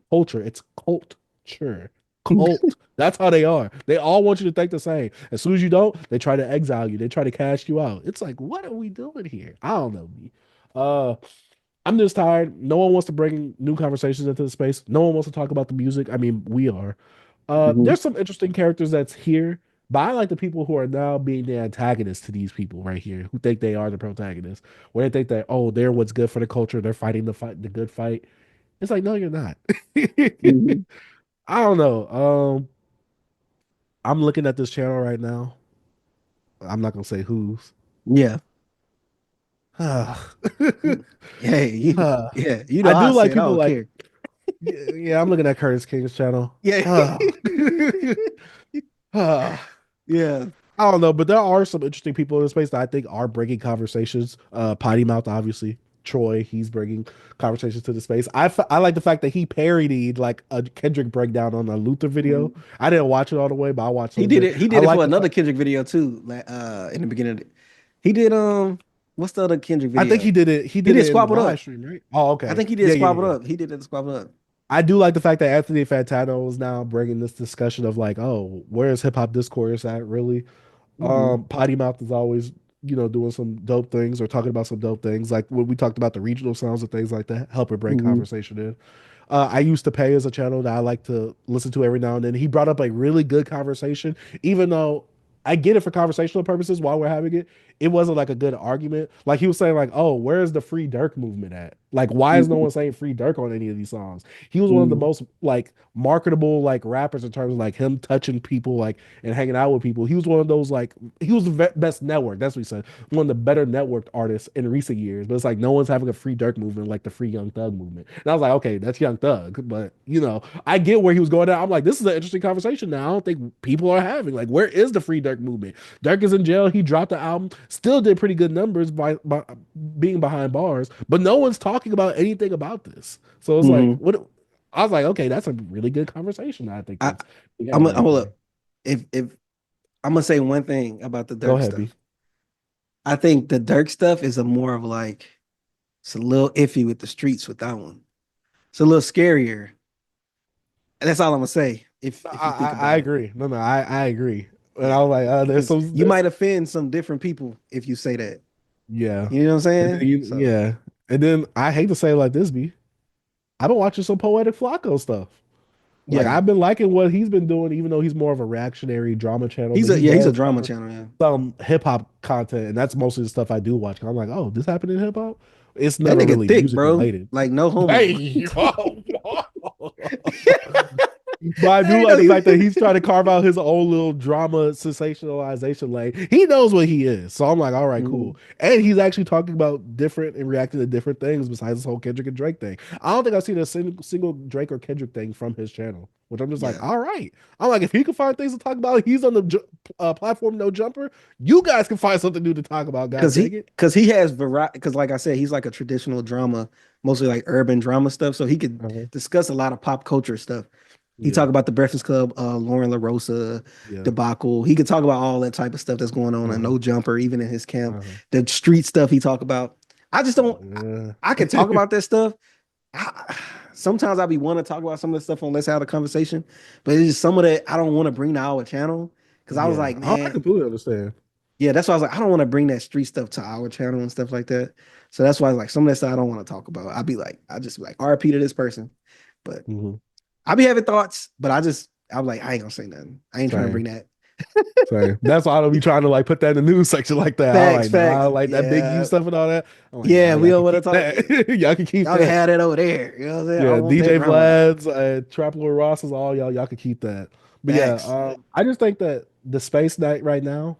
culture, it's culture. Cult. That's how they are. They all want you to think the same. As soon as you don't, they try to exile you. They try to cash you out. It's like, what are we doing here? I don't know, B. I'm just tired. No one wants to bring new conversations into the space. No one wants to talk about the music. I mean, we are. There's some interesting characters that's here But I like the people who are now being the antagonists to these people right here, who think they are the protagonists, where they think that, oh, they're what's good for the culture, they're fighting the good fight. It's like, no, you're not. Mhm. I don't know. I'm looking at this channel right now. I'm not gonna say whose. Yeah. I Hey, you know how I do like said I people don't like, care. yeah, I'm looking at Curtis King's channel. Yeah. I Yeah. don't know, but there are some interesting people in the space that I think are bringing conversations. Potty Mouth, obviously. Troy, he's bringing conversations to the space. I like the fact that he parodied like a Kendrick breakdown on a Luther video. Mhm. I didn't watch it all the way, but I watched some He of did it. it. He I did it like for the another fact. Kendrick video too. Like in the beginning, he did what's the other Kendrick I think he video? did it. He He did did it in the Squabbled live Up. stream, right? Oh, I okay. think he did Yeah, yeah, Squabbled yeah. Up. He did it Squabbled Up. I do like the fact that Anthony Fantano is now bringing this discussion of like, oh, where's hip hop discourse at really? Hmm. Potty Mouth is always, doing some dope things or talking about some dope things. Like when we talked about the regional sounds and things like that, helping bring Hmm. conversation in. I used to pay as a channel that I like to listen to every now and then. He brought up a really good conversation, even though I get it for conversational purposes while we're having it. It wasn't like a good argument. Like he was saying, like, oh, where's the free Dirk movement at? Like, why is no Hmm. one saying free Dirk on any of these songs? He was one of the Hmm. most like marketable like rappers in terms of like him touching people like and hanging out with people. He was one of those like he was the best network. That's what he said. One of the better networked artists in recent years. But it's like no one's having a free Dirk movement like the free Young Thug movement. And I was like, okay, that's Young Thug, but I get where he was going at. I'm like, this is an interesting conversation now. I don't think people are having. Like, where is the free Dirk movement? Dirk is in jail. He dropped the album, still did pretty good numbers by being behind bars, but no one's talking about anything about this. So it's like, Hmm. what? I was like, okay, that's a really good conversation. I think I, that's we have I'm right gonna there. look. If I'm gonna say one thing about the Go Dirk ahead, B. stuff, I think the Dirk stuff is a more of like it's a little iffy with the streets with that one. It's a little scarier. And that's all I'm gonna say. If you think I about it, agree. No, I agree. And I yeah, was like, there's because some, you might offend some different people if you say that. yeah, You know what I'm and then saying? So yeah, and then I hate to say it like this, B. I've been watching some Poetic Flacco stuff. Like yeah, I've been liking what he's been doing, even though he's more of a reactionary drama channel, but he he's a does drama cover channel. Yeah, some hip hop content, and that's mostly the stuff I do watch. I'm like, oh, this happened in hip hop. It's that never nigga really thick, music bro. related. Like no homo. Hey, but I I do didn't like know the fact that you. he's trying to carve out his own little drama sensationalization lane. He knows what he is. So I'm like, all right, Mhm. cool. And he's actually talking about different and reacting to different things besides this whole Kendrick and Drake thing. I don't think I've seen a single Drake or Kendrick thing from his channel, which I'm just like, Yeah, all right. I'm like, if he can find things to talk about, he's on the platform No Jumper. You guys can find something new to talk about. God because dang it. he has variety. Because like I said, he's like a traditional drama, mostly like urban drama stuff. So he could Uh-huh. discuss a lot of pop culture stuff. He Yeah. talked about the Breakfast Club, Lauren LaRosa Yeah. debacle. He could talk about all that type of stuff that's going on. A Uh-huh. No Jumper, even in his camp, Uh-huh. the street stuff he talk about. I just don't. Yeah. I can talk about that stuff. I, sometimes I be want to talk about some of the stuff on Let's Have a Conversation, but it's just some of that I don't want to bring to our channel because I was Yeah. like, Oh, I man, completely understand. yeah, that's why I was like, I don't want to bring that street stuff to our channel and stuff like that. So that's why like some of that stuff I don't want to talk about. I'd be like, I just be like RP to this person, but Mhm. I be having thoughts, but I'm like, I ain't gonna say nothing. I ain't trying to Same. bring that. Same. That's why I don't be trying to like put that in the news section like that. I Facts, like, nah, facts. like that big U Yeah, stuff and all that. I'm like, nah, yeah, we y'all don't can want to keep talk. that. Y'all can keep Y'all can that. have that over there. You know what I'm saying? I Yeah, don't want that DJ around me. Vlad's, Trap Lord Ross's, all y'all can keep that. But yeah, Facts. I just think that the space night right now,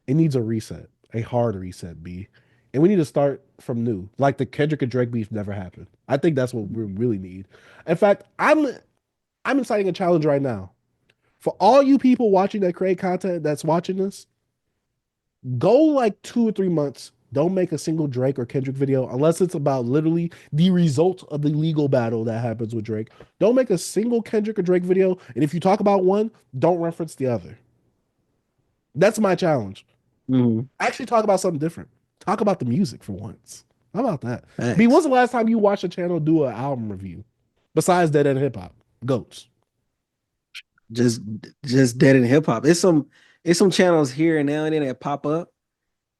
it needs a reset, a hard reset, B. And we need to start from new. Like the Kendrick and Drake beef never happened. I think that's what we really need. In fact, I'm inciting a challenge right now. For all you people watching that create content that's watching this, go like 2 or 3 months. Don't make a single Drake or Kendrick video unless it's about literally the result of the legal battle that happens with Drake. Don't make a single Kendrick or Drake video. And if you talk about one, don't reference the other. That's my challenge. Mhm. Actually, talk about something different. Talk about the music for once. How about that? B, Facts. when's the last time you watched a channel do an album review besides Dead End Hip Hop? Goats. Just just dead in hip hop. It's some channels here and now and then that pop up,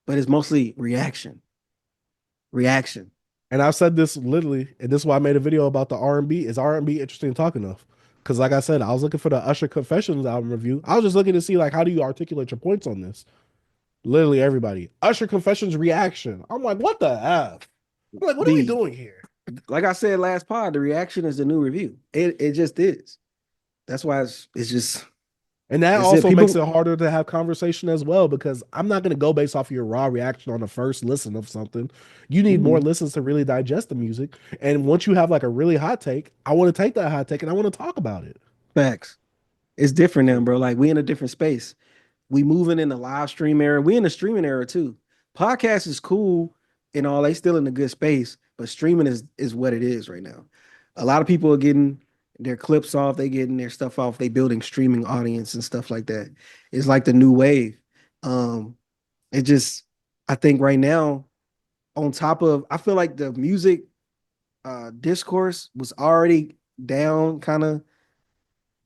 but it's mostly reaction. Reaction. And I've said this literally, and this is why I made a video about the R&B. Is R&B interesting to talk enough? Because like I said, I was looking for the Usher Confessions album review. I was just looking to see like how do you articulate your points on this. Literally everybody. Usher Confessions reaction. I'm like, what the F? I'm like, what are we B, doing here? like I said last pod, the reaction is the new review. It just is. That's why it's just And that it's it. also makes People it harder to have conversation as well because I'm not going to go based off of your raw reaction on the first listen of something. You need more Mhm. listens to really digest the music. And once you have like a really hot take, I want to take that hot take and I want to talk about it. Facts. It's different now, bro. Like we in a different space. We moving in the live stream era. We in the streaming era too. Podcast is cool and all. They still in a good space, but streaming is what it is right now. A lot of people are getting their clips off. They getting their stuff off. They building streaming audience and stuff like that. It's like the new wave. Um, it just I think right now on top of I feel like the music discourse was already down, kind of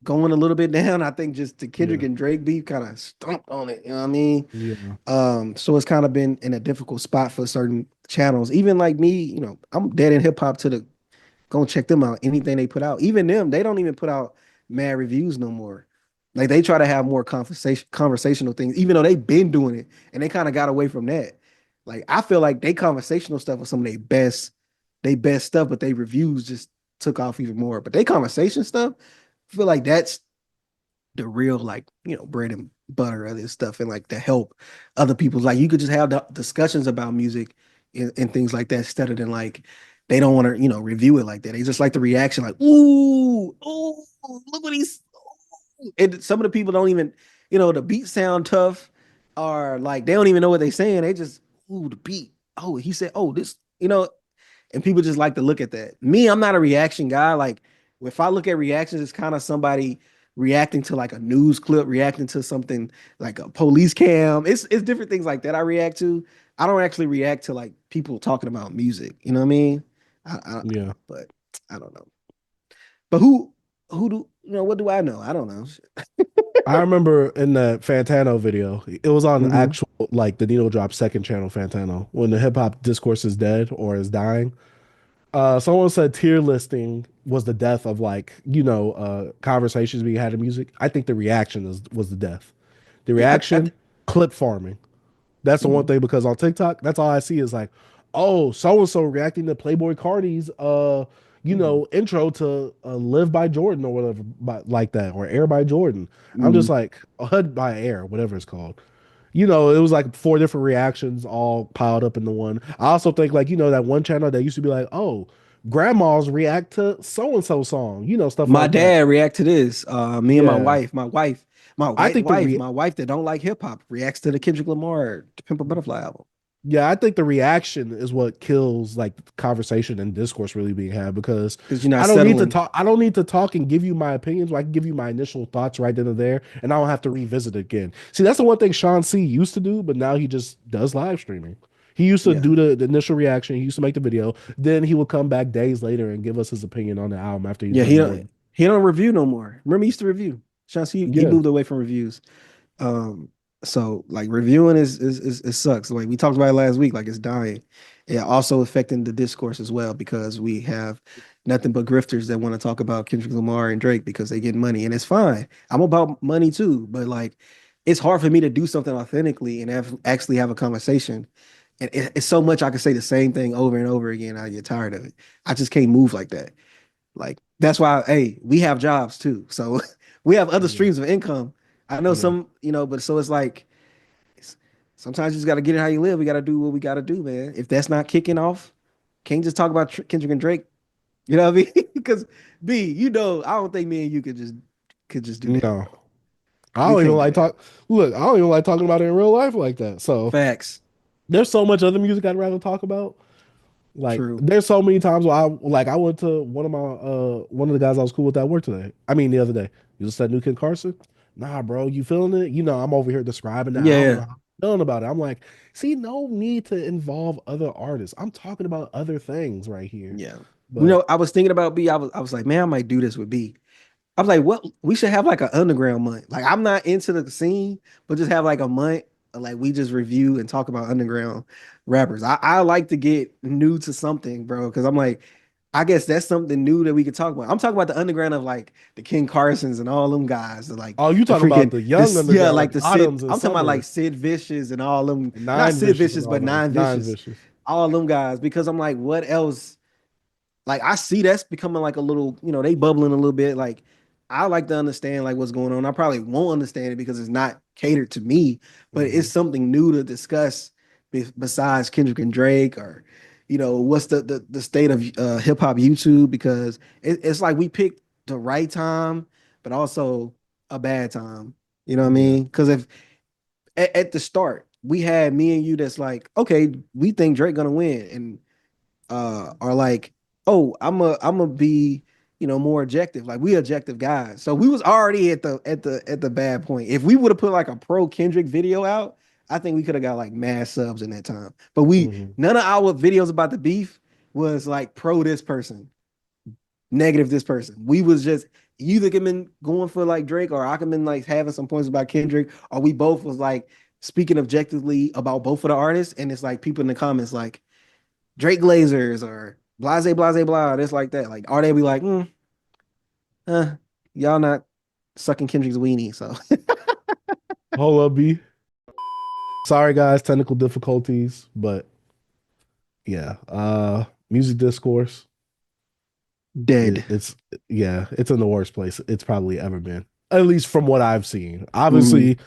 going a little bit down. I think just the Kendrick Yeah. and Drake beef kind of stumped on it. You know what I mean? Yeah. So it's kind of been in a difficult spot for certain channels. Even like me, I'm dead in hip hop to the go check them out. Anything they put out, even them, they don't even put out mad reviews no more. Like they try to have more conversational things, even though they've been doing it and they kind of got away from that. Like I feel like they conversational stuff was some of their best stuff, but they reviews just took off even more. But they conversation stuff, I feel like that's the real like bread and butter of this stuff and like to help other people. Like you could just have discussions about music and things like that instead of than like they don't want to review it like that. They just like the reaction like ooh look what he's and some of the people don't even the beat sound tough or like they don't even know what they're saying. They just ooh the beat, oh he said oh this and people just like to look at that. Me, I'm not a reaction guy. Like if I look at reactions, it's kind of somebody reacting to like a news clip, reacting to something like a police cam. It's different things like that I react to. I don't actually react to like people talking about music. You know what I mean? Yeah. But I don't know. But who do what do I know? I don't know. I remember in the Fantano video, it was on Mm-hmm. actual like the Needle Drop second channel Fantano when the hip hop discourse is dead or is dying. Someone said tier listing was the death of like conversations being had in music. I think the reaction was the death. The Yeah, reaction, clip farming. That's the one mhm. thing because on TikTok, that's all I see is like, oh, so and so reacting to Playboy Cardi's Mhm. intro to Live by Jordan or whatever like that or Air by Jordan. I'm just Mhm. like HUD by Air, whatever it's called. It was like four different reactions all piled up into one. I also think like, that one channel that used to be like, oh, grandmas react to so and so song, stuff My like that. dad react to this. Me and my Yeah. wife, my I white think the wife, re my wife that don't like hip hop reacts to the Kendrick Lamar "To Pimp a Butterfly" album. Yeah, I think the reaction is what kills like conversation and discourse really being had because Because you're not I don't need to settling. talk. I don't need to talk and give you my opinions. I can give you my initial thoughts right then and there, and I don't have to revisit it again. See, that's the one thing Sean C used to do, but now he just does live streaming. He used to Yeah, do the initial reaction. He used to make the video. Then he would come back days later and give us his opinion on the album after he's yeah. been He done with. don't review no more. Remember, he used to review. Chauncey, he Yeah, moved away from reviews. Um, so like reviewing is it sucks. Like we talked about it last week. Like it's dying. Yeah, also affecting the discourse as well because we have nothing but grifters that want to talk about Kendrick Lamar and Drake because they get money, and it's fine. I'm about money too, but like it's hard for me to do something authentically and actually have a conversation. And it's so much I can say the same thing over and over again. I get tired of it. I just can't move like that. Like that's why, hey, we have jobs too. So we have other yeah, streams of income. I know yeah. some, but so it's like sometimes you just got to get it how you live. We got to do what we got to do, man. If that's not kicking off, can't just talk about Kendrick and Drake. You know what I mean? Because B, I don't think me and you could just do that, No, bro. I We don't even can't do like that. talk. Look, I don't even like talking about it in real life like that. So Facts. there's so much other music I'd rather talk about. Like True. there's so many times where I went to one of the guys I was cool with at work today. I mean the other day. You just said New Kid Carson? Nah, bro, you feeling it? I'm over here describing the Yeah, album yeah, and how I'm feeling about it. I'm like, see, no need to involve other artists. I'm talking about other things right here. yeah. But I was thinking about B. I was like, man, I might do this with B. I was like, what? We should have like an underground month. Like, I'm not into the scene, but just have like a month. Like, we just review and talk about underground rappers. I like to get new to something, bro, because I'm like, I guess that's something new that we could talk about. I'm talking about the underground of like the King Carsons and all them guys, like Oh, you the talking about freaking the young this, yeah, underground, like like the Sid. Bottoms and I'm talking about like Summer, Sid Vicious and all them, not Nine Sid Vicious and Vicious, all but those, Nine Nine Vicious, Vicious. all them guys. Because I'm like, what else? Like I see that's becoming like a little, they bubbling a little bit. Like I like to understand like what's going on. I probably won't understand it because it's not catered to me, but it's Mhm. something new to discuss besides Kendrick and Drake, or what's the state of hip hop YouTube, because it's like we picked the right time, but also a bad time. You know what I Yeah. mean? Because if at the start we had me and you that's like, okay, we think Drake gonna win, and are like, oh, I'm a be, more objective. Like we objective guys. So we was already at the bad point. If we would have put like a pro Kendrick video out, I think we could have got like mad subs in that time. But Mhm. none of our videos about the beef was like pro this person, negative this person. We was just either been going for like Drake, or I could been like having some points about Kendrick, or we both was like speaking objectively about both of the artists. And it's like people in the comments like Drake Glazers or blase blase blah, this like that. Like, are they be like, uh, y'all not sucking Kendrick's weenie? So Hold up, B. Sorry, guys, technical difficulties, but yeah. Music discourse. dead. It's yeah, it's in the worst place it's probably ever been. At least from what I've seen. Mhm. Obviously,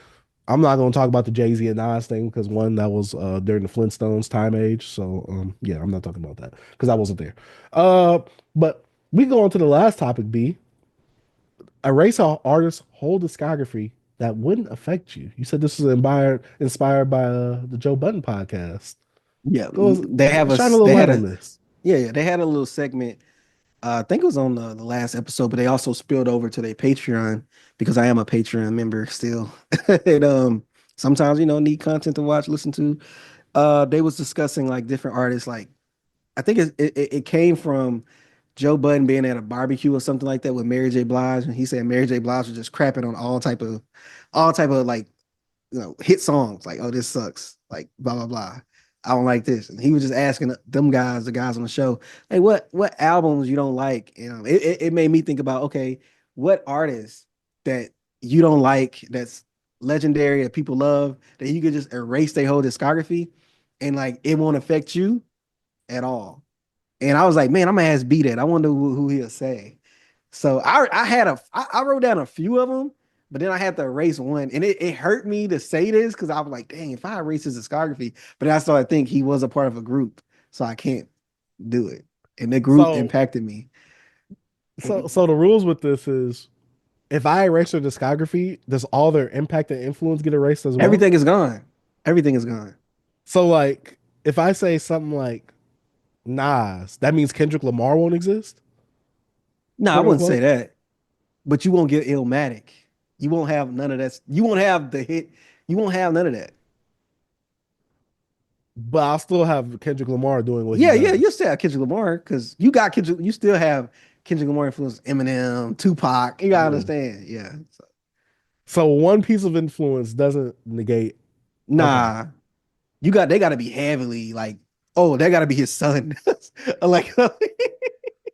I'm not going to talk about the Jay-Z and Nas thing because one, that was during the Flintstones time age. So yeah, I'm not talking about that because I wasn't there. But we go on to the last topic, B. Erase an artist's whole discography that wouldn't affect you. You said this was inspired by the Joe Budden podcast. Yeah, Go they have a shine a little they light had on a this. yeah, they had a little segment. I think it was on the last episode, but they also spilled over to their Patreon because I am a Patreon member still. And sometimes need content to watch, listen to. They was discussing like different artists. Like I think it came from Joe Budden being at a barbecue or something like that with Mary J. Blige, and he said Mary J. Blige was just crapping on all type of like hit songs. Like, oh, this sucks. Like blah blah blah. I don't like this. And he was just asking them guys, the guys on the show, hey, what albums you don't like? It made me think about, okay, what artists that you don't like that's legendary that people love that you could just erase their whole discography and like it won't affect you at all. And I was like, man, I'm gonna ask B that. I wonder who he'll say. So I wrote down a few of them, but then I had to erase one, and it hurt me to say this because I was like, dang, if I erase his discography, but then I started to think he was a part of a group, so I can't do it. And the group So impacted me. so the rules with this is if I erase their discography, does all their impact and influence get erased as well? Everything is gone. Everything is gone. So like if I say something like Nas, that means Kendrick Lamar won't exist, No, I quote wouldn't say unquote. that, but you won't get Illmatic. You won't have none of that. You won't have the hit. You won't have none of that. But I'll still have Kendrick Lamar doing what he Yeah, yeah, you does. still have Kendrick Lamar because you got Kendrick. You still have Kendrick Lamar influence, Eminem, Tupac. You gotta Yeah. understand. Yeah. So, So one piece of influence doesn't negate. Okay. nah, they gotta be heavily like, oh, they gotta be his son. Like, all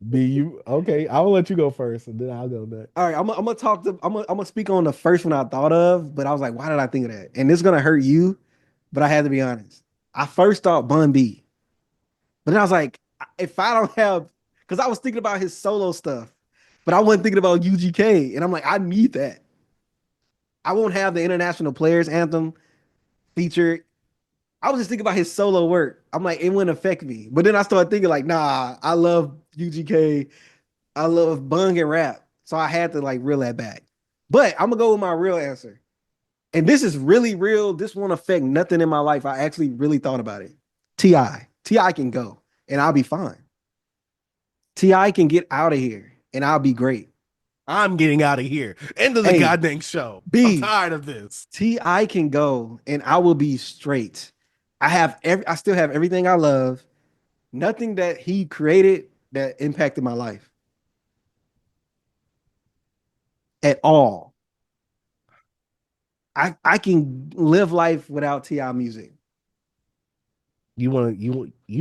Be you okay? I'll let you go first, and then I'll go next. right, I'm gonna speak on the first one I thought of, but I was like, why did I think of that? And this is gonna hurt you, but I had to be honest. I first thought Bun B, but then I was like, if I don't have, because I was thinking about his solo stuff, but I wasn't thinking about UGK, and I'm like, I need that. I won't have the International Players Anthem featured. I was just thinking about his solo work. I'm like, it wouldn't affect me. But then I started thinking, like, nah, I love UGK. I love Bung and rap. So I had to like reel that back. But I'm gonna go with my real answer. And this is really real. This won't affect nothing in my life. I actually really thought about it. T.I. T.I. can go and I'll be fine. T.I. can get out of here and I'll be great. I'm getting out of here. End of the Hey, goddamn show. I'm B, tired of this. T.I. can go and I will be straight. I still have everything I love. Nothing that he created that impacted my life at all. I can live life without Ti music. You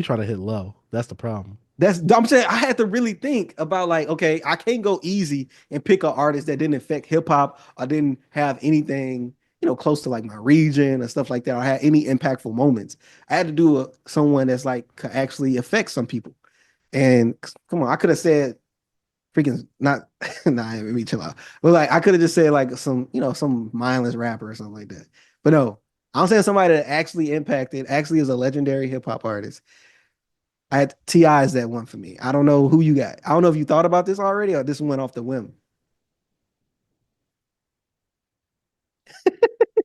trying to hit low. That's the problem. I'm saying I had to really think about like, okay, I can't go easy and pick an artist that didn't affect hip hop or didn't have anything, close to like my region or stuff like that, or had any impactful moments. I had to do someone that's like could actually affect some people. And come on, I could have said freaking not nah, let me chill out. But like I could have just said like some mindless rapper or something like that. But no, I'm saying somebody that actually impacted, actually is a legendary hip hop artist. I had T.I. is that one for me. I don't know who you got. I don't know if you thought about this already or this went off the whim.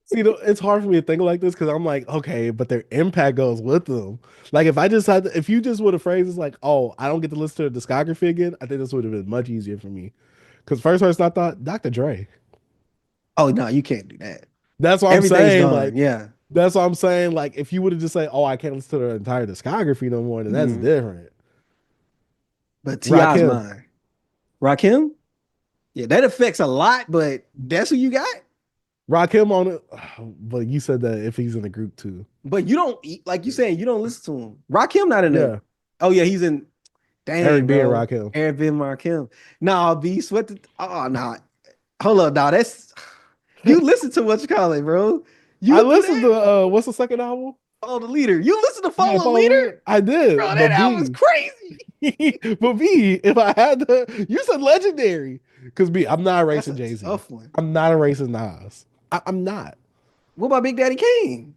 See, it's hard for me to think like this because I'm like, okay, but their impact goes with them. Like if you just would have phrased it like, oh, I don't get to listen to the discography again, I think this would have been much easier for me. Because first person I thought, Dr. Dre. Oh no, you can't do that. That's what I'm Everything's saying. gone. Like, Yeah. that's what I'm saying. Like, if you would have just said, oh, I can't listen to the entire discography no more, then that's different. But T.I.'s Rakim. mine. Rakim? Yeah, that affects a lot, but that's who you got? Rakim on it. But you said that if he's in the group too. But you don't, like you saying, you don't listen to him. Rakim not in there. Oh yeah, he's in. Dang, Eric B. and bro. Rakim. Eric B. and Rakim. Nah, B. Sweat the. Oh, nah. Hold up, nah. That's. You listen to what you call it, bro. I listened to what's the second album? Follow the Leader. You listen to Follow the Leader? I did. Bro, that album's crazy. But B, if I had to, you said legendary. Because B, I'm not erasing Jay-Z. I'm not erasing Nas. I'm not. What about Big Daddy Kane?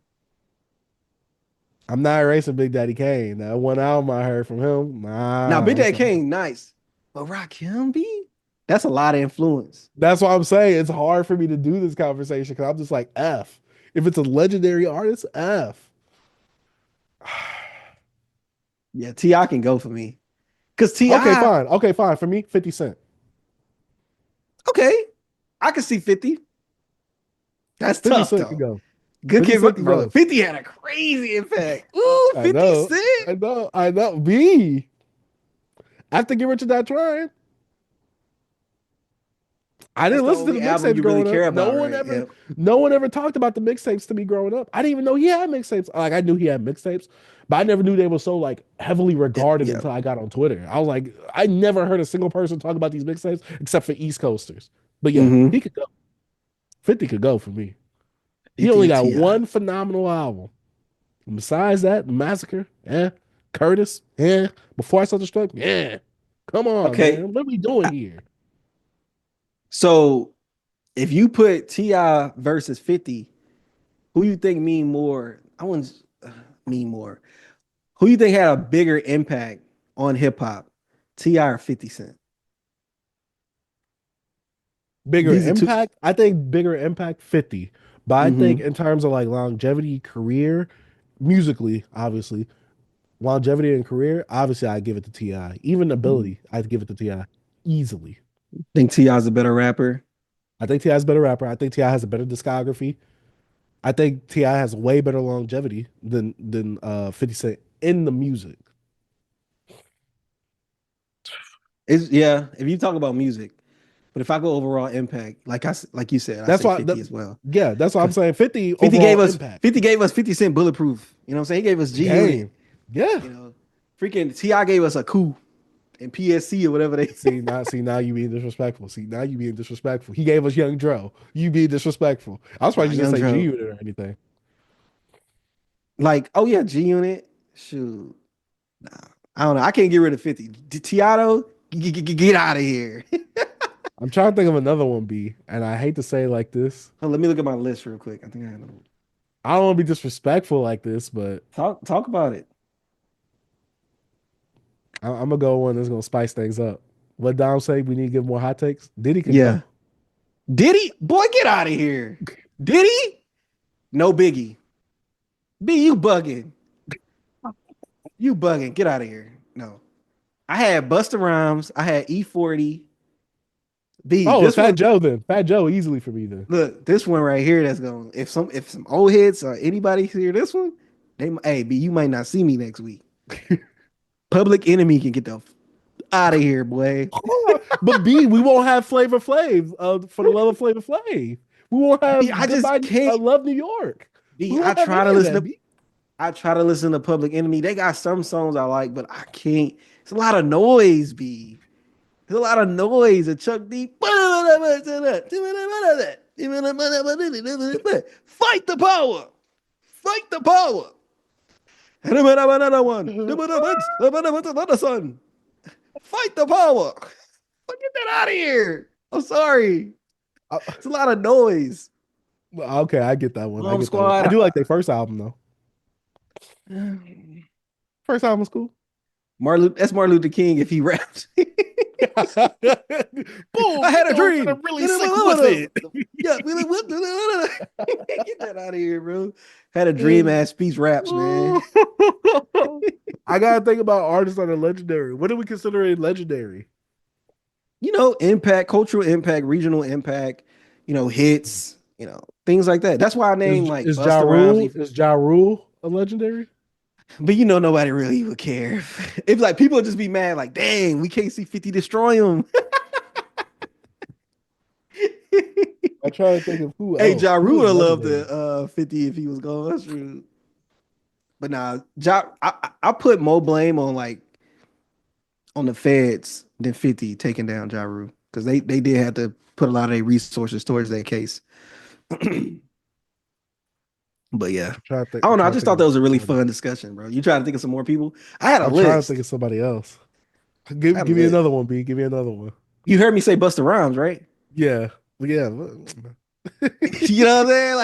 I'm not erasing Big Daddy Kane. That one album I heard from him. Now, Big Daddy Kane, nice. But Rakim, B? That's a lot of influence. That's what I'm saying. It's hard for me to do this conversation because I'm just like, F. If it's a legendary artist, F. Yeah, T.I. can go for me. Because T.I. Okay, fine. For me, 50 Cent. Okay. I can see 50. That's 50 tough, Cent though. Go. Good kid, bro. 50 had a crazy impact. Ooh, 50 Cent. I know. B. After Get Rich or Die Trying. I didn't listen to the mixtapes growing up. No one ever talked about the mixtapes to me growing up. I didn't even know he had mixtapes. Like I knew he had mixtapes, but I never knew they were so like heavily regarded until I got on Twitter. I was like, I never heard a single person talk about these mixtapes except for East Coasters. But yeah, he could go. 50 could go for me. He only got one phenomenal album. And besides that, Massacre, Curtis, Before I Saw the Stroke, come on, man. What are we doing here? So, if you put T.I. versus 50, who you think mean more? I wouldn't mean more. Who you think had a bigger impact on hip hop, T.I. or 50 Cent? Bigger impact? I think bigger impact 50. But I think in terms of like longevity, career, musically, obviously, longevity and career, obviously I give it to T.I. Even ability, I'd give it to T.I. easily. Think T.I.'s a better rapper? I think T.I.'s a better rapper. I think T.I. has a better discography. I think T.I. has way better longevity than 50 Cent in the music. If you talk about music, but if I go overall impact, like you said, that's why 50 as well. Yeah, that's what I'm saying. 50 gave us impact. 50 gave us 50 Cent Bulletproof. You know what I'm saying? He gave us G Unit. Yeah. Freaking T.I. gave us a coup and PSC or whatever they see now you being disrespectful. He gave us Young Dro. You being disrespectful. I was probably just say G Unit or anything. Like, oh yeah, G Unit. Shoot. Nah. I don't know. I can't get rid of 50. T.I. Get out of here. I'm trying to think of another one, B, and I hate to say it like this. Oh, let me look at my list real quick. I think I have them. I don't want to be disrespectful like this, but talk about it. I'm gonna go one that's gonna spice things up. What Dom say? We need to give more hot takes. Diddy can go. Diddy? Boy, get out of here. Diddy? No Biggie. B, you bugging. You bugging. Get out of here. No. I had Busta Rhymes. I had E40. B. Oh, it's Fat Joe then. Fat Joe easily for me then. Look, this one right here that's going. If some old heads or anybody hear this one, B, you might not see me next week. Public Enemy can get the out of here, boy. But B, we won't have Flavor Flav for the love of Flavor Flav. We won't have. B, I just can't. I love New York. B, I try to listen to Public Enemy. They got some songs I like, but I can't It's a lot of noise, B. There's a lot of noise. And Chuck D. Fight the power. Fight the power. Another one. Another son. Fight the power. Get that out of here. I'm sorry. It's a lot of noise. Okay, I get that one. Bomb Squad. I do like their first album though. First album was cool. That's Martin Luther King if he rapped. Boom! I had a dream. I'm really sick with it. Yeah, get that out of here, bro. Had a dream ass speech raps, man. I gotta think about artists that are legendary. What do we consider a legendary? You know, impact, cultural impact, regional impact, you know, hits, you know, things like that. That's why I named like is Busta Ja Rhymes. Rule? Is Ja Rule a legendary? But you know, nobody really would care. If like people would just be mad, like, dang, we can't see 50 destroy him. I try to think of who. Hey, else. Ja Rule would have loved legendary? the 50 if he was gone. That's true. But nah, I put more blame on like on the feds than 50 taking down Ja Rule because they did have to put a lot of their resources towards that case. But yeah, I don't know. I just thought that was a really fun discussion, bro. You trying to think of some more people? I had a list. I'm trying to think of somebody else. Give me another one, B. Give me another one. You heard me say Busta Rhymes, right? Yeah. You know what I'm saying?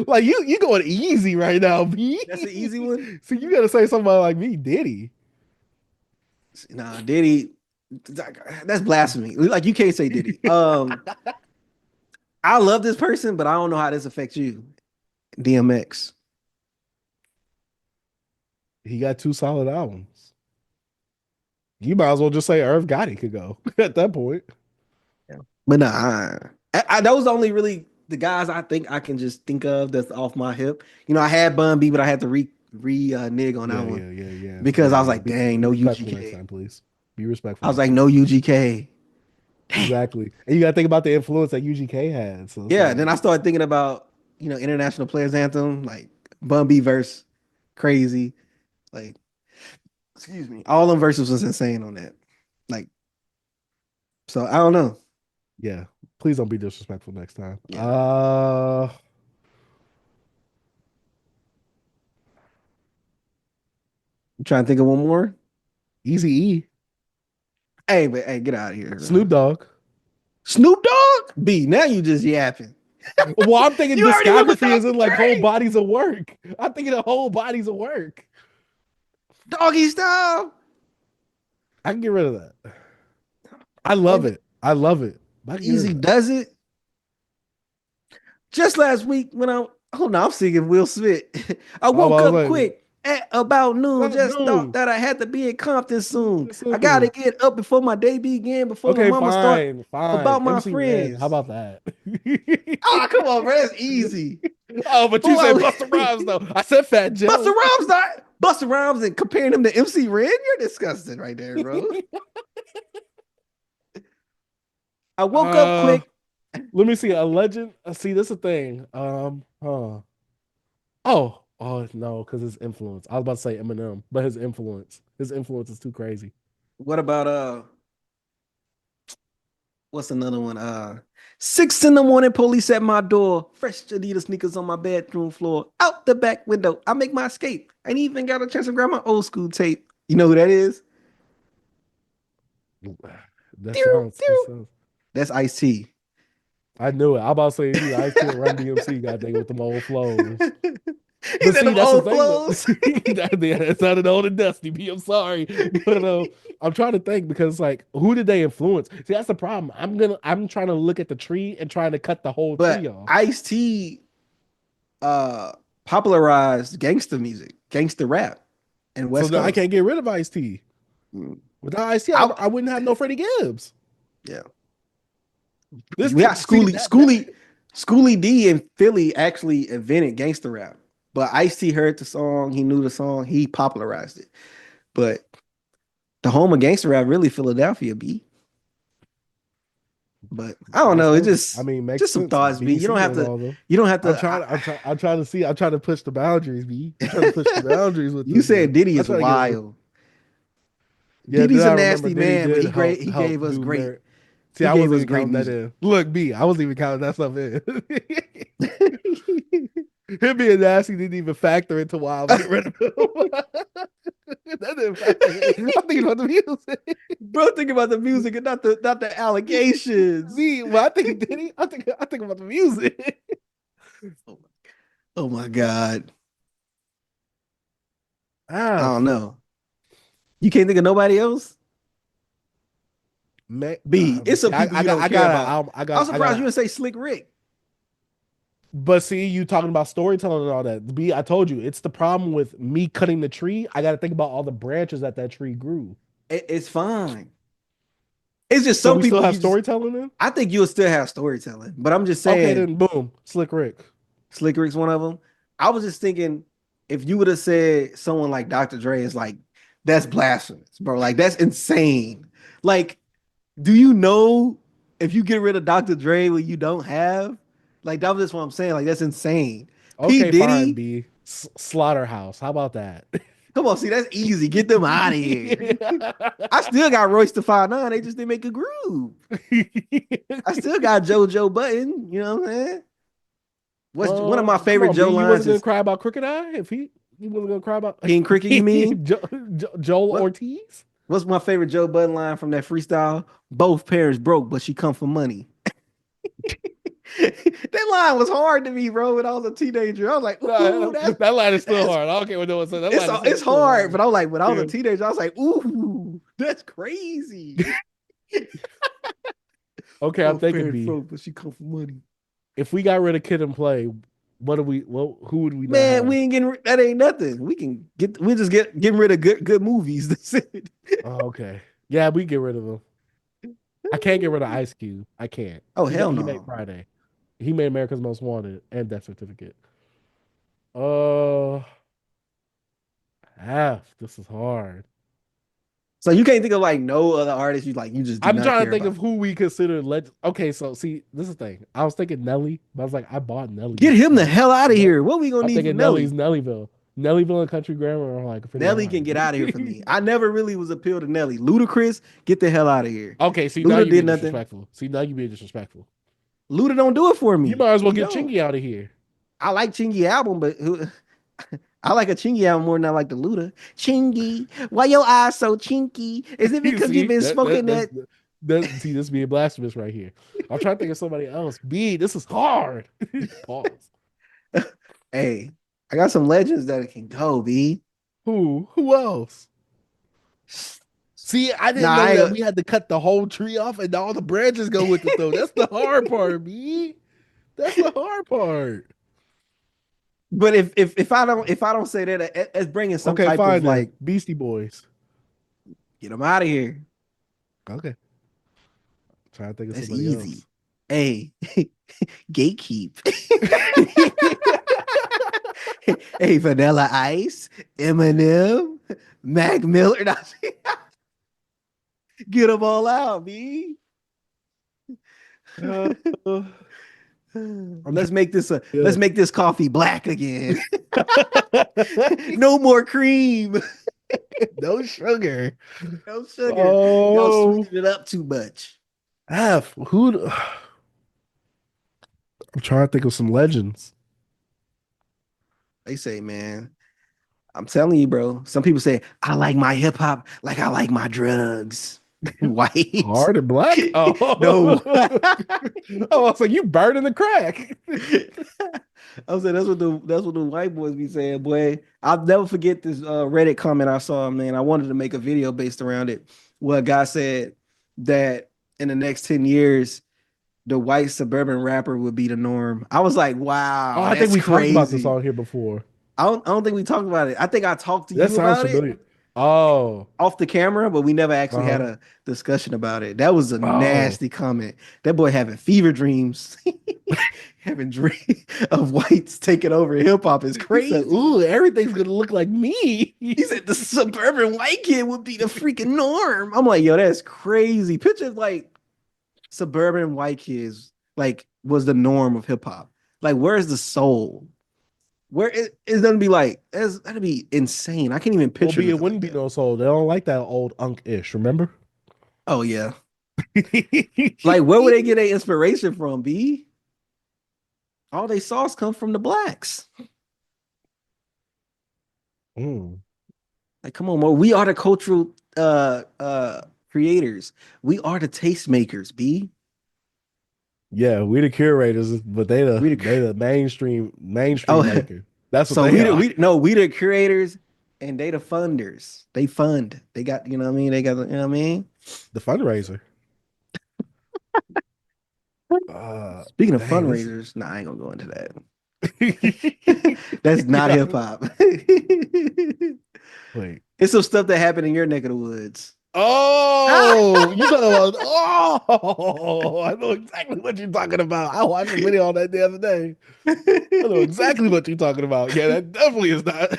Like you going easy right now, B. That's an easy one. So you gotta say somebody like me, Diddy. Nah, Diddy. That's blasphemy. Like you can't say Diddy. I love this person, but I don't know how this affects you. DMX. He got 2 solid albums. You might as well just say Irv Gotti could go at that point. Yeah. But nah, those are only really the guys I think I can just think of that's off my hip. You know, I had Bun B, but I had to nig on that one. Yeah. Because I was like, dang, no UGK. Next time, please. Be respectful. I was like, no UGK. Exactly. And you got to think about the influence that UGK had. So yeah, then I started thinking about, you know, International Players Anthem, like Bun B verse, crazy. Like, excuse me. All them verses was insane on that. Like, so I don't know. Yeah. Please don't be disrespectful next time. Yeah. You trying to think of one more? Eazy-E. Hey, but hey, get out of here. Snoop Dogg. Snoop Dogg? B, now you just yapping. Well, I'm thinking discography is in like whole bodies of work. I'm thinking of whole bodies of work. Doggy style. I can get rid of that. I love it. I love it. Easy does it. Just last week when I'm singing Will Smith. I woke up quick at about noon. Just thought that I had to be in Compton soon. I gotta get up before my day began. Before my mama start about my MC friends. Red. How about that? Oh, come on, bro. That's easy. Oh, but you said Busta Rhymes though. I said Fat Joe. Busta Rhymes and comparing him to MC Ren. You're disgusting right there, bro. I woke up quick. Let me see a legend. See, this is a thing. Oh no, because his influence. I was about to say Eminem, but his influence is too crazy. What about what's another one? 6 a.m, police at my door, fresh Adidas sneakers on my bedroom floor, out the back window, I make my escape. I ain't even got a chance to grab my old school tape. You know who that is? That's Ice-T. I knew it. I about to say Ice-T and Run DMC got there with them old flows. He said them old flows. It's not an old and dusty. B, I'm sorry, but I'm trying to think because like who did they influence? See, that's the problem. I'm trying to look at the tree and trying to cut the whole tree off. Ice-T popularized gangster music, gangster rap, and West Coast. I can't get rid of Ice-T. Without Ice-T, I wouldn't have no Freddie Gibbs. Yeah. We got Schoolie D in Philly actually invented gangster rap. But Ice-T heard the song, he knew the song, he popularized it. But the home of gangster rap really Philadelphia, B. But I don't know. It just just some thoughts, B. You don't have to. I'm trying to see. I'm trying to push the boundaries, B. I'm trying to push the boundaries with you. Said Diddy is wild. Yeah, Diddy's then a I remember nasty Diddy man, but did help he help gave us do great. See, He I gave wasn't us even great counting that music. in. Look, me, I wasn't even counting that stuff in. Him being nasty didn't even factor into why I was getting rid of him. That didn't factor in. I'm thinking about the music. Bro, think about the music and not the allegations. Me, when I think Diddy, I think about the music. Oh my God. I Ah, don't know. You can't think of nobody else? man, B, it's some see, people you don't care about. I'm surprised you didn't say Slick Rick. But see, you talking about storytelling and all that. B, I told you, it's the problem with me cutting the tree. I got to think about all the branches that tree grew. It's fine. It's just So some we people still have you just, storytelling then? I think you'll still have storytelling, but I'm just Okay, saying then boom, Slick Rick. Slick Rick's one of them. I was just thinking if you would have said someone like Dr. Dre is like, that's blasphemous, bro. Like, that's insane. Like, do you know if you get rid of Dr. Dre what you don't have? Like, that was just what I'm saying. Like, that's insane. P. Okay, fine, Diddy, B. Slaughterhouse. How about that? come on, see, that's easy. Get them out of here. I still got Royce the 5'9". They just didn't make a groove. I still got JoJo Button. You know what I'm saying? What's one of my Come favorite on, Joe B. You lines wasn't gonna is cry about Crooked Eye if he wasn't gonna cry about King Cricket, you mean? Joel What? Ortiz. What's my favorite Joe Budden line from that freestyle? Both parents broke, but she come for money. That line was hard to me, bro. When I was a teenager, I was like, "Ooh, that line is still hard. I don't care what no one says. That line is it's still hard." But I was like, when I was Yeah. a teenager, I was like, "Ooh, that's crazy." Okay, I'm Both thinking parents B. broke, but she come for money. If we got rid of Kid and Play, who would we not Man, have? we ain't getting that ain't nothing. We just getting rid of good movies. That's it. Oh, okay. Yeah, we get rid of him. I can't get rid of Ice Cube. I can't. Oh, He hell he made no. Friday. He made America's Most Wanted and Death Certificate. Uh, this is hard. So you can't think of like no other artists you just do I'm not trying to care think about. of who we consider legend. Okay, so see, this is the thing. I was thinking Nelly, but I was like, I bought Nelly. Get him the Like, hell out of Ne- here. What we gonna I'm need from thinking Nelly? Nelly's Nellyville. Nellyville and Country Grammar are like pretty Nelly can hard. get out of here for me. I never really was appealed to Nelly. Ludacris, get the hell out of here. Okay, see, now Luda you did being nothing. disrespectful. See, now you being disrespectful. Luda don't do it for me. You might as well He get don't. Chingy out of here. I like Chingy album, but I like a Chingy album more than I like the Luda. Chingy, why your eyes so chinky? Is it because See, you've been smoking that? See, this being blasphemous right here. I'm trying to think of somebody else. B, this is hard. Pause. Hey, I got some legends that can go, B. Who else? See, I didn't Nah, know that we had to cut the whole tree off and all the branches go with it though. That's the hard part, B. That's the hard part. but if I don't say that, it's bringing some Okay, type fine of then. like Beastie Boys. get them out of here. Okay. Trying to think of That's somebody easy. else. Hey, gatekeep. Hey, Vanilla Ice, Eminem, Mac Miller. Get them all out, B. Let's make this coffee black again. No more cream. No sugar. No sugar. Y'all Oh, sweetened it up too much. F. I'm trying to think of some legends. They say, man, I'm telling you, bro. Some people say, I like my hip hop like I like my drugs. White. Hard and black? Oh. No. Oh, I was like, you burning the crack. I was saying that's what the white boys be saying, boy. I'll never forget this Reddit comment I saw, man. I wanted to make a video based around it. Where a guy said that in the next 10 years, the white suburban rapper would be the norm. I was like, wow, Oh, I think we talked about this on here before. I don't think we talked about it. I think I talked to That you sounds about familiar. it Oh, off the camera, but we never actually had a discussion about it. That was a nasty comment. That boy having fever dreams, having dreams of whites taking over hip hop is crazy. Said, ooh, everything's gonna look like me. He said the suburban white kid would be the freaking norm. I'm like, yo, that's crazy. Picture like suburban white kids like was the norm of hip hop. Like, where's the soul? Where it's gonna be like it's gonna be insane. I can't even Well, picture it nothing wouldn't like be that. no soul. They don't like that old unk-ish, remember? Oh yeah. Like where would they get their inspiration from, B? All they sauce comes from the blacks. Mm. Like, come on, Mo. We are the cultural creators. We are the tastemakers, B. Yeah, we the curators, but We they the the mainstream oh maker. That's what so they are. we the curators and they the funders. They fund. They got, you know what I mean? They got, you know what I mean? The fundraiser. Uh, Speaking of dang this. fundraisers, nah, I ain't gonna go into that. That's not Yeah. hip hop. Wait. It's some stuff that happened in your neck of the woods. Oh, you talking about? Oh, I know exactly what you're talking about. I watched a video on that the other day. I know exactly what you're talking about. Yeah, that definitely is not.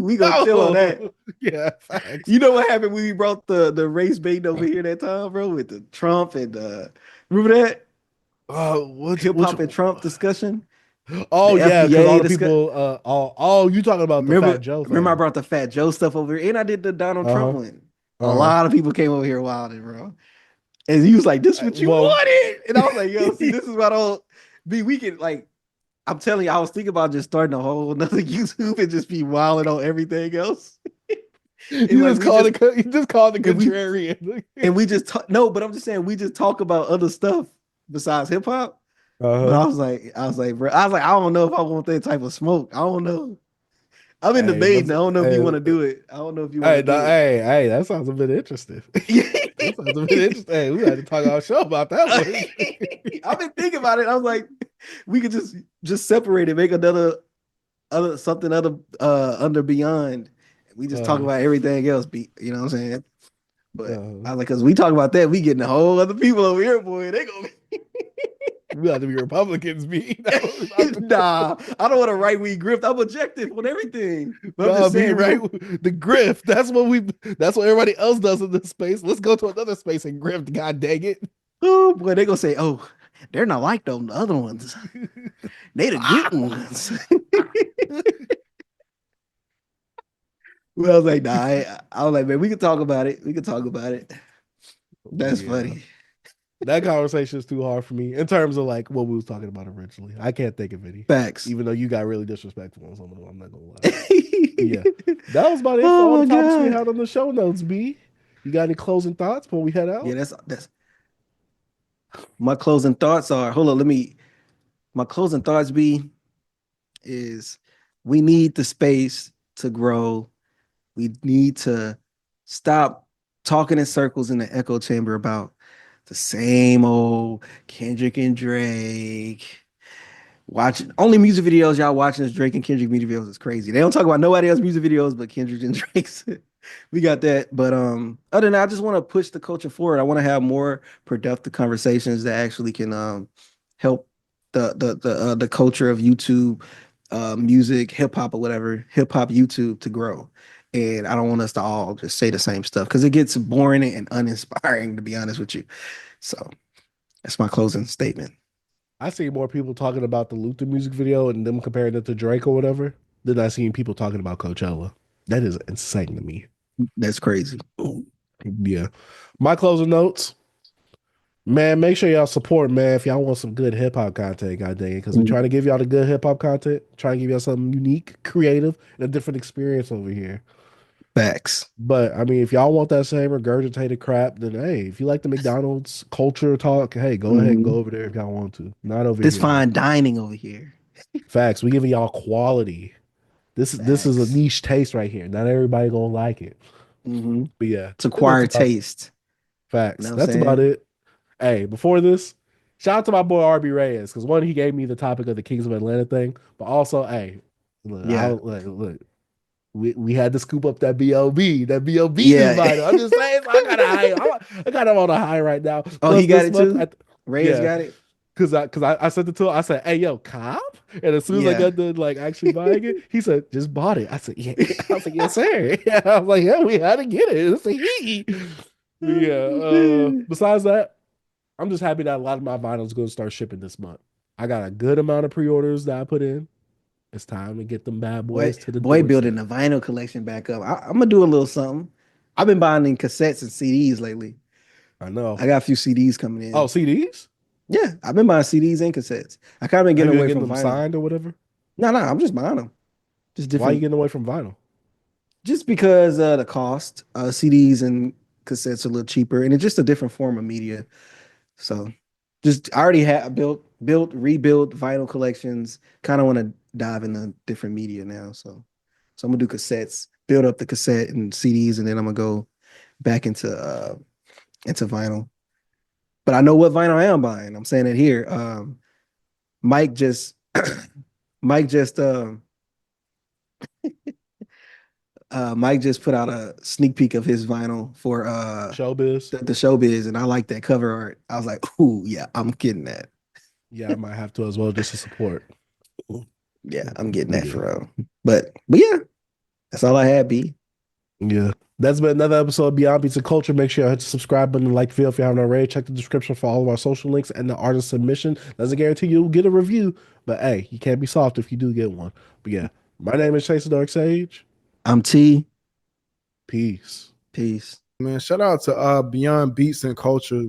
We gonna chill on that. No. Yeah, facts. You know what happened when we brought the race bait over here that time, bro, with the Trump and remember that hip Which hop and Trump discussion, oh the yeah, because all FBA the discuss. people you talking about the Fat Remember, Joe remember I thing. brought the Fat Joe stuff over here, and I did the Donald Trump Uh-huh. one. A Uh-huh. lot of people came over here wilding, bro. And he was like, "This is what you Well, wanted," and I was like, "Yo, see, this is what I don't be. We can like." I'm telling you, I was thinking about just starting a whole another YouTube and just be wilding on everything else. And you like just called it you just called it and we contrarian. and we just talk, no, but I'm just saying we just talk about other stuff besides hip hop. But Uh-huh. bro, I don't know if I want that type of smoke. I don't know. I'm in Hey, debating. that's I don't know if you hey, want to do it. I don't know if you want hey, to do it. hey, that sounds a bit interesting. That sounds a bit interesting. Hey, we had to talk our show about that one. I've been thinking about it. I was like, we could just separate it, make another other something other under beyond. We just talk Uh, about everything else. You know what I'm saying? But uh, I was like, because we talk about that, we getting a whole other people over here, boy. They gonna we got to be Republicans, be be that's what we about to do. nah. I don't want a right wing grift. I'm objective on everything. But I'm Nah, just be saying, right. The grift. That's what everybody else does in this space. Let's go to another space and grift. God dang it. oh boy, they gonna say, oh, they're not like them the other ones. They the good ones. Well, I was like, nah, I was like, man, we can talk about it. We can talk about it. But That's yeah. funny. That conversation is too hard for me in terms of like what we was talking about originally. I can't think of any, Facts. even though you got really disrespectful on some of them. I'm not gonna lie. But yeah, that was about it for all Oh the my topics we god. had on the show notes. B, you got any closing thoughts before we head Yeah, out? that's my closing thoughts are. Hold on, let me. My closing thoughts be is we need the space to grow. We need to stop talking in circles in the echo chamber about the same old Kendrick and Drake. Watching only music videos y'all watching is Drake and Kendrick music videos is crazy. They don't talk about nobody else music videos but Kendrick and Drake's. We got that. But other than that, I just want to push the culture forward. I want to have more productive conversations that actually can help the culture of YouTube, music, hip hop or whatever, hip hop YouTube to grow. And I don't want us to all just say the same stuff because it gets boring and uninspiring, to be honest with you. So that's my closing statement. I see more people talking about the Luther music video and them comparing it to Drake or whatever than I seen people talking about Coachella. That is insane to me. That's crazy. Yeah. My closing notes. Man, make sure y'all support, man, if y'all want some good hip hop content, god dang it. Because we're trying to give y'all the good hip hop content, trying to give y'all something unique, creative, and a different experience over here. Facts. But I mean, if y'all want that same regurgitated crap, then hey, if you like the McDonald's culture talk, hey, go ahead and go Mhm. over there if y'all want to. Not over This here though. fine dining over here. Facts. We giving y'all quality. This is a Facts. niche taste right here. Not everybody gonna like it. Hmm. But yeah, It's I think that's acquired about taste. You know facts. what I'm That's about saying? it. Hey, before this, shout out to my boy RB Reyes because one, he gave me the topic of the Kings of Atlanta thing, but also, hey, look, Yeah. we had to scoop up that B.O.B. That B.O.B. Yeah. divider. I'm just saying, so I got a high. I got him on a high right now. Oh, he Plus got this it month, too? Reyes yeah, got it? because I sent it to him. I said, hey, yo, cop. And as soon as I Yeah. got done like actually buying it, he said, just bought it. I said, yeah. I was like, yes, sir. Yeah, I was like, yeah, we had to get it. It's a he. But yeah. Besides that. I'm just happy that a lot of my vinyls going to start shipping this month. I got a good amount of pre-orders that I put in. It's time to get them bad Boy, boys to the boy doorstep. building the vinyl collection back up. I'm gonna do a little something. I've been buying in cassettes and CDs lately. I know. I got a few CDs coming in. Oh, CDs? Yeah, I've been buying CDs and cassettes. I kind of been Have getting you away getting from them vinyl. signed or whatever? No, I'm just buying them. Just Why are you different. getting away from vinyl? Just because the cost, CDs and cassettes are a little cheaper, and it's just a different form of media. So, just I already have rebuilt vinyl collections. Kind of want to dive into different media now. So I'm gonna do cassettes, build up the cassette and CDs, and then I'm gonna go back into vinyl. But I know what vinyl I am buying. I'm saying it here. Mike just Mike just Mike just put out a sneak peek of his vinyl for Showbiz? the showbiz, and I like that cover art. I was like, "Ooh, yeah, I'm getting that. Yeah, I might have to as well just to support. Yeah, I'm getting that Yeah. for real." But yeah, that's all I had. B. Yeah. That's been another episode of Beyond Beats and Culture. Make sure you hit the subscribe button and like the video if you haven't already. Check the description for all of our social links and the artist submission. Doesn't guarantee you'll get a review, but hey, you can't be soft if you do get one. But yeah, my name is Chase the Dark Sage. I'm T. Peace. Peace. Man, shout out to Beyond Beats and Culture.